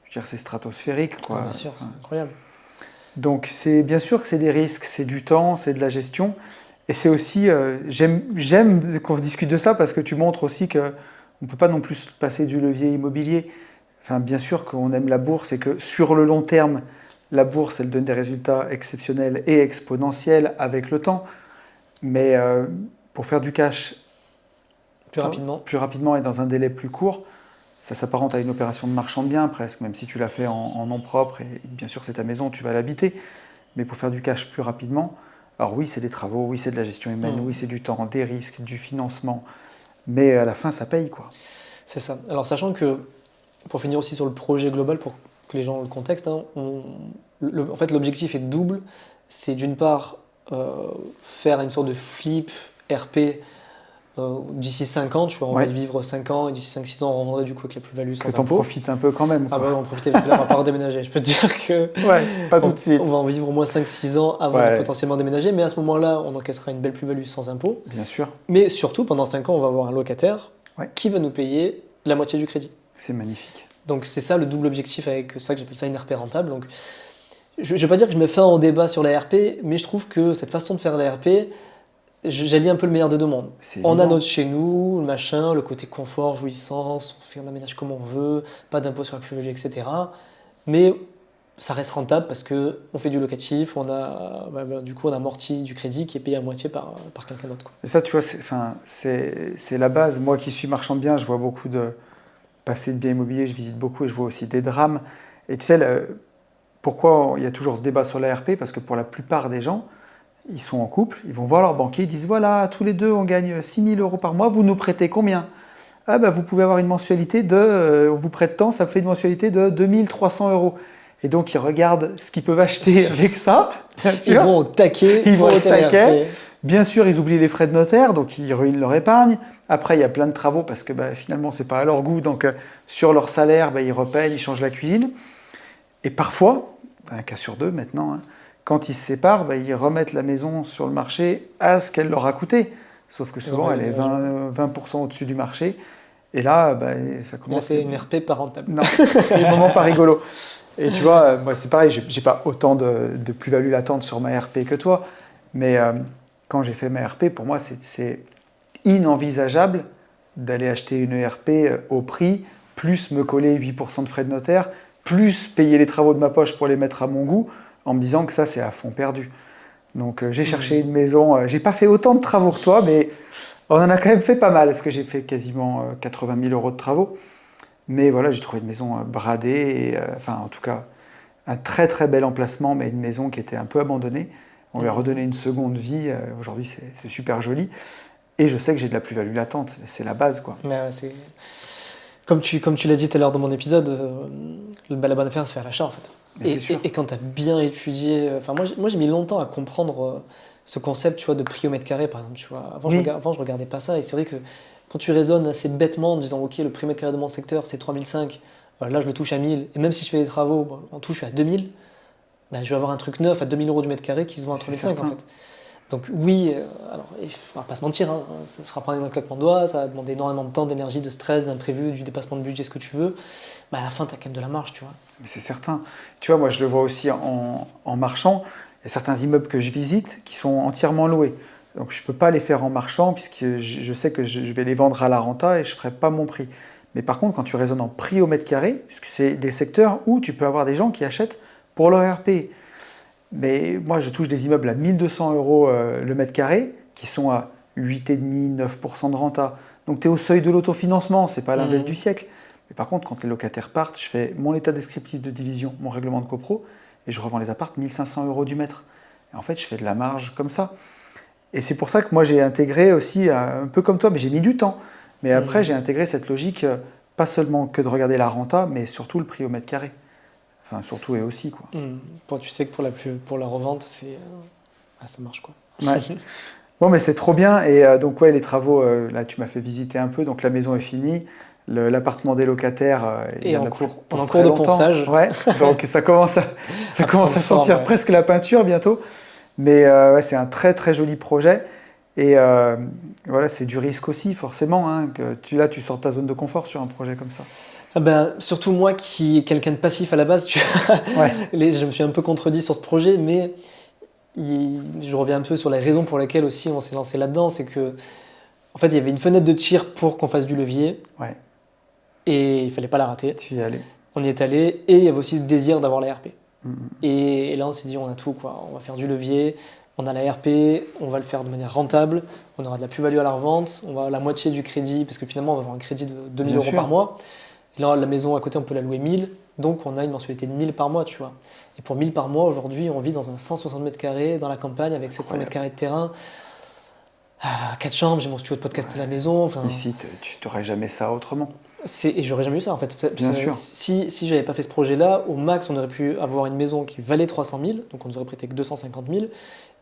je veux dire, c'est stratosphérique, quoi. Bien sûr, c'est incroyable. Donc, bien sûr que c'est des risques, c'est du temps, c'est de la gestion. Et c'est aussi, j'aime qu'on discute de ça parce que tu montres aussi qu'on ne peut pas non plus passer du levier immobilier. Enfin, bien sûr qu'on aime la bourse et que sur le long terme, la bourse, elle donne des résultats exceptionnels et exponentiels avec le temps. Mais pour faire du cash plus rapidement et dans un délai plus court, ça s'apparente à une opération de marchand de biens presque, même si tu l'as fait en nom propre et bien sûr c'est ta maison, tu vas l'habiter. Mais pour faire du cash plus rapidement, alors oui, c'est des travaux, oui, c'est de la gestion humaine, oui, c'est du temps, des risques, du financement, mais à la fin, ça paye, quoi. C'est ça. Alors, sachant que, pour finir aussi sur le projet global, pour que les gens aient le contexte, en fait, l'objectif est double. C'est d'une part faire une sorte de flip RP d'ici 5 ans, tu vois, on va vivre 5 ans et d'ici 5-6 ans, on revendrait du coup avec la plus-value sans impôt. Que t'en profites un peu quand même, quoi. Ah bah on profite, parce que là, on va pas redéménager. Je peux te dire que pas tout de suite. On va en vivre au moins 5-6 ans avant de potentiellement déménager, mais à ce moment-là, on encaissera une belle plus-value sans impôt. Bien sûr. Mais surtout, pendant 5 ans, on va avoir un locataire qui va nous payer la moitié du crédit. C'est magnifique. Donc c'est ça le double objectif, c'est ça que j'appelle ça une RP rentable. Donc, je ne vais pas dire que je me fais un débat sur la RP, mais je trouve que cette façon de faire la RP, j'allie un peu le meilleur des deux mondes. On a notre chez nous, le machin, le côté confort, jouissance, on aménage comme on veut, pas d'impôt sur la plus-value, etc. Mais ça reste rentable parce qu'on fait du locatif, du coup on amortit du crédit qui est payé à moitié par quelqu'un d'autre. Et ça, tu vois, c'est la base. Moi qui suis marchand de biens, je vois beaucoup de passer de biens immobiliers, je visite beaucoup et je vois aussi des drames. Et tu sais, pourquoi il y a toujours ce débat sur la RP? Parce que pour la plupart des gens, ils sont en couple, ils vont voir leur banquier, ils disent voilà, tous les deux on gagne 6 000 euros par mois, vous nous prêtez combien? Ah bah vous pouvez avoir une mensualité on vous prête tant, ça fait une mensualité de 2 300 euros. Et donc ils regardent ce qu'ils peuvent acheter avec ça, bien sûr. Ils vont au taquet. Bien sûr, ils oublient les frais de notaire, donc ils ruinent leur épargne. Après, il y a plein de travaux parce que finalement, c'est pas à leur goût, donc sur leur salaire, ils repayent, ils changent la cuisine. Et parfois, un cas sur deux maintenant, quand ils se séparent, ils remettent la maison sur le marché à ce qu'elle leur a coûté. Sauf que souvent, elle est 20% au-dessus du marché. Et là, ça commence... Là, c'est une RP pas rentable. Non, c'est des moments pas rigolos. Et tu vois, moi, c'est pareil, j'ai pas autant de plus-value latente sur ma RP que toi. Mais quand j'ai fait ma RP, pour moi, c'est inenvisageable d'aller acheter une RP au prix, plus me coller 8% de frais de notaire, plus payer les travaux de ma poche pour les mettre à mon goût, en me disant que ça, c'est à fond perdu. Donc j'ai cherché une maison, j'ai pas fait autant de travaux que toi, mais on en a quand même fait pas mal, parce que j'ai fait quasiment 80 000 euros de travaux. Mais voilà, j'ai trouvé une maison bradée, en tout cas, un très très bel emplacement, mais une maison qui était un peu abandonnée. On lui a redonné une seconde vie, aujourd'hui c'est super joli. Et je sais que j'ai de la plus-value latente, c'est la base, quoi. Mais comme tu l'as dit tout à l'heure dans mon épisode, la bonne affaire, c'est faire l'achat, en fait. Et quand tu as bien étudié... moi, j'ai mis longtemps à comprendre ce concept, tu vois, de prix au mètre carré, par exemple. Tu vois. Avant, je regardais pas ça. Et c'est vrai que quand tu raisonnes assez bêtement en disant « Ok, le prix au mètre carré de mon secteur, c'est 3 500, là, je le touche à 1 000. Et même si je fais des travaux, en tout, je suis à 2 000. Je vais avoir un truc neuf à 2 000 euros du mètre carré qui se vend à 3 500, en fait. Donc oui, alors, il ne va pas se mentir, ça se fera prendre un claquement de doigts, ça va demander énormément de temps, d'énergie, de stress, d'imprévu, du dépassement de budget, ce que tu veux. À la fin, tu as quand même de la marge, tu vois. Mais c'est certain. Tu vois, moi, je le vois aussi en marchand. Il y a certains immeubles que je visite qui sont entièrement loués. Donc, je ne peux pas les faire en marchand puisque je sais que je vais les vendre à la renta et je ne ferai pas mon prix. Mais par contre, quand tu raisonnes en prix au mètre carré, puisque c'est des secteurs où tu peux avoir des gens qui achètent pour leur RP. Mais moi, je touche des immeubles à 1 200 euros le mètre carré, qui sont à 8,5-9% de renta. Donc tu es au seuil de l'autofinancement, c'est pas l'invest du siècle. Mais par contre, quand les locataires partent, je fais mon état descriptif de division, mon règlement de copro, et je revends les apparts 1 500 euros du mètre. Et en fait, je fais de la marge comme ça. Et c'est pour ça que moi, j'ai intégré aussi, un peu comme toi, mais j'ai mis du temps. Mais après, j'ai intégré cette logique, pas seulement que de regarder la renta, mais surtout le prix au mètre carré. Enfin, surtout et aussi, quoi. Bon, tu sais que pour la revente, ça marche, quoi. Ouais. Bon, mais c'est trop bien. Et donc, ouais, les travaux, là, tu m'as fait visiter un peu. Donc, la maison est finie. L'appartement des locataires, il Et y en en a cours, pour en très cours de longtemps. ponçage. Ouais. Donc, ça commence à prendre sentir forme, ouais. presque la peinture bientôt. Mais ouais, c'est un très, très joli projet. Et voilà, c'est du risque aussi, forcément. Hein, que là, tu sors de ta zone de confort sur un projet comme ça. Ah ben, surtout moi qui est quelqu'un de passif à la base, Ouais. je me suis un peu contredit sur ce projet, mais je reviens un peu sur les raisons pour lesquelles aussi on s'est lancé là-dedans. C'est que, en fait, il y avait une fenêtre de tir pour qu'on fasse du levier Ouais, et il fallait pas la rater. tu y es allé. On y est allé et il y avait aussi ce désir d'avoir la RP. Mhm. Et là, on s'est dit, on a tout, quoi. On va faire du levier, on a la RP, on va le faire de manière rentable, on aura de la plus-value à la revente, on va la moitié du crédit, parce que finalement, on va avoir un crédit de 2000 Bien euros sûr. par mois. Et là, la maison à côté, on peut la louer 1000, donc on a une mensualité de 1000 par mois, tu vois. Et pour 1000 par mois, aujourd'hui, on vit dans un 160 mètres carrés dans la campagne avec 700 mètres carrés de terrain. 4 chambres, j'ai mon studio de podcast à la maison. Enfin, Ici, tu n'aurais jamais ça autrement. et j'aurais jamais eu ça en fait. Bien sûr. Si j'avais pas fait ce projet-là, au max, on aurait pu avoir une maison qui valait 300 000, donc on nous aurait prêté que 250 000.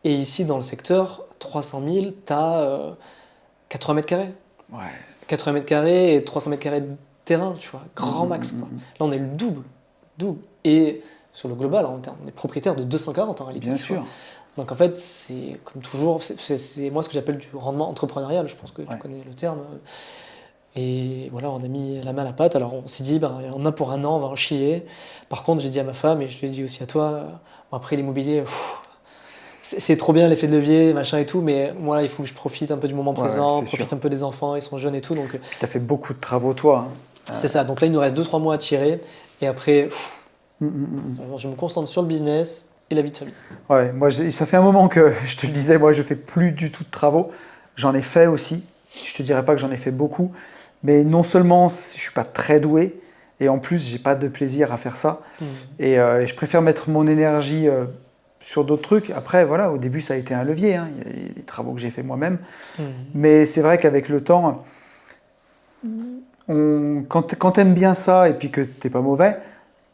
Et ici, dans le secteur, 300 000, t'as 80 mètres carrés. Ouais. 80 mètres carrés et 300 mètres carrés de terrain, tu vois, grand max, quoi. Là, on est le double. Et sur le global, on est propriétaire de 240 en réalité. Bien tu sûr. vois. Donc en fait, c'est comme toujours, c'est moi ce que j'appelle du rendement entrepreneurial, je pense que tu connais le terme. Et voilà, on a mis la main à la pâte. Alors on s'est dit, ben, on a pour un an, on va en chier. Par contre, j'ai dit à ma femme, et je l'ai dit aussi à toi, bon, après l'immobilier, c'est trop bien l'effet de levier, machin et tout, mais moi là, il faut que je profite un peu du moment présent, c'est profite sûr. un peu des enfants, ils sont jeunes et tout. Donc Tu as fait beaucoup de travaux, toi. Hein. c'est ça. Donc là, il nous reste 2-3 mois à tirer. Et après, je me concentre sur le business et la vie de famille. Ouais, moi, ça fait un moment que je te le disais, moi, je fais plus du tout de travaux. J'en ai fait aussi. Je te dirais pas que j'en ai fait beaucoup, mais non seulement je suis pas très doué, et en plus, j'ai pas de plaisir à faire ça. Et je préfère mettre mon énergie sur d'autres trucs. Après, voilà, au début, ça a été un levier. Hein. Il y a des travaux que j'ai fait moi-même. Mais c'est vrai qu'avec le temps, quand tu aimes bien ça et puis que tu n'es pas mauvais,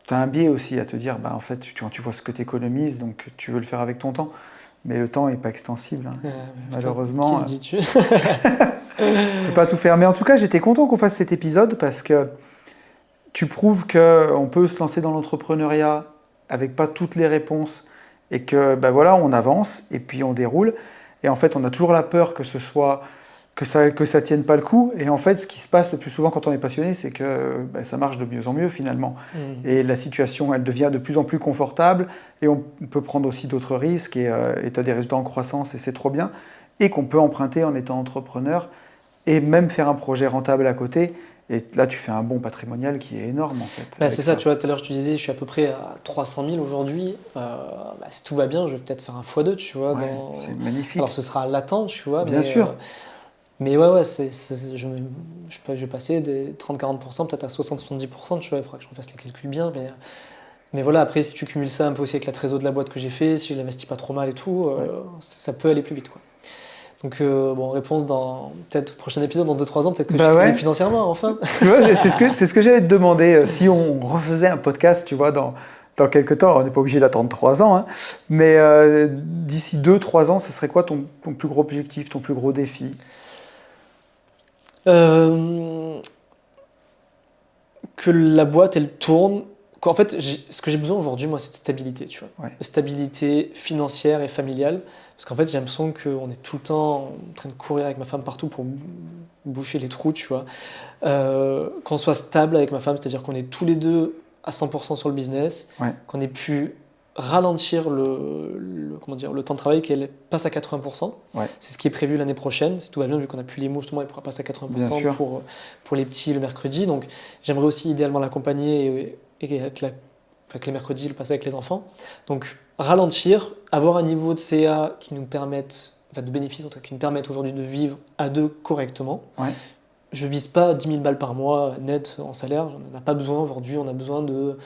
tu as un biais aussi à te dire, bah, en fait, tu vois ce que tu économises, donc tu veux le faire avec ton temps. Mais le temps n'est pas extensible, hein. Malheureusement. Qui le dis-tu On ne peut pas tout faire. Mais en tout cas, j'étais content qu'on fasse cet épisode parce que tu prouves qu'on peut se lancer dans l'entrepreneuriat avec pas toutes les réponses et que ben voilà, on avance et puis on déroule. Et en fait, on a toujours la peur que ça tienne pas le coup. Et en fait, ce qui se passe le plus souvent quand on est passionné, c'est que ben, ça marche de mieux en mieux finalement. Et la situation, elle devient de plus en plus confortable et on peut prendre aussi d'autres risques et tu as des résultats en croissance et c'est trop bien. Et qu'on peut emprunter en étant entrepreneur et même faire un projet rentable à côté. Et là, tu fais un bond patrimonial qui est énorme en fait. Bah, c'est ça, tu vois, tout à l'heure je te disais, je suis à peu près à 300 000 aujourd'hui. Si tout va bien, je vais peut-être faire un x2, tu vois. Ouais, c'est magnifique. Alors ce sera latent, tu vois. Bien sûr. Mais ouais, je vais passer des 30-40%, peut-être à 60-70%, tu vois, il faudra que je refasse les calculs bien. Mais voilà, après, si tu cumules ça un peu aussi avec la trésor de la boîte que j'ai fait, si je l'investis pas trop mal et tout, ça peut aller plus vite, quoi. Donc, bon, réponse dans peut-être prochain épisode, dans 2-3 ans, peut-être que je suis libre financièrement, enfin. Tu vois, c'est ce que j'allais te demander. Si on refaisait un podcast, tu vois, dans quelques temps, on n'est pas obligé d'attendre 3 ans, hein, mais d'ici 2-3 ans, ce serait quoi ton plus gros objectif, ton plus gros défi ? Que la boîte, elle tourne. En fait, ce que j'ai besoin aujourd'hui, moi, c'est de stabilité, tu vois. Ouais. De stabilité financière et familiale. Parce qu'en fait, j'ai l'impression qu'on est tout le temps en train de courir avec ma femme partout pour boucher les trous, tu vois. Qu'on soit stable avec ma femme, c'est-à-dire qu'on est tous les deux à 100% sur le business, qu'on ait pu ralentir le temps de travail, qu'elle passe à 80%. C'est ce qui est prévu l'année prochaine. Si tout va bien, vu qu'on n'a plus les mots, justement, elle pourra passer à 80% pour les petits le mercredi. Donc, j'aimerais aussi idéalement l'accompagner et être avec les mercredis, le passer avec les enfants. Donc, ralentir, avoir un niveau de CA qui nous permette, de bénéfices en tout cas, qui nous permettent aujourd'hui de vivre à deux correctement. Je ne vise pas 10 000 balles par mois net en salaire, on n'en a pas besoin aujourd'hui, on a besoin de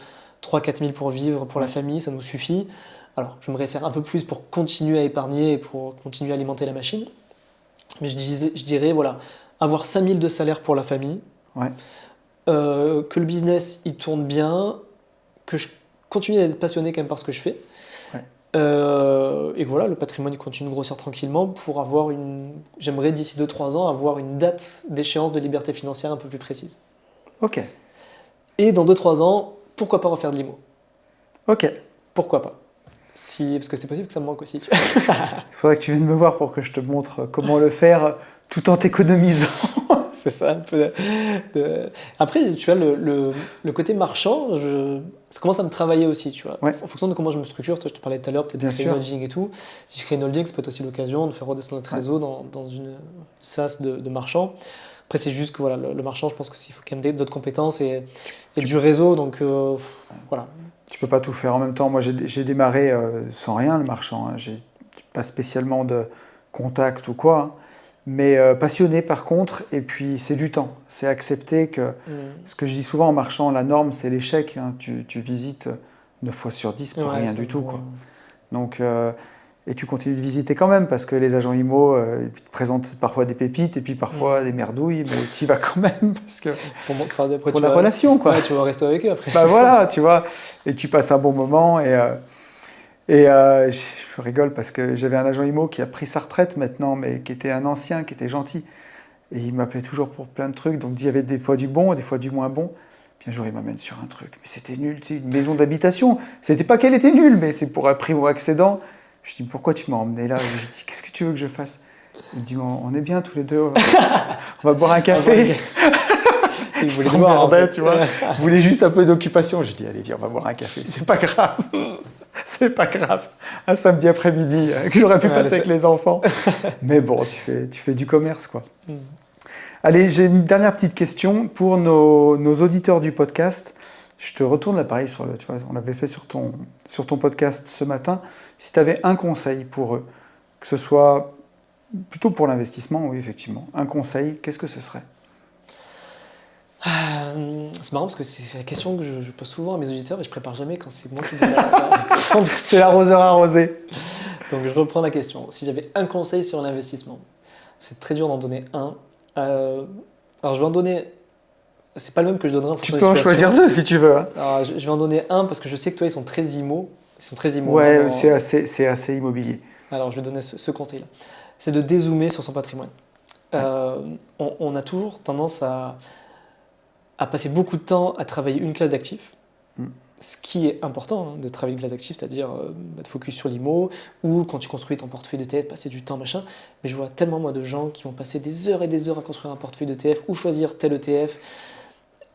3-4 000 pour vivre pour la famille, ça nous suffit. Alors, j'aimerais faire un peu plus pour continuer à épargner et pour continuer à alimenter la machine. Mais je dirais, voilà, avoir 5 000 de salaire pour la famille, Ouais. Que le business, il tourne bien, que je continue à être passionné quand même par ce que je fais. Ouais. Et que voilà, le patrimoine il continue de grossir tranquillement pour avoir j'aimerais d'ici 2-3 ans avoir une date d'échéance de liberté financière un peu plus précise. Ok. Et dans 2-3 ans, pourquoi pas refaire de l'IMO? Ok. Pourquoi pas? Parce que c'est possible que ça me manque aussi. Il faudrait que tu viennes me voir pour que je te montre comment le faire tout en t'économisant. C'est ça un peu. Après, tu vois, le côté marchand, ça commence à me travailler aussi, tu vois. Ouais. En fonction de comment je me structure, toi, je te parlais tout à l'heure, peut-être de Bien créer sûr. une holding et tout. Si je crée une holding, ça peut être aussi l'occasion de faire redescendre notre réseau dans une SaaS de marchand. Après, c'est juste que voilà, le marchand, je pense qu'il faut quand même d'autres compétences et du réseau. Donc, voilà. Tu peux pas tout faire en même temps. Moi, j'ai démarré sans rien, le marchand. Hein. J'ai pas spécialement de contact ou quoi. Hein. Mais passionné par contre, et puis c'est du temps. C'est accepter que, ce que je dis souvent en marchand, la norme c'est l'échec. Hein. Tu visites 9 fois sur 10 pour rien du tout. Quoi. Donc, et tu continues de visiter quand même, parce que les agents IMO ils te présentent parfois des pépites, et puis parfois des merdouilles, mais tu y vas quand même, parce que pour la relation. Quoi. Ouais, tu vas rester avec eux après. Bah voilà, tu vois, et tu passes un bon moment, et je rigole parce que j'avais un agent IMO qui a pris sa retraite maintenant, mais qui était un ancien, qui était gentil. Et il m'appelait toujours pour plein de trucs. Donc il y avait des fois du bon et des fois du moins bon. Puis un jour, il m'amène sur un truc. Mais c'était nul, tu sais, une maison d'habitation. C'était pas qu'elle était nulle, mais c'est pour un primo-accédant. Je dis, pourquoi tu m'as emmené là? Je dis, qu'est-ce que tu veux que je fasse? Il me dit, on est bien tous les deux. On va boire un café. Il voulait te voir, en fait, tu vois. Il voulait juste un peu d'occupation. Je dis, allez, viens, on va boire un café. C'est pas grave. C'est pas grave. Un samedi après-midi que j'aurais pu passer avec les enfants. Mais bon, tu fais du commerce, quoi. Allez, j'ai une dernière petite question pour nos auditeurs du podcast. Je te retourne l'appareil tu vois, on l'avait fait sur ton podcast ce matin. Si tu avais un conseil pour eux, que ce soit plutôt pour l'investissement, oui, effectivement, un conseil, qu'est-ce que ce serait? C'est marrant parce que c'est la question que je pose souvent à mes auditeurs et je prépare jamais quand c'est moi qui dois la C'est l'arroseur arrosé. Donc je reprends la question. Si j'avais un conseil sur l'investissement, c'est très dur d'en donner un. Alors je vais en donner. C'est pas le même que je donnerai en fonction Tu peux en choisir deux si tu veux. Hein. Alors, je vais en donner un parce que je sais que toi ils sont très IMO. Ils sont très IMO. Ouais, vraiment. c'est assez immobilier. Alors je vais donner ce conseil-là. C'est de dézoomer sur son patrimoine. Ouais. On a toujours tendance à passer beaucoup de temps à travailler une classe d'actifs, ce qui est important, hein, de travailler une classe d'actifs, c'est-à-dire de focus sur l'IMO, ou quand tu construis ton portefeuille d'ETF, passer du temps, machin. Mais je vois tellement moi de gens qui vont passer des heures et des heures à construire un portefeuille d'ETF ou choisir tel ETF,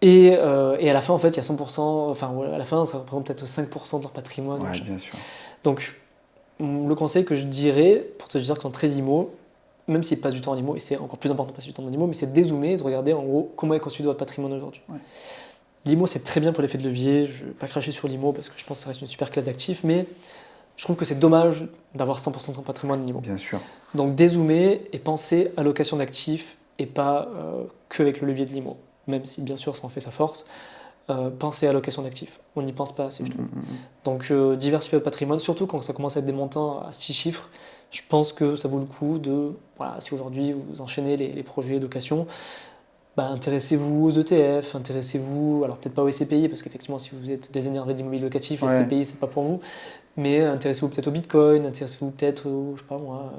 et à la fin, en fait, il y a 100%, enfin, à la fin, ça représente peut-être 5% de leur patrimoine. Ouais, machin. bien sûr. Donc, le conseil que je dirais, pour te dire qu'ils sont très IMO, même s'ils passent du temps en IMO, et c'est encore plus important de passer du temps en IMO, mais c'est de dézoomer et de regarder en gros comment est constitué votre patrimoine aujourd'hui. Ouais. L'IMO, c'est très bien pour l'effet de levier. Je ne vais pas cracher sur l'IMO parce que je pense que ça reste une super classe d'actifs, mais je trouve que c'est dommage d'avoir 100% de son patrimoine en IMO. Bien sûr. Donc dézoomer et penser à allocation d'actifs et pas qu'avec le levier de l'IMO, même si bien sûr ça en fait sa force. Penser à allocation d'actifs. On n'y pense pas assez, je trouve. Donc diversifier votre patrimoine, surtout quand ça commence à être des montants à 6 chiffres, je pense que ça vaut le coup de, voilà, si aujourd'hui vous enchaînez les projets d'occasion, intéressez-vous aux ETF, intéressez-vous, alors peut-être pas aux SCPI, parce qu'effectivement si vous êtes désénervé d'immobilier locatif, les SCPI c'est pas pour vous, mais intéressez-vous peut-être au Bitcoin, intéressez-vous peut-être au, je sais pas moi,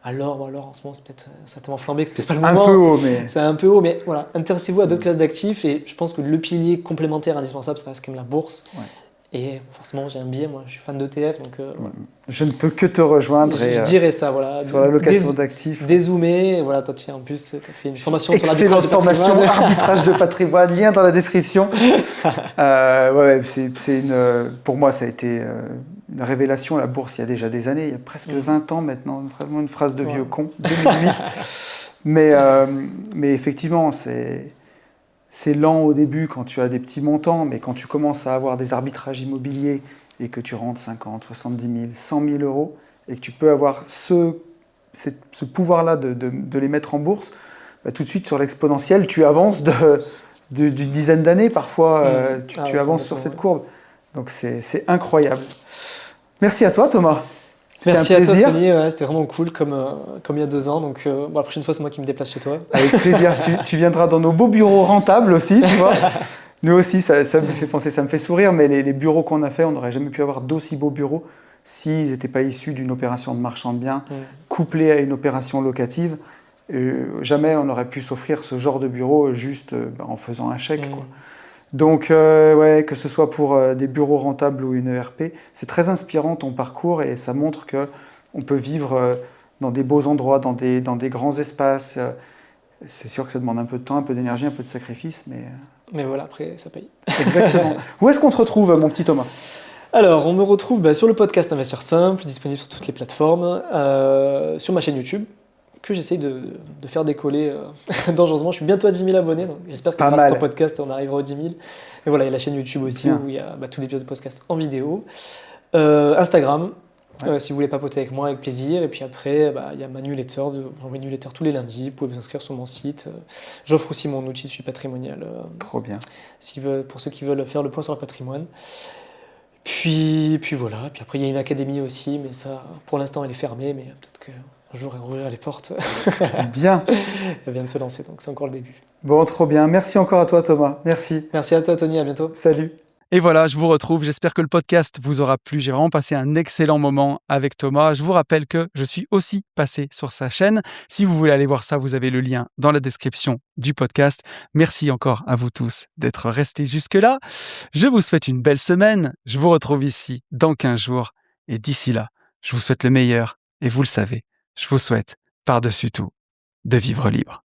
à l'or, en ce moment c'est peut-être tellement flambé que c'est pas le moment. Un peu haut, mais... C'est un peu haut, mais voilà, intéressez-vous à d'autres classes d'actifs, et je pense que le pilier complémentaire indispensable, ça reste quand même la bourse. Ouais. Et forcément, j'ai un biais, moi, je suis fan d'ETF, donc voilà. Je ne peux que te rejoindre. Je dirais ça, voilà. Sur l'allocation d'actifs. Dézoomer, voilà, toi, en plus, tu as fait une formation sur l'arbitrage de patrimoine. Excellente formation, arbitrage de patrimoine, lien dans la description. Pour moi, ça a été une révélation, la bourse, il y a déjà des années, il y a presque 20 ans maintenant, vraiment une phrase de vieux con, 2008. mais effectivement, c'est lent au début quand tu as des petits montants, mais quand tu commences à avoir des arbitrages immobiliers et que tu rentres 50, 70 000, 100 000 euros, et que tu peux avoir ce pouvoir-là de les mettre en bourse, tout de suite sur l'exponentielle, tu avances d'une dizaine d'années parfois, tu avances sur cette courbe. Donc c'est incroyable. Merci à toi, Thomas. C'était Merci un à toi, plaisir. Tony. Ouais, c'était vraiment cool comme il y a 2 ans. Donc, la prochaine fois, c'est moi qui me déplace chez toi. Avec plaisir. Tu viendras dans nos beaux bureaux rentables aussi, tu vois. Nous aussi, ça me fait penser, ça me fait sourire, mais les bureaux qu'on a fait, on n'aurait jamais pu avoir d'aussi beaux bureaux s'ils n'étaient pas issus d'une opération de marchand de biens couplée à une opération locative. Jamais on aurait pu s'offrir ce genre de bureau juste en faisant un chèque, quoi. Donc, ouais, que ce soit pour des bureaux rentables ou une ERP, c'est très inspirant ton parcours et ça montre qu'on peut vivre dans des beaux endroits, dans des grands espaces. C'est sûr que ça demande un peu de temps, un peu d'énergie, un peu de sacrifice, mais... Mais voilà, après, ça paye. Exactement. Où est-ce qu'on te retrouve, mon petit Thomas? Alors, on me retrouve sur le podcast Investir Simple, disponible sur toutes les plateformes, sur ma chaîne YouTube, que j'essaye de faire décoller dangereusement. Je suis bientôt à 10 000 abonnés, donc j'espère que Pas grâce à mal. ton podcast, on arrivera aux 10 000. Et voilà, il y a la chaîne YouTube aussi, Bien. où il y a tous les épisodes de podcast en vidéo. Instagram, si vous voulez papoter avec moi, avec plaisir. Et puis après, il y a ma newsletter, j'envoie une newsletter tous les lundis, vous pouvez vous inscrire sur mon site. J'offre aussi mon outil de suivi patrimonial, Trop bien. pour ceux qui veulent faire le point sur leur patrimoine. Puis voilà, puis après il y a une académie aussi, mais ça, pour l'instant elle est fermée, mais peut-être qu'un jour elle rouvrira les portes. Bien. Elle vient de se lancer, donc c'est encore le début. Bon, trop bien. Merci encore à toi, Thomas. Merci. Merci à toi Tony, à bientôt. Salut. Et voilà, je vous retrouve. J'espère que le podcast vous aura plu. J'ai vraiment passé un excellent moment avec Thomas. Je vous rappelle que je suis aussi passé sur sa chaîne. Si vous voulez aller voir ça, vous avez le lien dans la description du podcast. Merci encore à vous tous d'être restés jusque-là. Je vous souhaite une belle semaine. Je vous retrouve ici dans 15 jours. Et d'ici là, je vous souhaite le meilleur. Et vous le savez, je vous souhaite, par-dessus tout, de vivre libre.